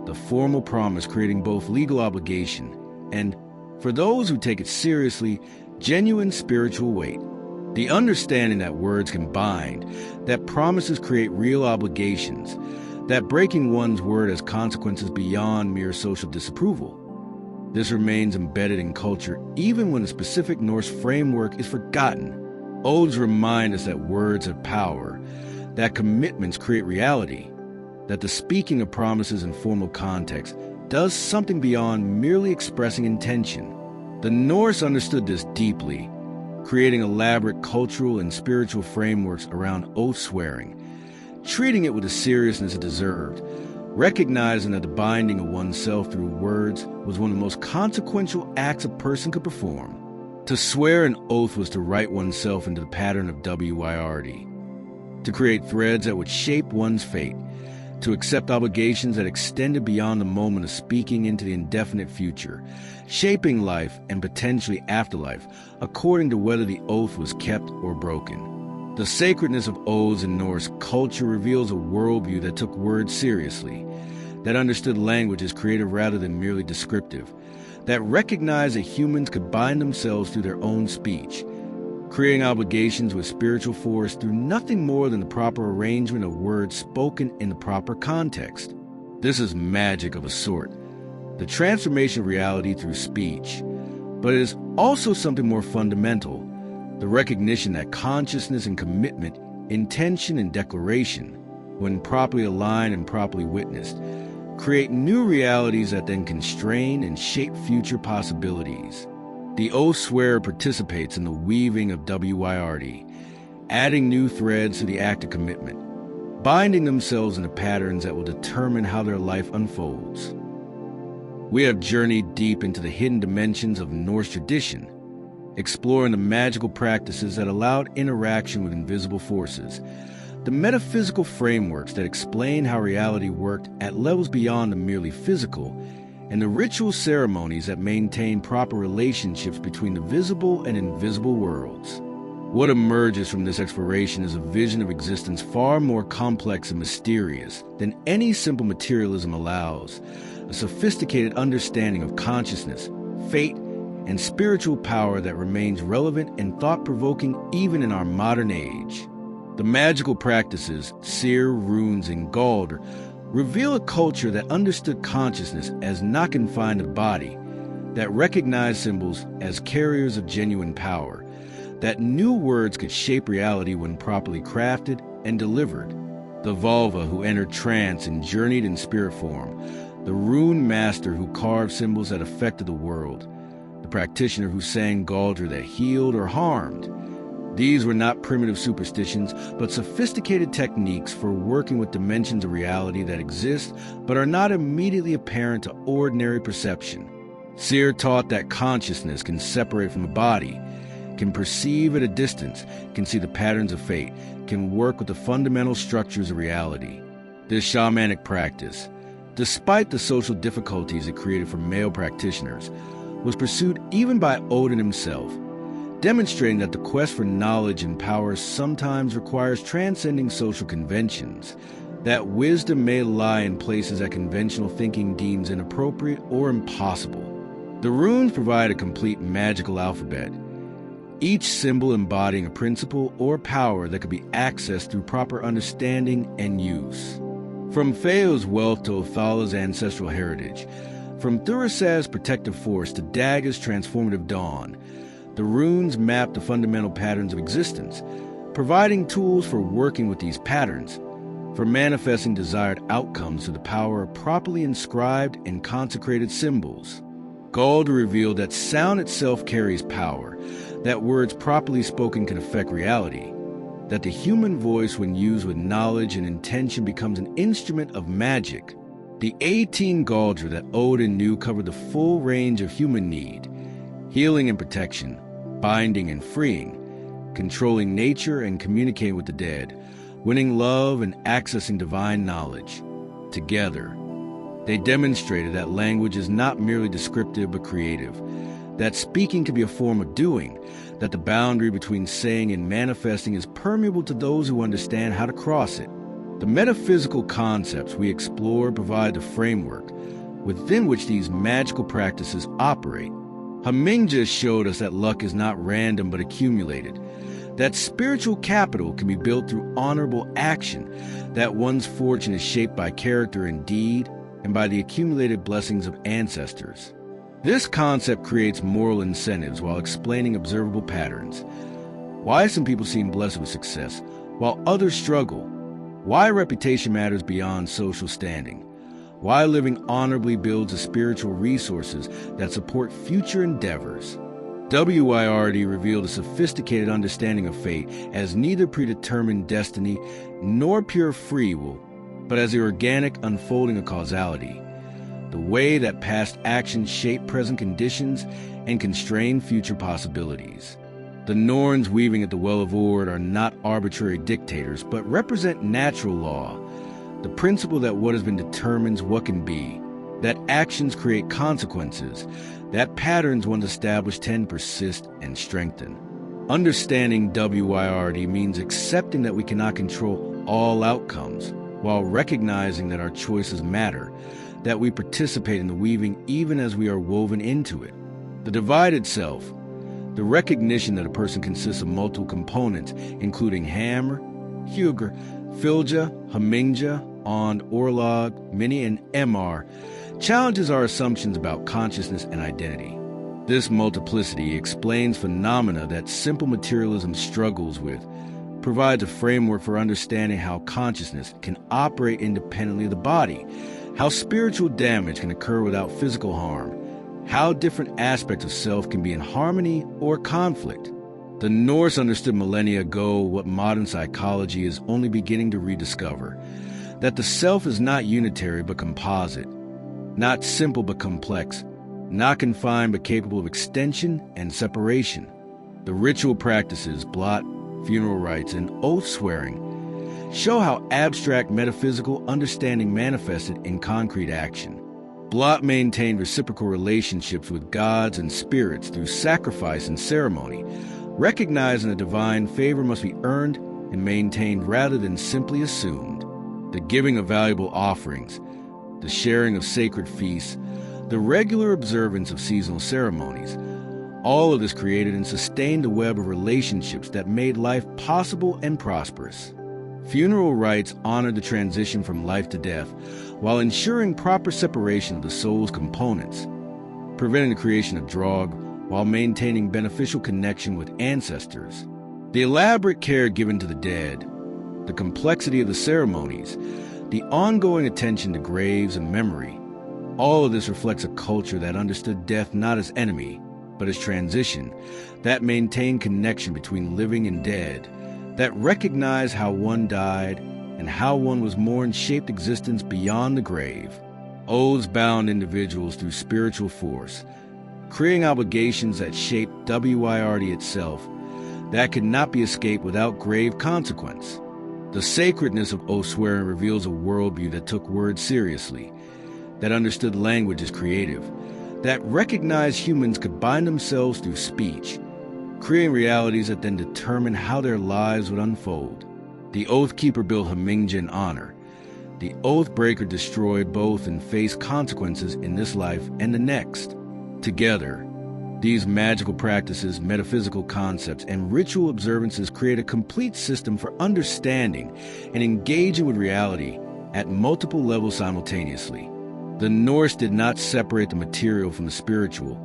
The formal promise creating both legal obligation and, for those who take it seriously, genuine spiritual weight. The understanding that words can bind, that promises create real obligations, that breaking one's word has consequences beyond mere social disapproval. This remains embedded in culture even when a specific Norse framework is forgotten. Oaths remind us that words have power, that commitments create reality, that the speaking of promises in formal context does something beyond merely expressing intention. The Norse understood this deeply, creating elaborate cultural and spiritual frameworks around oath swearing, treating it with the seriousness it deserved, recognizing that the binding of oneself through words was one of the most consequential acts a person could perform. To swear an oath was to write oneself into the pattern of WYRD, to create threads that would shape one's fate, to accept obligations that extended beyond the moment of speaking into the indefinite future, shaping life and potentially afterlife according to whether the oath was kept or broken. The sacredness of oaths in Norse culture reveals a worldview that took words seriously, that understood language as creative rather than merely descriptive, that recognized that humans could bind themselves through their own speech, creating obligations with spiritual force through nothing more than the proper arrangement of words spoken in the proper context. This is magic of a sort, the transformation of reality through speech, but it is also something more fundamental, the recognition that consciousness and commitment, intention and declaration, when properly aligned and properly witnessed, create new realities that then constrain and shape future possibilities. The oath swearer participates in the weaving of WYRD, adding new threads to the act of commitment, binding themselves into patterns that will determine how their life unfolds. We have journeyed deep into the hidden dimensions of Norse tradition, exploring the magical practices that allowed interaction with invisible forces, the metaphysical frameworks that explain how reality worked at levels beyond the merely physical, and the ritual ceremonies that maintain proper relationships between the visible and invisible worlds. What emerges from this exploration is a vision of existence far more complex and mysterious than any simple materialism allows, a sophisticated understanding of consciousness, fate, and spiritual power that remains relevant and thought-provoking even in our modern age. The magical practices, seer, runes, and Galdr, reveal a culture that understood consciousness as not confined to the body, that recognized symbols as carriers of genuine power, that knew words could shape reality when properly crafted and delivered. The Volva who entered trance and journeyed in spirit form, the rune master who carved symbols that affected the world, the practitioner who sang Galdr that healed or harmed. These were not primitive superstitions, but sophisticated techniques for working with dimensions of reality that exist but are not immediately apparent to ordinary perception. Seer taught that consciousness can separate from the body, can perceive at a distance, can see the patterns of fate, can work with the fundamental structures of reality. This shamanic practice, despite the social difficulties it created for male practitioners, was pursued even by Odin himself, demonstrating that the quest for knowledge and power sometimes requires transcending social conventions, that wisdom may lie in places that conventional thinking deems inappropriate or impossible. The runes provide a complete magical alphabet, each symbol embodying a principle or power that could be accessed through proper understanding and use. From Feo's wealth to Othala's ancestral heritage, from Thurisaz's protective force to Dagger's transformative dawn, the runes map the fundamental patterns of existence, providing tools for working with these patterns, for manifesting desired outcomes through the power of properly inscribed and consecrated symbols. Galdr revealed that sound itself carries power, that words properly spoken can affect reality, that the human voice, when used with knowledge and intention, becomes an instrument of magic. The 18 Galdra that Odin knew covered the full range of human need: healing and protection, binding and freeing, controlling nature and communicating with the dead, winning love and accessing divine knowledge. Together, they demonstrated that language is not merely descriptive but creative, that speaking can be a form of doing, that the boundary between saying and manifesting is permeable to those who understand how to cross it. The metaphysical concepts we explore provide the framework within which these magical practices operate. Haminga showed us that luck is not random but accumulated, that spiritual capital can be built through honorable action, that one's fortune is shaped by character and deed, and by the accumulated blessings of ancestors. This concept creates moral incentives while explaining observable patterns. Why some people seem blessed with success, while others struggle. Why reputation matters beyond social standing. Why living honorably builds the spiritual resources that support future endeavors. WYRD revealed a sophisticated understanding of fate as neither predetermined destiny nor pure free will, but as the organic unfolding of causality, the way that past actions shape present conditions and constrain future possibilities. The Norns weaving at the Well of Ord are not arbitrary dictators, but represent natural law, the principle that what has been determines what can be, that actions create consequences, that patterns once established tend to persist and strengthen. Understanding WYRD means accepting that we cannot control all outcomes, while recognizing that our choices matter, that we participate in the weaving even as we are woven into it. The divided self, the recognition that a person consists of multiple components, including Hamr, Hugr, Filja, Haminga, On, Orlog, Mini, and Mr, challenges our assumptions about consciousness and identity. This multiplicity explains phenomena that simple materialism struggles with, provides a framework for understanding how consciousness can operate independently of the body, how spiritual damage can occur without physical harm, how different aspects of self can be in harmony or conflict. The Norse understood millennia ago what modern psychology is only beginning to rediscover, that the self is not unitary but composite, not simple but complex, not confined but capable of extension and separation. The ritual practices, blot, funeral rites, and oath-swearing show how abstract metaphysical understanding manifested in concrete action. Blot maintained reciprocal relationships with gods and spirits through sacrifice and ceremony, recognizing that divine favor must be earned and maintained rather than simply assumed. The giving of valuable offerings, the sharing of sacred feasts, the regular observance of seasonal ceremonies, all of this created and sustained a web of relationships that made life possible and prosperous. Funeral rites honored the transition from life to death while ensuring proper separation of the soul's components, preventing the creation of drog while maintaining beneficial connection with ancestors. The elaborate care given to the dead, the complexity of the ceremonies, the ongoing attention to graves and memory, all of this reflects a culture that understood death not as enemy, but as transition, that maintained connection between living and dead, that recognized how one died and how one was mourned shaped existence beyond the grave. Oaths bound individuals through spiritual force, creating obligations that shaped WYRD itself, that could not be escaped without grave consequence. The sacredness of oath-swearing reveals a worldview that took words seriously, that understood language as creative, that recognized humans could bind themselves through speech, creating realities that then determine how their lives would unfold. The Oath Keeper built Haminga in honor. The Oath Breaker destroyed both and faced consequences in this life and the next. Together, these magical practices, metaphysical concepts, and ritual observances create a complete system for understanding and engaging with reality at multiple levels simultaneously. The Norse did not separate the material from the spiritual,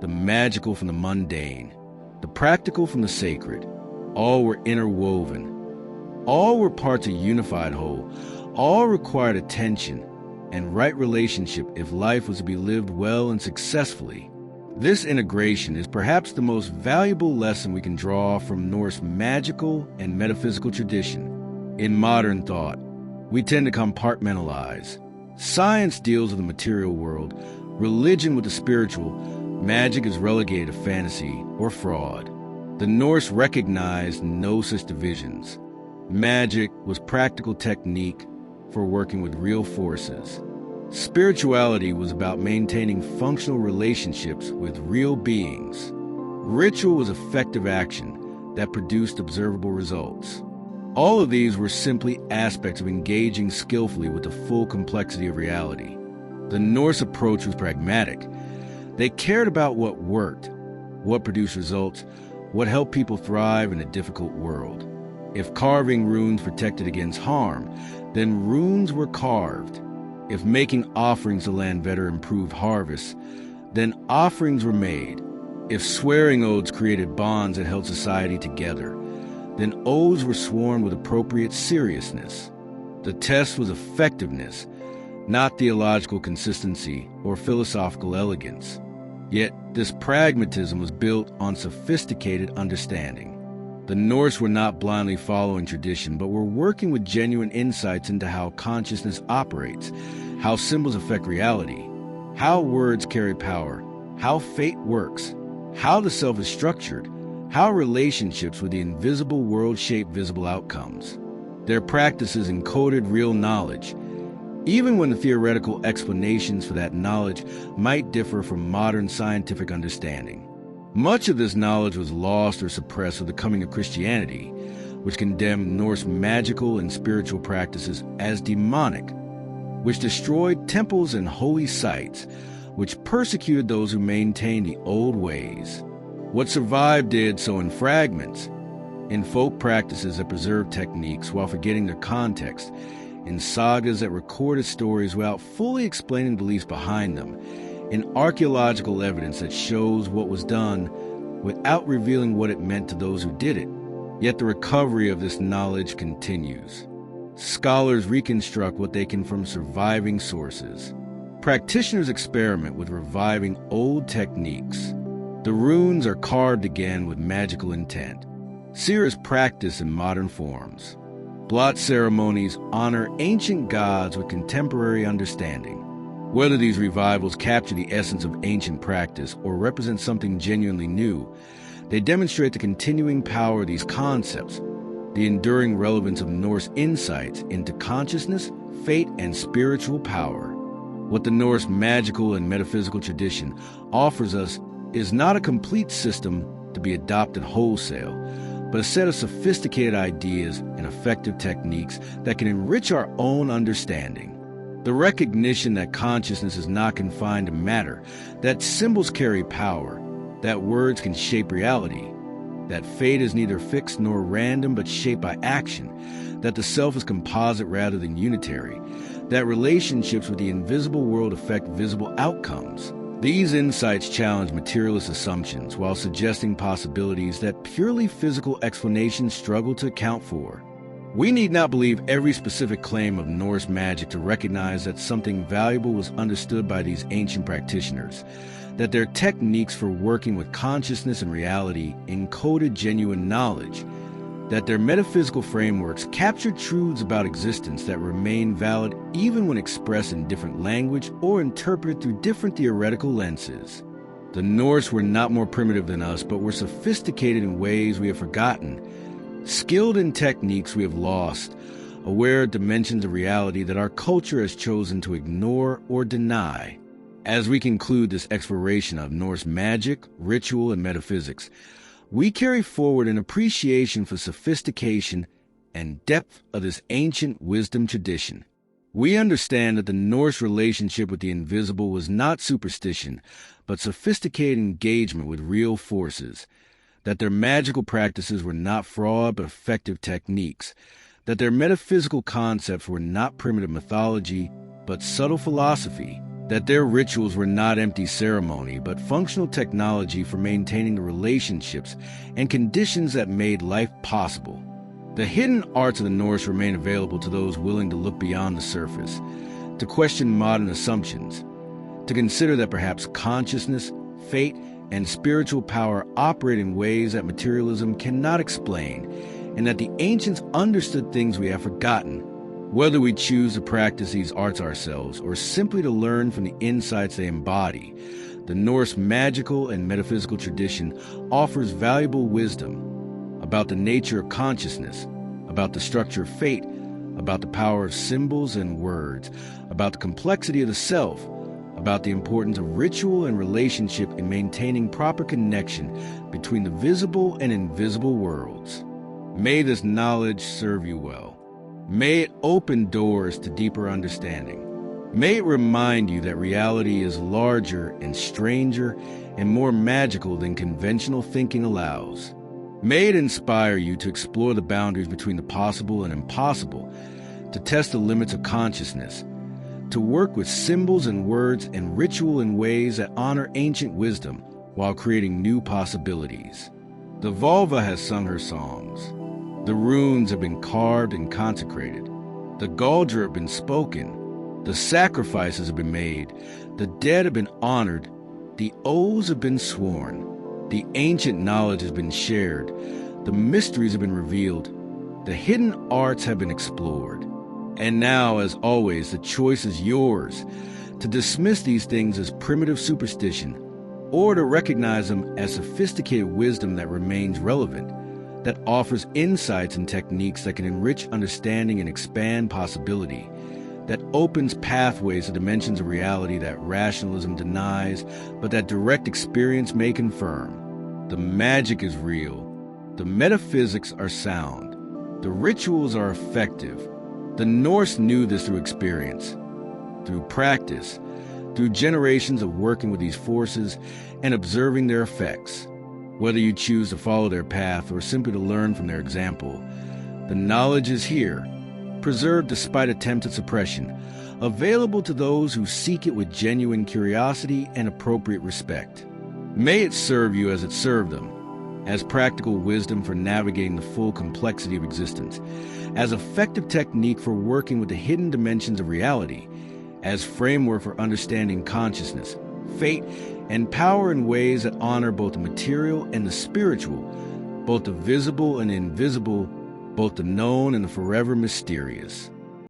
the magical from the mundane, the practical from the sacred. All were interwoven. All were parts of a unified whole. All required attention and right relationship if life was to be lived well and successfully. This integration is perhaps the most valuable lesson we can draw from Norse magical and metaphysical tradition. In modern thought, we tend to compartmentalize. Science deals with the material world, religion with the spiritual, magic is relegated to fantasy or fraud. The Norse recognized no such divisions. Magic was practical technique for working with real forces. Spirituality was about maintaining functional relationships with real beings. Ritual was effective action that produced observable results. All of these were simply aspects of engaging skillfully with the full complexity of reality. The Norse approach was pragmatic. They cared about what worked, what produced results, what helped people thrive in a difficult world. If carving runes protected against harm, then runes were carved. If making offerings to land better improved harvests, then offerings were made. If swearing oaths created bonds that held society together, then oaths were sworn with appropriate seriousness. The test was effectiveness, not theological consistency or philosophical elegance. Yet this pragmatism was built on sophisticated understanding. The Norse were not blindly following tradition, but were working with genuine insights into how consciousness operates, how symbols affect reality, how words carry power, how fate works, how the self is structured, how relationships with the invisible world shape visible outcomes. Their practices encoded real knowledge, even when the theoretical explanations for that knowledge might differ from modern scientific understanding. Much of this knowledge was lost or suppressed with the coming of Christianity, which condemned Norse magical and spiritual practices as demonic, which destroyed temples and holy sites, which persecuted those who maintained the old ways. What survived did so in fragments, in folk practices that preserved techniques while forgetting their context, in sagas that recorded stories without fully explaining beliefs behind them, in archaeological evidence that shows what was done without revealing what it meant to those who did it. Yet the recovery of this knowledge continues. Scholars reconstruct what they can from surviving sources. Practitioners experiment with reviving old techniques. The runes are carved again with magical intent. Seer is practiced in modern forms. Blot ceremonies honor ancient gods with contemporary understanding. Whether these revivals capture the essence of ancient practice or represent something genuinely new, they demonstrate the continuing power of these concepts, the enduring relevance of Norse insights into consciousness, fate, and spiritual power. What the Norse magical and metaphysical tradition offers us is not a complete system to be adopted wholesale, but a set of sophisticated ideas and effective techniques that can enrich our own understanding. The recognition that consciousness is not confined to matter, that symbols carry power, that words can shape reality, that fate is neither fixed nor random but shaped by action, that the self is composite rather than unitary, that relationships with the invisible world affect visible outcomes. These insights challenge materialist assumptions while suggesting possibilities that purely physical explanations struggle to account for. We need not believe every specific claim of Norse magic to recognize that something valuable was understood by these ancient practitioners, that their techniques for working with consciousness and reality encoded genuine knowledge, that their metaphysical frameworks captured truths about existence that remain valid even when expressed in different language or interpreted through different theoretical lenses. The Norse were not more primitive than us, but were sophisticated in ways we have forgotten, skilled in techniques we have lost, aware of dimensions of reality that our culture has chosen to ignore or deny. As we conclude this exploration of Norse magic, ritual, and metaphysics, we carry forward an appreciation for sophistication and depth of this ancient wisdom tradition. We understand that the Norse relationship with the invisible was not superstition, but sophisticated engagement with real forces, that their magical practices were not fraud but effective techniques, that their metaphysical concepts were not primitive mythology but subtle philosophy, that their rituals were not empty ceremony but functional technology for maintaining the relationships and conditions that made life possible. The hidden arts of the Norse remain available to those willing to look beyond the surface, to question modern assumptions, to consider that perhaps consciousness, fate, and spiritual power operate in ways that materialism cannot explain, and that the ancients understood things we have forgotten. Whether we choose to practice these arts ourselves or simply to learn from the insights they embody, the Norse magical and metaphysical tradition offers valuable wisdom about the nature of consciousness, about the structure of fate, about the power of symbols and words, about the complexity of the self, about the importance of ritual and relationship in maintaining proper connection between the visible and invisible worlds. May this knowledge serve you well. May it open doors to deeper understanding. May it remind you that reality is larger and stranger and more magical than conventional thinking allows. May it inspire you to explore the boundaries between the possible and impossible, to test the limits of consciousness, to work with symbols and words and ritual in ways that honor ancient wisdom while creating new possibilities. The vulva has sung her songs. The runes have been carved and consecrated. The Galdra have been spoken. The sacrifices have been made. The dead have been honored. The oaths have been sworn. The ancient knowledge has been shared. The mysteries have been revealed. The hidden arts have been explored. And now, as always, the choice is yours to dismiss these things as primitive superstition or to recognize them as sophisticated wisdom that remains relevant, that offers insights and techniques that can enrich understanding and expand possibility, that opens pathways to dimensions of reality that rationalism denies, but that direct experience may confirm. The magic is real. The metaphysics are sound. The rituals are effective. The Norse knew this through experience, through practice, through generations of working with these forces and observing their effects. Whether you choose to follow their path or simply to learn from their example, the knowledge is here, preserved despite attempts at suppression, available to those who seek it with genuine curiosity and appropriate respect. May it serve you as it served them, as practical wisdom for navigating the full complexity of existence, as effective technique for working with the hidden dimensions of reality, as framework for understanding consciousness, fate, and power in ways that honor both the material and the spiritual, both the visible and invisible, both the known and the forever mysterious.